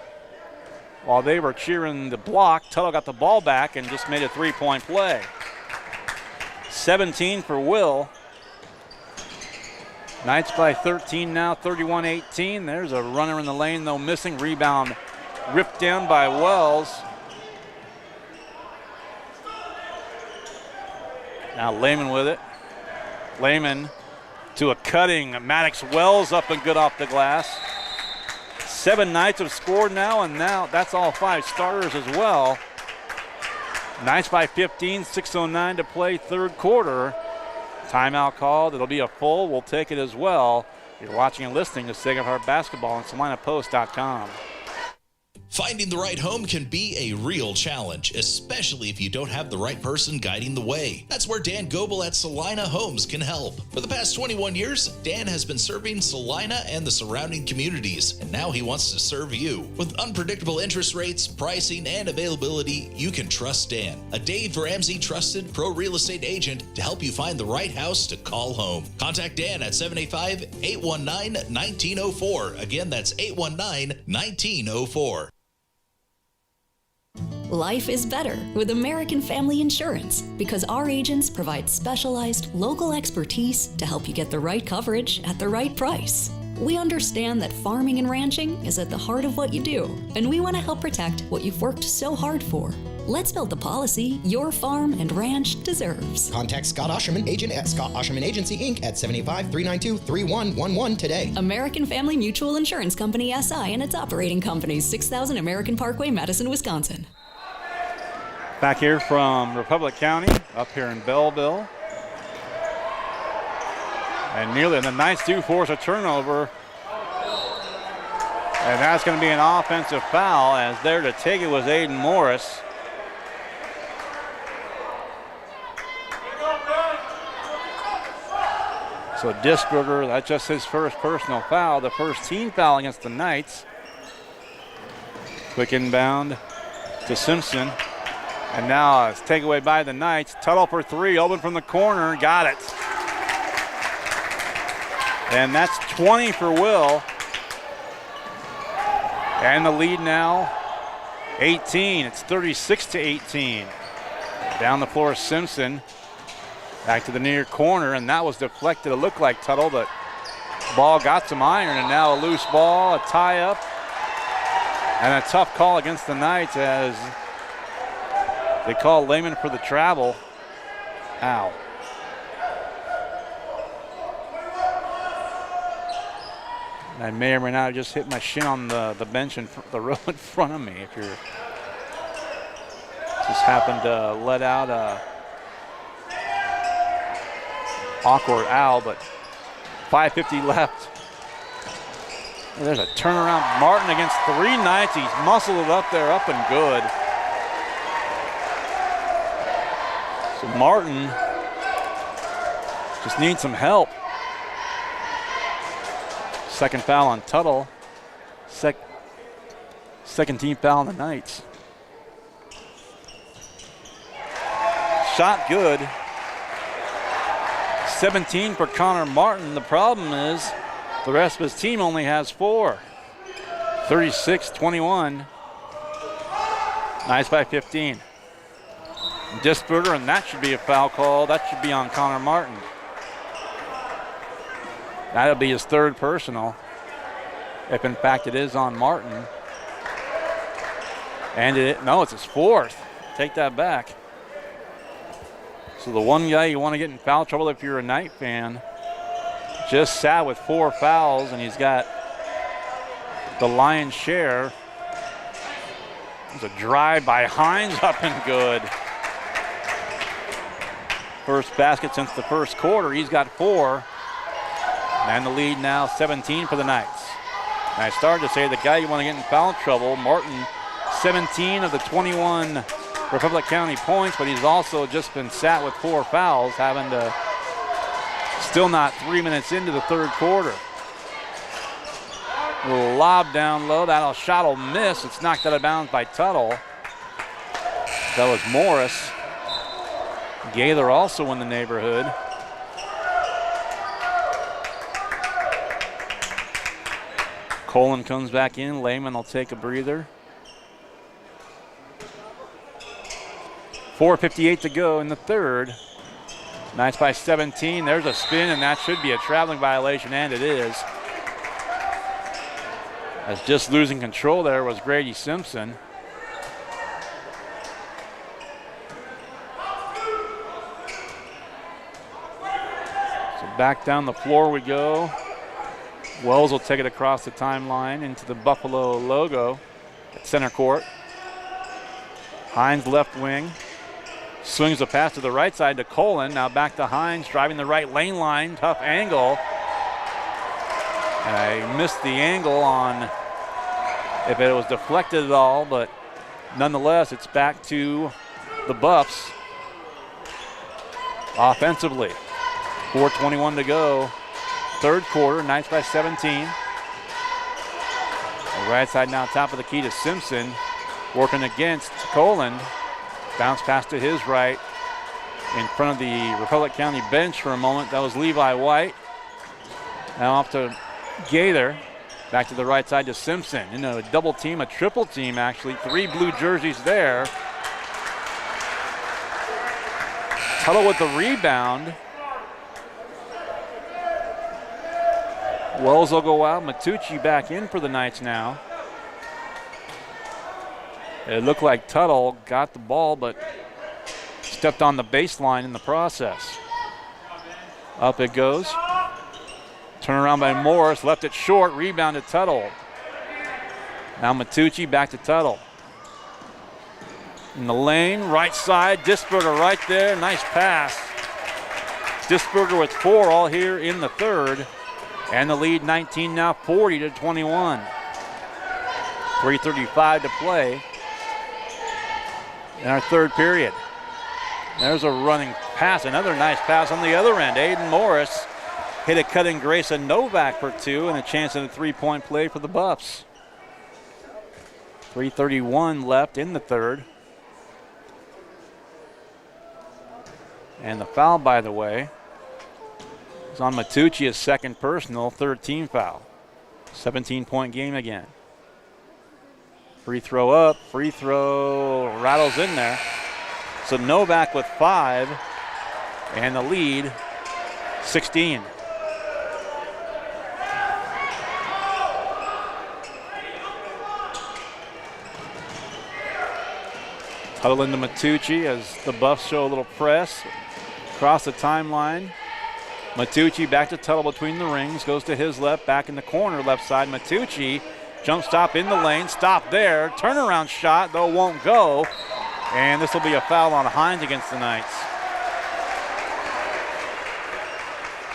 while they were cheering the block, Tuttle got the ball back and just made a 3-point play. 17 for Will. Knights by 13 now, 31-18. There's a runner in the lane, though, missing. Rebound ripped down by Wells. Now Lehman with it. Lehman to a cutting Maddox Wells, up and good off the glass. 7 Knights have scored now, and now that's all 5 starters as well. Knights by 15, 6:09 to play third quarter. Timeout called. It'll be a full. We'll take it as well. You're watching and listening to Sacred Heart Basketball on SalinaPost.com. Finding the right home can be a real challenge, especially if you don't have the right person guiding the way. That's where Dan Goebel at Salina Homes can help. For the past 21 years, Dan has been serving Salina and the surrounding communities, and now he wants to serve you. With unpredictable interest rates, pricing, and availability, you can trust Dan, a Dave Ramsey trusted pro real estate agent, to help you find the right house to call home. Contact Dan at 785-819-1904. Again, that's 819-1904. Life is better with American Family Insurance because our agents provide specialized local expertise to help you get the right coverage at the right price. We understand that farming and ranching is at the heart of what you do, and we want to help protect what you've worked so hard for. Let's build the policy your farm and ranch deserves. Contact Scott Osherman, agent at Scott Osherman Agency, Inc. at 785-392-3111 today. American Family Mutual Insurance Company, SI, and its operating companies, 6000 American Parkway, Madison, Wisconsin. Back here from Republic County, up here in Belleville. And the Knights do force a turnover. And that's going to be an offensive foul, as there to take it was Aiden Morris. So Disberger, that's just his first personal foul, the first team foul against the Knights. Quick inbound to Simpson. And now it's takeaway by the Knights. Tuttle for three, open from the corner, got it. And that's 20 for Will. And the lead now, 18. It's 36-18. Down the floor, Simpson. Back to the near corner, and that was deflected. It looked like Tuttle, but ball got some iron, and now a loose ball, a tie-up, and a tough call against the Knights as they call Lehman for the travel. Ow. I may or may not have just hit my shin on the bench in the row in front of me. If you're just happened to let out a awkward owl, but 5:50 left. And there's a turnaround. Martin against three Knights. He's muscled it up there, up and good. So Martin just needs some help. Second foul on Tuttle. Second team foul on the Knights. Shot good. 17 for Connor Martin. The problem is the rest of his team only has 4. 36-21. Knights by 15. Disberger, and that should be a foul call. That should be on Connor Martin. That'll be his third personal, if in fact it is on Martin. And no, it's his fourth. Take that back. So the one guy you want to get in foul trouble if you're a Knight fan just sat with 4 fouls, and he's got the lion's share. There's a drive by Hines, up and good. First basket since the first quarter. He's got 4. And the lead now 17 for the Knights. And I started to say the guy you want to get in foul trouble, Martin, 17 of the 21 Republic County points, but he's also just been sat with 4 fouls, having to still not 3 minutes into the third quarter. A little lob down low. That shot will miss. It's knocked out of bounds by Tuttle. That was Morris. Gaylor also in the neighborhood. Colin comes back in. Lehman will take a breather. 4:58 to go in the third. Knights by 17. There's a spin, and that should be a traveling violation, and it is. As just losing control there was Grady Simpson. So back down the floor we go. Wells will take it across the timeline into the Buffalo logo at center court. Hines left wing. Swings a pass to the right side to Colin. Now back to Hines, driving the right lane line. Tough angle. And I missed the angle on if it was deflected at all, but nonetheless, it's back to the Buffs offensively. 4:21 to go. Third quarter, Knights by 17. The right side now, top of the key to Simpson. Working against Coland. Bounce pass to his right. In front of the Republic County bench for a moment. That was Levi White. Now off to Gaither. Back to the right side to Simpson. You know, a double team, a triple team actually. 3 blue jerseys there. Tuttle with the rebound. Wells will go out. Matucci back in for the Knights now. It looked like Tuttle got the ball, but stepped on the baseline in the process. Up it goes. Turn around by Morris, left it short, rebound to Tuttle. Now Matucci back to Tuttle. In the lane, right side, Disberger right there, nice pass. Disberger with 4 all here in the third. And the lead 19 now, 40-21. 3:35 to play in our third period. There's a running pass, another nice pass on the other end. Aiden Morris hit a cutting Grayson Novak for 2 and a chance at a 3-point play for the Buffs. 3:31 left in the third. And the foul, by the way, is on Matucci, his second personal, third team foul. 17-point game again. Free throw up, free throw rattles in there. So Novak with 5 and the lead 16. Tuttle into Matucci as the Buffs show a little press. Across the timeline. Matucci back to Tuttle between the rings. Goes to his left, back in the corner, left side. Matucci, jump stop in the lane. Stop there. Turnaround shot, though, won't go. And this will be a foul on Hines against the Knights.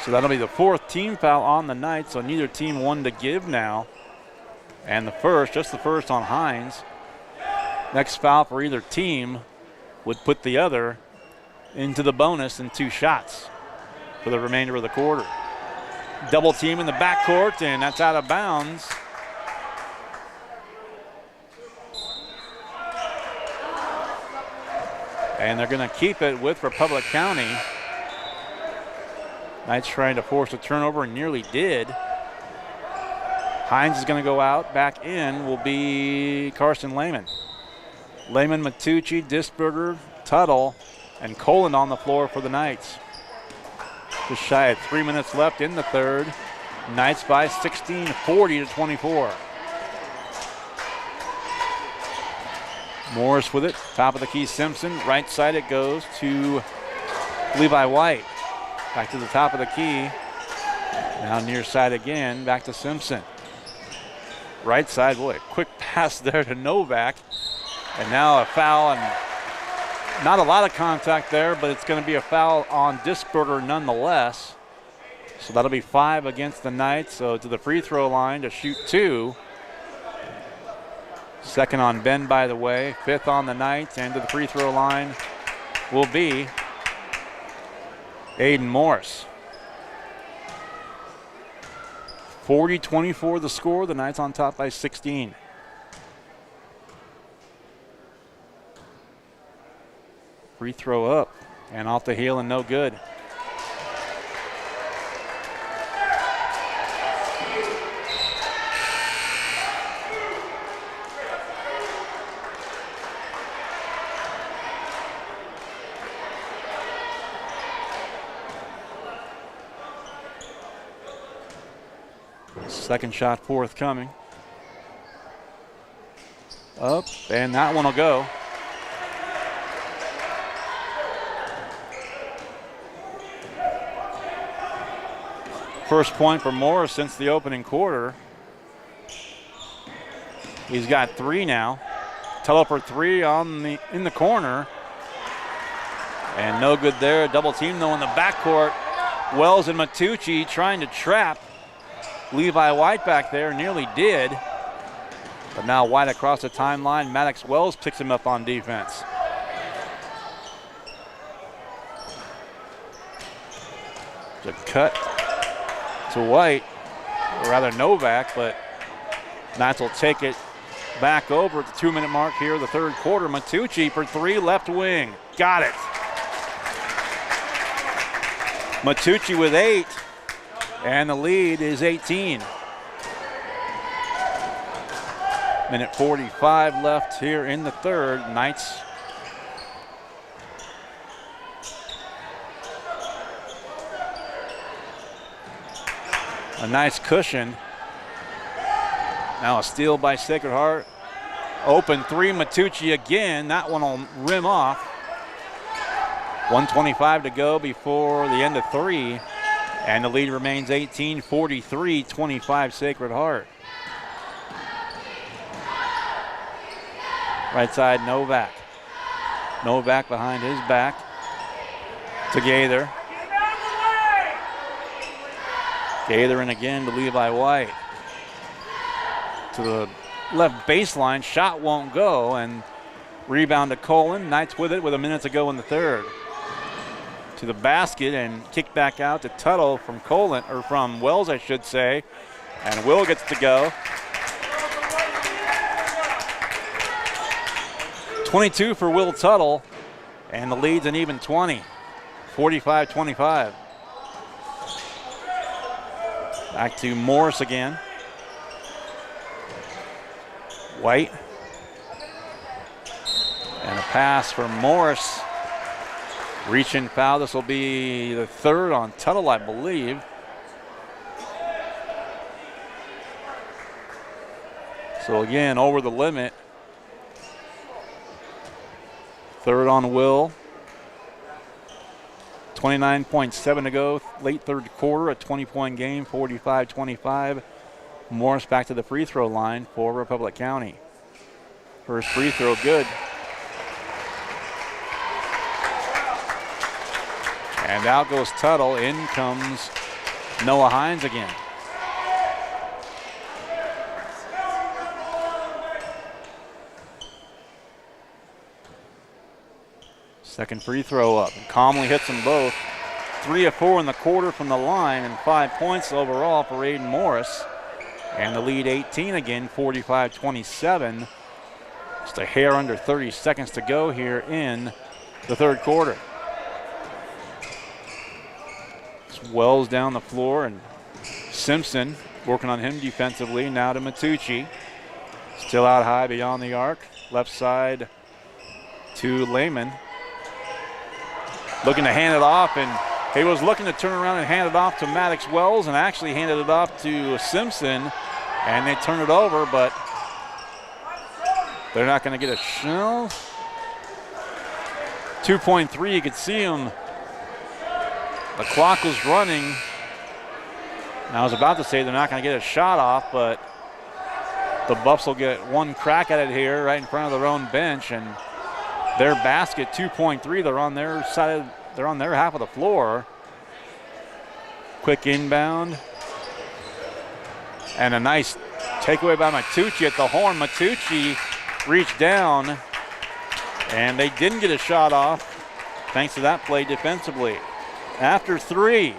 So that'll be the 4th team foul on the Knights. So neither team one to give now. And the first, just the first on Hines. Next foul for either team would put the other into the bonus in 2 shots for the remainder of the quarter. Double team in the backcourt, and that's out of bounds. And they're going to keep it with Republic County. Knights trying to force a turnover and nearly did. Hines is going to go out. Back in will be Carson Lehman. Lehman, Matucci, Disberger, Tuttle, and Coland on the floor for the Knights. Just shy of 3 minutes left in the third. Knights by 16, 40-24. Morris with it, top of the key, Simpson. Right side it goes to Levi White. Back to the top of the key. Now near side again, back to Simpson. Right side, boy, quick pass there to Novak. And now a foul, and not a lot of contact there, but it's going to be a foul on Disberger nonetheless. So that'll be 5 against the Knights. So to the free throw line to shoot 2. Second on Ben, by the way. 5th on the Knights, and to the free throw line will be Aiden Morris. 40-24 the score. The Knights on top by 16. Free throw up and off the heel and no good. Second shot forthcoming. Up, and that one will go. First point for Morris since the opening quarter. He's got 3 now. Tuttle for 3 in the corner. And no good there. Double team though in the backcourt. Wells and Matucci trying to trap Levi White back there. Nearly did. But now White across the timeline. Maddox Wells picks him up on defense. The cut to White, or rather Novak, but Knights will take it back over at the 2-minute mark here, the third quarter. Matucci for three, left wing. Got it. Matucci with 8, and the lead is 18. Minute 45 left here in the third. Knights a nice cushion. Now a steal by Sacred Heart. Open three, Matucci again. That one will rim off. 1:25 to go before the end of 3. And the lead remains 18, 43-25 Sacred Heart. Right side, Novak. Novak behind his back to Gaither. Gaither in again to Levi White. To the left baseline, shot won't go, and rebound to Colin. Knights with it with a minute to go in the third. To the basket and kick back out to Tuttle from Colin, or from Wells, I should say. And Will gets to go. 22 for Will Tuttle, and the lead's an even 20, 45-25. Back to Morris again. White. And a pass for Morris. Reach and foul. This will be the third on Tuttle, I believe. So again, over the limit. Third on Will. 29.7 to go, late third quarter, a 20-point game, 45-25. Morris back to the free throw line for Republic County. First free throw good. And out goes Tuttle. In comes Noah Hines again. Second free throw up. And calmly hits them both. 3 of 4 in the quarter from the line, and 5 points overall for Aiden Morris. And the lead 18 again, 45-27. Just a hair under 30 seconds to go here in the third quarter. It's Wells down the floor, and Simpson working on him defensively. Now to Matucci. Still out high beyond the arc. Left side to Lehman. Looking to hand it off, and he was looking to turn around and hand it off to Maddox Wells, and actually handed it off to Simpson, and they turn it over, but they're not going to get a shell. 2.3, you could see him. The clock was running. And I was about to say they're not going to get a shot off, but the Buffs will get one crack at it here right in front of their own bench, and their basket, 2.3, they're on their side, they're on their half of the floor. Quick inbound. And a nice takeaway by Matucci at the horn. Matucci reached down, and they didn't get a shot off thanks to that play defensively. After 3,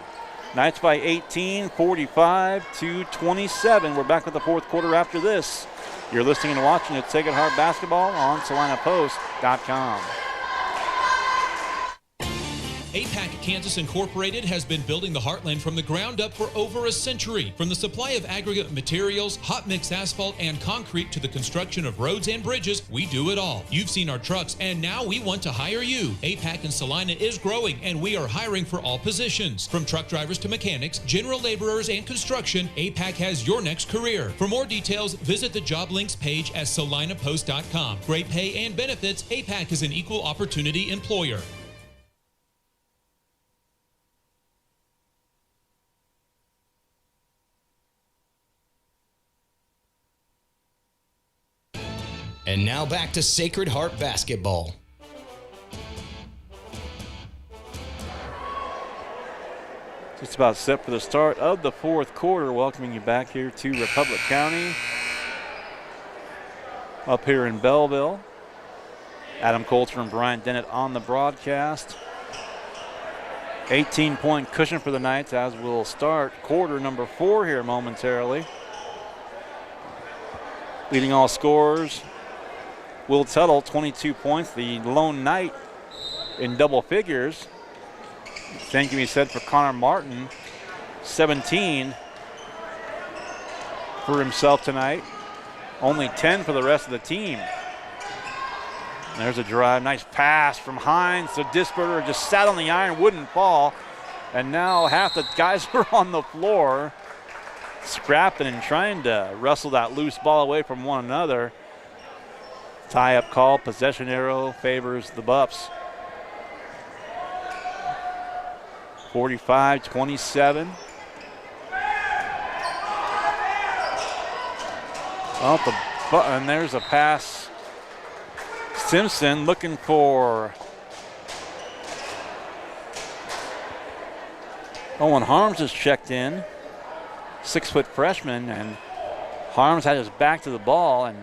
Knights by 18, 45-27. We're back with the fourth quarter after this. You're listening and watching at Sacred Heart Basketball on SalinaPost.com. APAC Kansas Incorporated has been building the Heartland from the ground up for over a century. From the supply of aggregate materials, hot mix asphalt, and concrete to the construction of roads and bridges, we do it all. You've seen our trucks, and now we want to hire you. APAC in Salina is growing, and we are hiring for all positions. From truck drivers to mechanics, general laborers, and construction, APAC has your next career. For more details, visit the job links page at SalinaPost.com. Great pay and benefits, APAC is an equal opportunity employer. And now back to Sacred Heart Basketball. Just about set for the start of the fourth quarter. Welcoming you back here to Republic County. up here in Belleville. Adam Coulter and Brian Dennett on the broadcast. 18-point cushion for the Knights as we'll start quarter number 4 here momentarily. Leading all scorers, Will Tuttle, 22 points, the lone Knight in double figures. Same can be said for Connor Martin, 17 for himself tonight. Only 10 for the rest of the team. There's a drive, nice pass from Hines. So Disperter just sat on the iron, wouldn't fall. And now half the guys are on the floor scrapping and trying to wrestle that loose ball away from one another. Tie-up call, possession arrow favors the Buffs. 45-27. And there's a pass. Simpson looking for Owen Harms is checked in. 6-foot freshman, and Harms had his back to the ball, and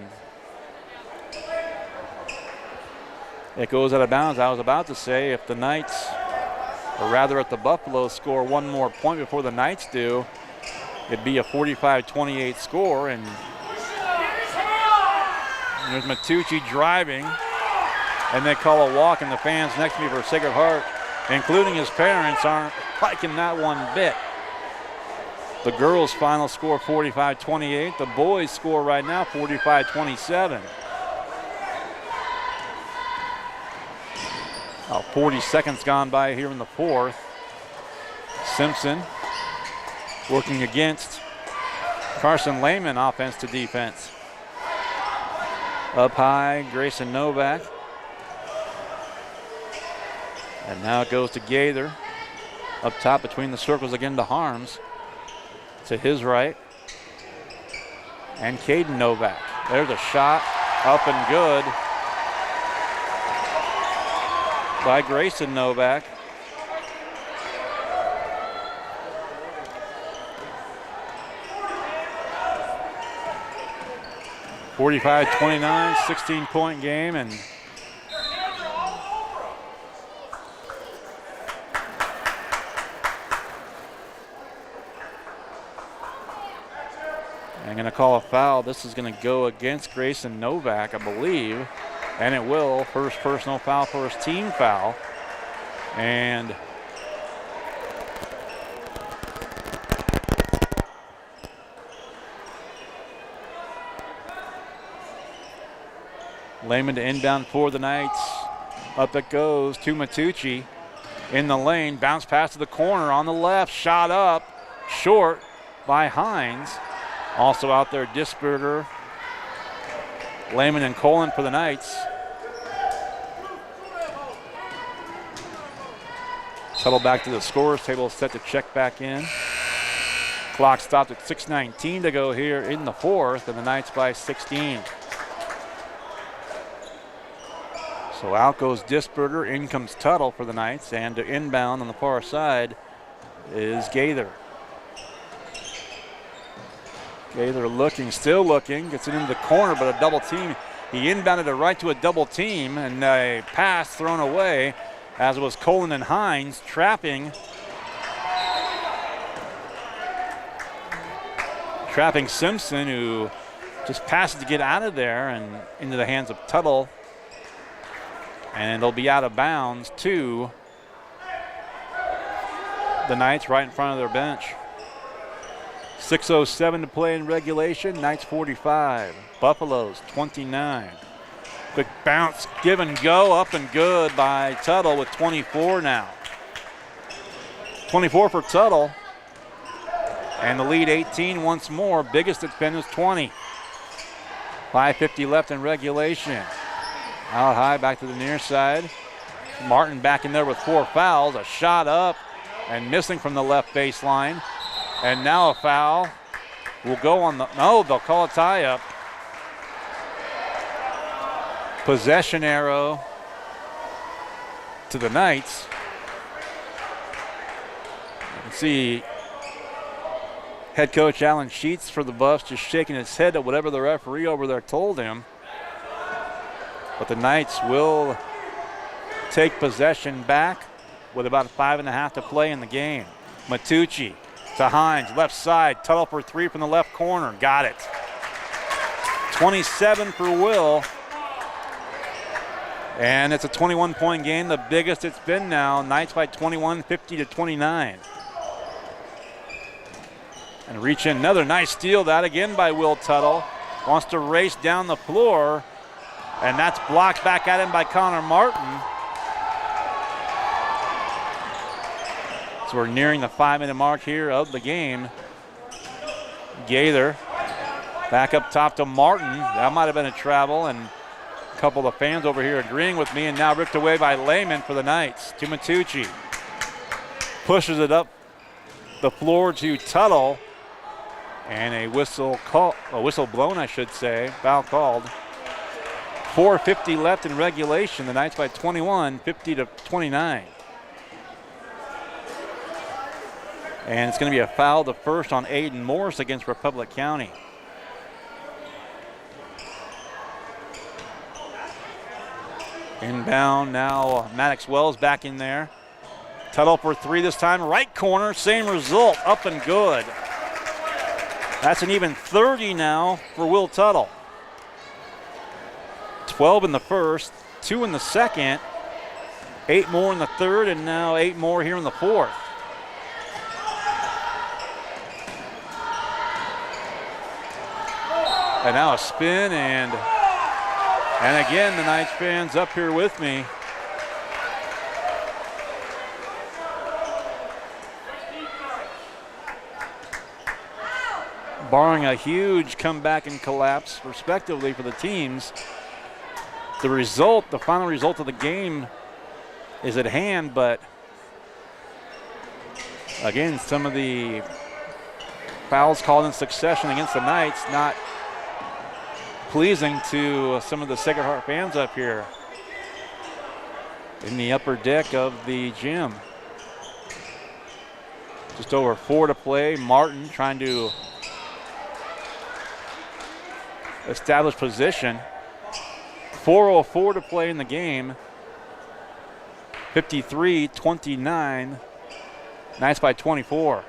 it goes out of bounds. I was about to say if the Knights, or rather if the Buffalo score one more point before the Knights do, it'd be a 45-28 score. And there's Matucci driving, and they call a walk, and the fans next to me for Sacred Heart, including his parents, aren't liking that one bit. The girls' final score 45-28. The boys' score right now 45-27. 40 seconds gone by here in the fourth. Simpson working against Carson Lehman, offense to defense. Up high, Grayson Novak. And now it goes to Gaither. Up top between the circles again to Harms. To his right. And Caden Novak. There's a shot, up and good by Grayson Novak. (45-29), 16-point game, and I'm going to call a foul. This is going to go against Grayson Novak, I believe, and it will. First personal foul, first team foul. And Lehman to inbound for the Knights. Up it goes to Matucci in the lane. Bounce pass to the corner on the left. Shot up, short by Hines. Also out there, Disperter, Lehman, and Colin for the Knights. Settle back to the scorers table, set to check back in. Clock stopped at 6:19 to go here in the fourth, and the Knights by 16. So out goes Disperter, in comes Tuttle for the Knights, and to inbound on the far side is Gaither. Gaither looking, still looking, gets it into the corner, but a double team. He inbounded it right to a double team, and a pass thrown away, as it was Colin and Hines trapping Simpson, who just passed to get out of there and into the hands of Tuttle. And it'll be out of bounds to the Knights right in front of their bench. 6:07 to play in regulation. Knights 45, Buffaloes 29. Quick bounce, give and go, up and good by Tuttle with 24 now. 24 for Tuttle. And the lead 18 once more. Biggest it's been is 20. 5:50 left in regulation. Out high, back to the near side. Martin back in there with 4 fouls. A shot up and missing from the left baseline. And now a foul will go on the, no, they'll call a tie-up. Possession arrow to the Knights. You can see head coach Alan Sheets for the Buffs just shaking his head at whatever the referee over there told him. But the Knights will take possession back with about 5.5 to play in the game. Matucci to Hines, left side, Tuttle for three from the left corner. Got it. 27 for Will. And it's a 21-point game, the biggest it's been now. Knights by 21, 50-29. And reach in, another nice steal, that again by Will Tuttle. Wants to race down the floor, and that's blocked back at him by Connor Martin. So we're nearing the 5-minute mark here of the game. Gaither back up top to Martin. That might have been a travel, and a couple of fans over here agreeing with me, and now ripped away by Lehman for the Knights. To Matucci. Pushes it up the floor to Tuttle. And a whistle blown, I should say. Foul called. 4:50 left in regulation. The Knights by 21, 50-29. And it's going to be a foul, the first on Aiden Morris against Republic County. Inbound now, Maddox Wells back in there. Tuttle for three this time, right corner, same result, up and good. That's an even 30 now for Will Tuttle. 12 in the first, 2 in the second, 8 more in the third, and now 8 more here in the fourth. And now a spin, and again the Knights fans up here with me. Barring a huge comeback and collapse, respectively, for the teams, the final result of the game is at hand, but again, some of the fouls called in succession against the Knights not pleasing to some of the Sacred Heart fans up here in the upper deck of the gym. Just over 4 to play. Martin trying to establish position. 4:04 to play in the game. 53-29. Knights by 24.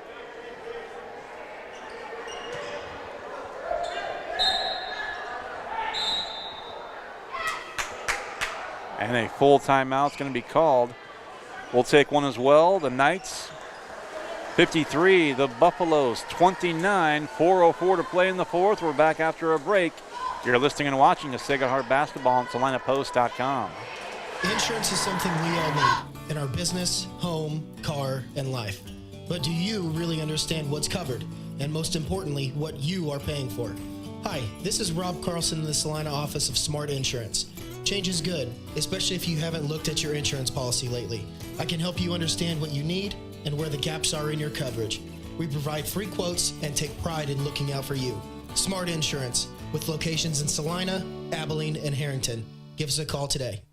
And a full timeout is going to be called. We'll take one as well. The Knights 53, the Buffaloes 29, 4:04 to play in the fourth. We're back after a break. You're listening and watching to Sacred Heart Basketball on SalinaPost.com. Insurance is something we all need in our business, home, car, and life. But do you really understand what's covered? And most importantly, what you are paying for? Hi, this is Rob Carlson in the Salina office of Smart Insurance. Change is good, especially if you haven't looked at your insurance policy lately. I can help you understand what you need and where the gaps are in your coverage. We provide free quotes and take pride in looking out for you. Smart Insurance, with locations in Salina, Abilene, and Harrington. Give us a call today.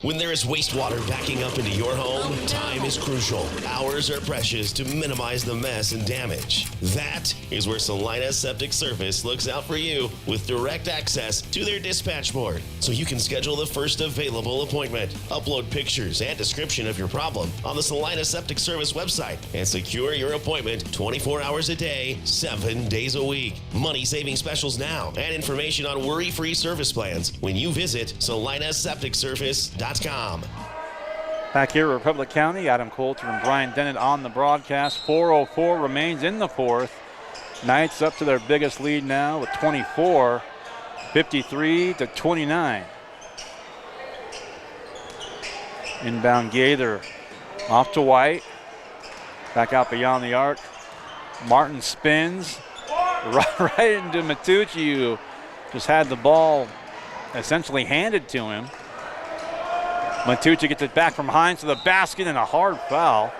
When there is wastewater backing up into your home, time is crucial. Hours are precious to minimize the mess and damage. That is where Salina Septic Service looks out for you with direct access to their dispatch board, so you can schedule the first available appointment, upload pictures and description of your problem on the Salina Septic Service website, and secure your appointment 24 hours a day, 7 days a week. Money-saving specials now and information on worry-free service plans when you visit salinasepticservice.com. Back here at Republic County, Adam Coulter and Brian Dennett on the broadcast. 4:04 remains in the fourth. Knights up to their biggest lead now with 24, 53-29. Inbound Gaither off to White. Back out beyond the arc. Martin spins right into Matucci, who just had the ball essentially handed to him. Matucci gets it back from Hines to the basket, and a hard foul.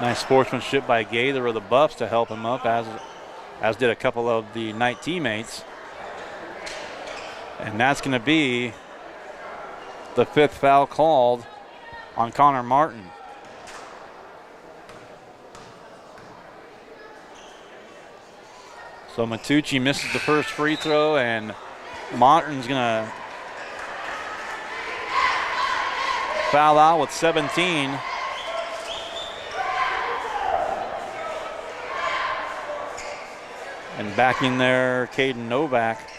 Nice sportsmanship by Gaither of the Buffs to help him up, as did a couple of the Knight teammates. And that's going to be the fifth foul called on Connor Martin. So Matucci misses the first free throw, and Martin's going to foul out with 17. And back in there, Caden Novak.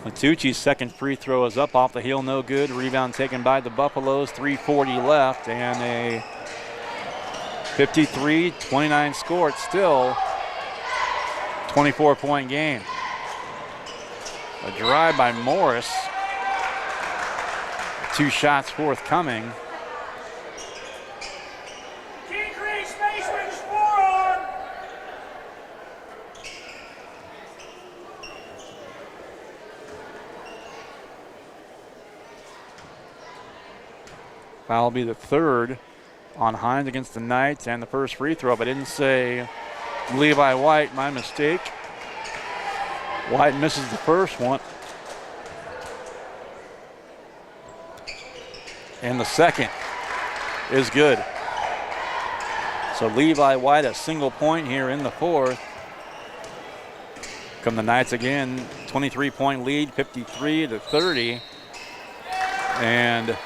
Matucci's second free throw is up off the heel, no good. Rebound taken by the Buffaloes, 3:40 left, and a 53-29 score. It's still 24-point game. A drive by Morris. 2 shots forthcoming. Can't create space with his forearm. Foul will be the third on Hines against the Knights, and the first free throw, but I didn't say Levi White, my mistake. White misses the first one. And the second is good. So Levi White, a single point here in the fourth. Come the Knights again, 23-point lead, 53-30. And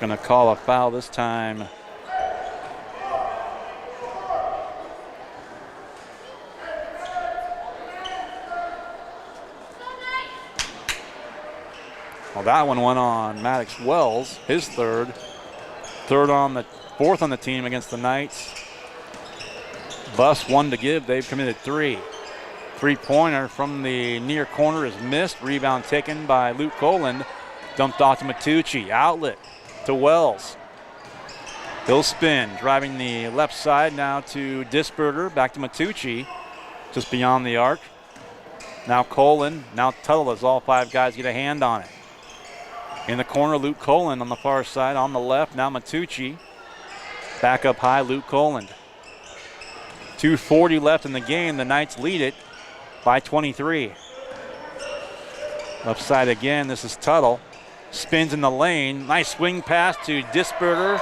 gonna call a foul this time. Well, that one went on Maddox Wells, his third. Fourth on the team against the Knights. Bus 1 to give, they've committed 3. 3-pointer from the near corner is missed. Rebound taken by Luke Coland. Dumped off to Matucci, outlet to Wells. He'll spin, driving the left side now to Disberger, back to Matucci, just beyond the arc. Now Coland, now Tuttle as all 5 guys get a hand on it. In the corner, Luke Coland on the far side, on the left, now Matucci. Back up high, Luke Coland. 2:40 left in the game, the Knights lead it by 23. Left side again, this is Tuttle. Spins in the lane, nice swing pass to Disberger.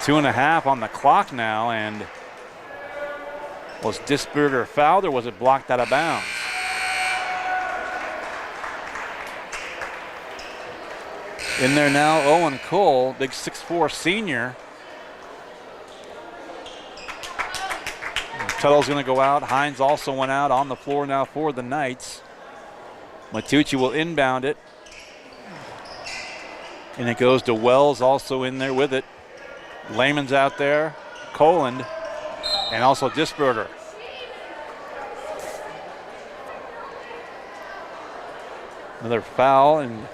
2.5 on the clock now, and was Disberger fouled or was it blocked out of bounds? In there now, Owen Cole, big 6'4" senior. Tuttle's gonna go out. Hines also went out on the floor now for the Knights. Matucci will inbound it. And it goes to Wells, also in there with it. Lehman's out there, Coland, and also Disberger. Another foul, and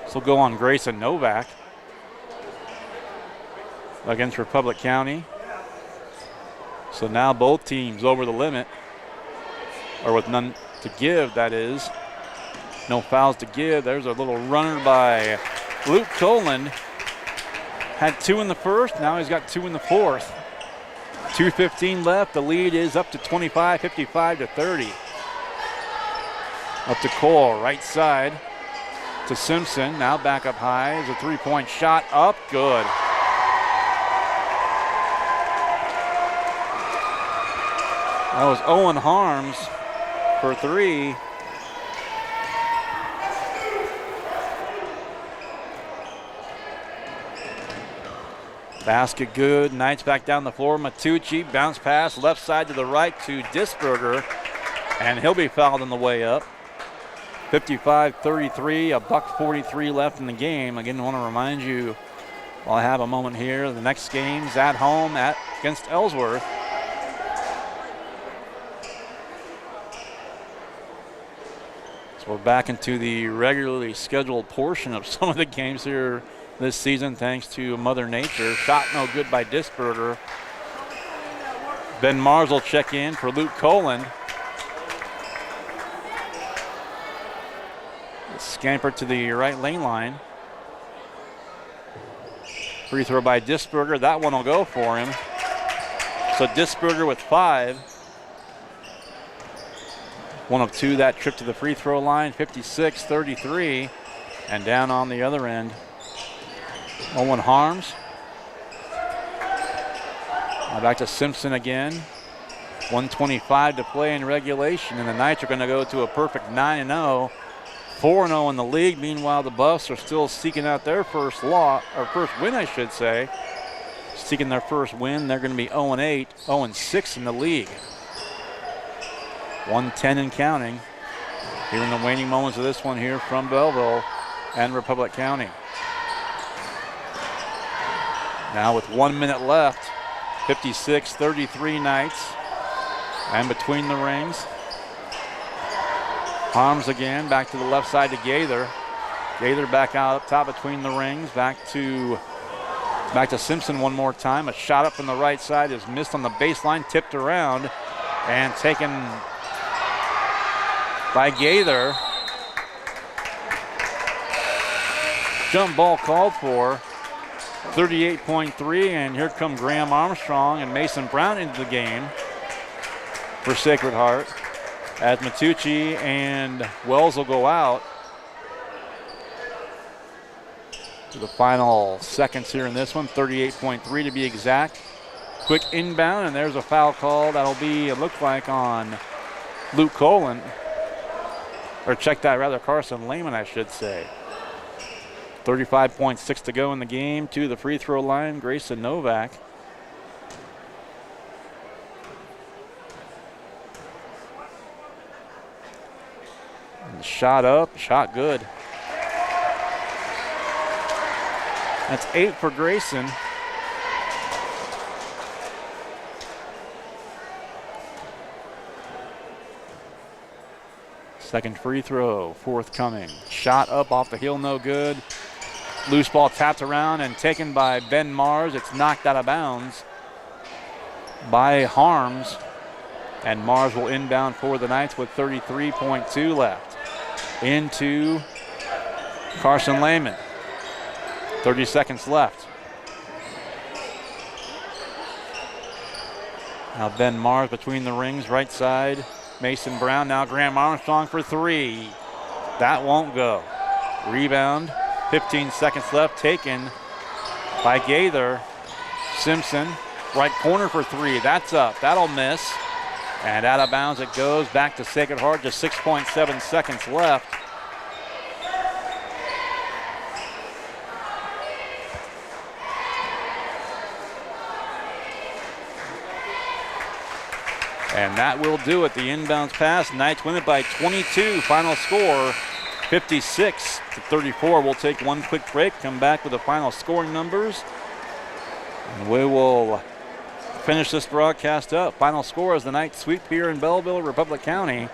this will go on Grayson Novak against Republic County. So now both teams over the limit, or with none to give, that is. No fouls to give. There's a little runner by Luke Coland. Had 2 in the first, now he's got 2 in the fourth. 2:15 left, the lead is up to 25, 55-30. Up to Cole, right side to Simpson, now back up high. Is a 3-point shot up, good. That was Owen Harms for 3. Basket good, Knights back down the floor. Matucci, bounce pass, left side to the right to Disberger, and he'll be fouled on the way up. 55-33, $1:43 left in the game. Again, I want to remind you, while I have a moment here, the next game's at home against Ellsworth. So we're back into the regularly scheduled portion of some of the games here this season, thanks to Mother Nature. Shot no good by Disberger. Ben Mars will check in for Luke Coland. Scamper to the right lane line. Free throw by Disberger. That one will go for him. So Disberger with 5. 1 of 2 that trip to the free throw line, 56-33. And down on the other end, Owen Harms. Now back to Simpson again. 1:25 to play in regulation, and the Knights are going to go to a perfect 9-0. 4-0 in the league. Meanwhile, the Buffs are still seeking out their first win, I should say. Seeking their first win. They're going to be 0-8, 0-6 in the league. 110 and counting. Here in the waning moments of this one here from Belleville and Republic County. Now with 1 minute left, 56-33 Knights. And between the rings, Harms again, back to the left side to Gaither. Gaither back out up top between the rings, back to Simpson one more time. A shot up from the right side is missed on the baseline, tipped around, and taken by Gaither. Jump ball called for, 38.3, and here come Graham Armstrong and Mason Brown into the game for Sacred Heart, as Matucci and Wells will go out. To the final seconds here in this one, 38.3 to be exact. Quick inbound, and there's a foul call. That'll be, it looked like, on Luke Colin. Or check that, rather, Carson Lehman, I should say. 35.6 to go in the game. To the free throw line, Grayson Novak. Shot up, shot good. That's 8 for Grayson. Second free throw, forthcoming. Shot up off the heel, no good. Loose ball tapped around and taken by Ben Mars. It's knocked out of bounds by Harms. And Mars will inbound for the Knights with 33.2 left. Into Carson Lehman. 30 seconds left. Now Ben Mars between the rings, right side. Mason Brown, now Graham Armstrong for 3. That won't go. Rebound, 15 seconds left, taken by Gaither. Simpson, right corner for 3. That's up, that'll miss. And out of bounds it goes, back to Sacred Heart, just 6.7 seconds left. And that will do it. The inbounds pass. Knights win it by 22. Final score, 56-34. We'll take one quick break, come back with the final scoring numbers. And we will finish this broadcast up. Final score is the Knights sweep here in Belleville, Republic County.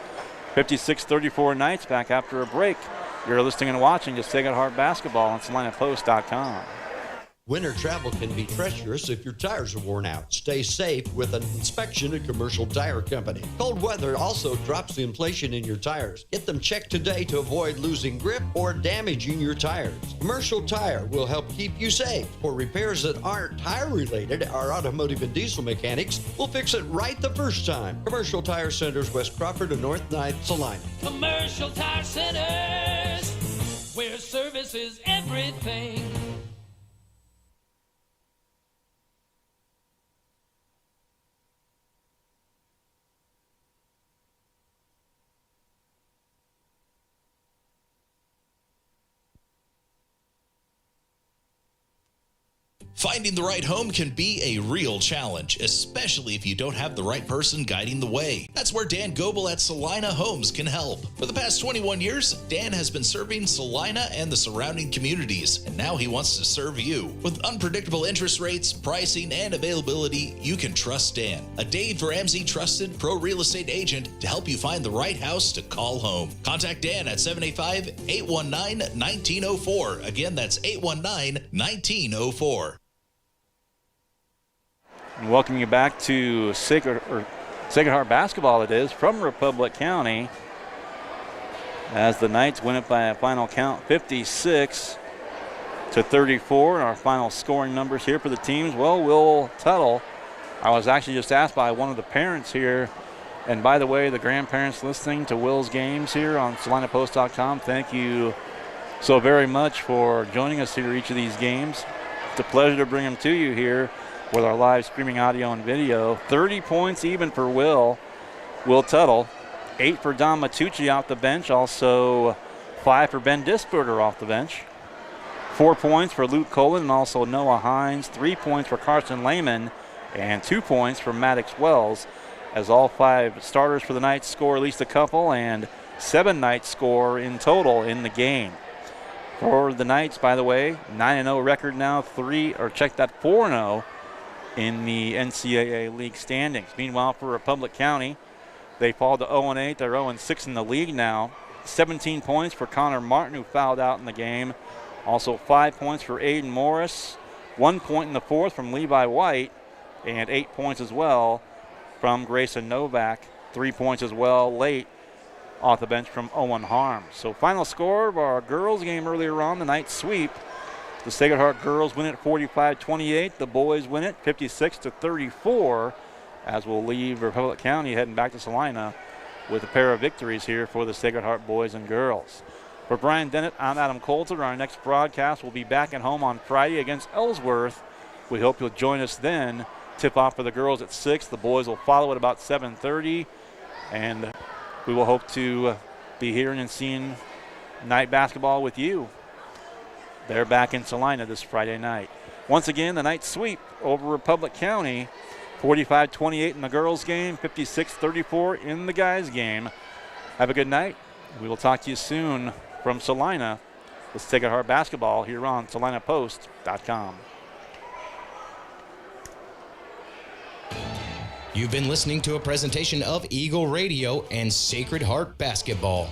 56-34 Knights, back after a break. You're listening and watching to Sacred Heart Basketball on SalinaPost.com. Winter travel can be treacherous if your tires are worn out. Stay safe with an inspection at Commercial Tire Company. Cold weather also drops the inflation in your tires. Get them checked today to avoid losing grip or damaging your tires. Commercial Tire will help keep you safe. For repairs that aren't tire related, our automotive and diesel mechanics will fix it right the first time. Commercial Tire Centers, West Crawford and North 9th, Salina. Commercial Tire Centers, where service is everything. Finding the right home can be a real challenge, especially if you don't have the right person guiding the way. That's where Dan Goebel at Salina Homes can help. For the past 21 years, Dan has been serving Salina and the surrounding communities, and now he wants to serve you. With unpredictable interest rates, pricing, and availability, you can trust Dan, a Dave Ramsey trusted pro real estate agent, to help you find the right house to call home. Contact Dan at 785-819-1904. Again, that's 819-1904. And welcoming you back to Sacred Heart Basketball, it is, from Republic County, as the Knights win it by a final count 56-34. And our final scoring numbers here for the teams, well, Will Tuttle, I was actually just asked by one of the parents here And by the way, the grandparents listening to Will's games here on SalinaPost.com, thank you so very much for joining us here each of these games. It's a pleasure to bring them to you here with our live streaming audio and video. 30 points even for Will Tuttle. 8 for Don Matucci off the bench. Also 5 for Ben Disberger off the bench. 4 points for Luke Colin and also Noah Hines. 3 points for Carson Lehman and 2 points for Maddox Wells, as all 5 starters for the Knights score at least a couple, and 7 Knights score in total in the game. For the Knights, by the way, 9-0 record now, 4-0 in the NCAA league standings. Meanwhile, for Republic County, they fall to 0-8. They're 0-6 in the league now. 17 points for Connor Martin, who fouled out in the game. Also 5 points for Aiden Morris. 1 point in the fourth from Levi White, and 8 points as well from Grayson Novak. 3 points as well late off the bench from Owen Harms. So final score of our girls game earlier on, the Knights sweep. The Sacred Heart girls win it 45-28. The boys win it 56-34, as we'll leave Republic County heading back to Salina with a pair of victories here for the Sacred Heart boys and girls. For Brian Dennett, I'm Adam Coulter. Our next broadcast will be back at home on Friday against Ellsworth. We hope you'll join us then. Tip-off for the girls at 6. The boys will follow at about 7:30. And we will hope to be hearing and seeing night basketball with you. They're back in Salina this Friday night. Once again, the Knights sweep over Republic County. 45-28 in the girls' game, 56-34 in the guys' game. Have a good night. We will talk to you soon from Salina. Let's take our basketball here on SalinaPost.com. You've been listening to a presentation of Eagle Radio and Sacred Heart Basketball.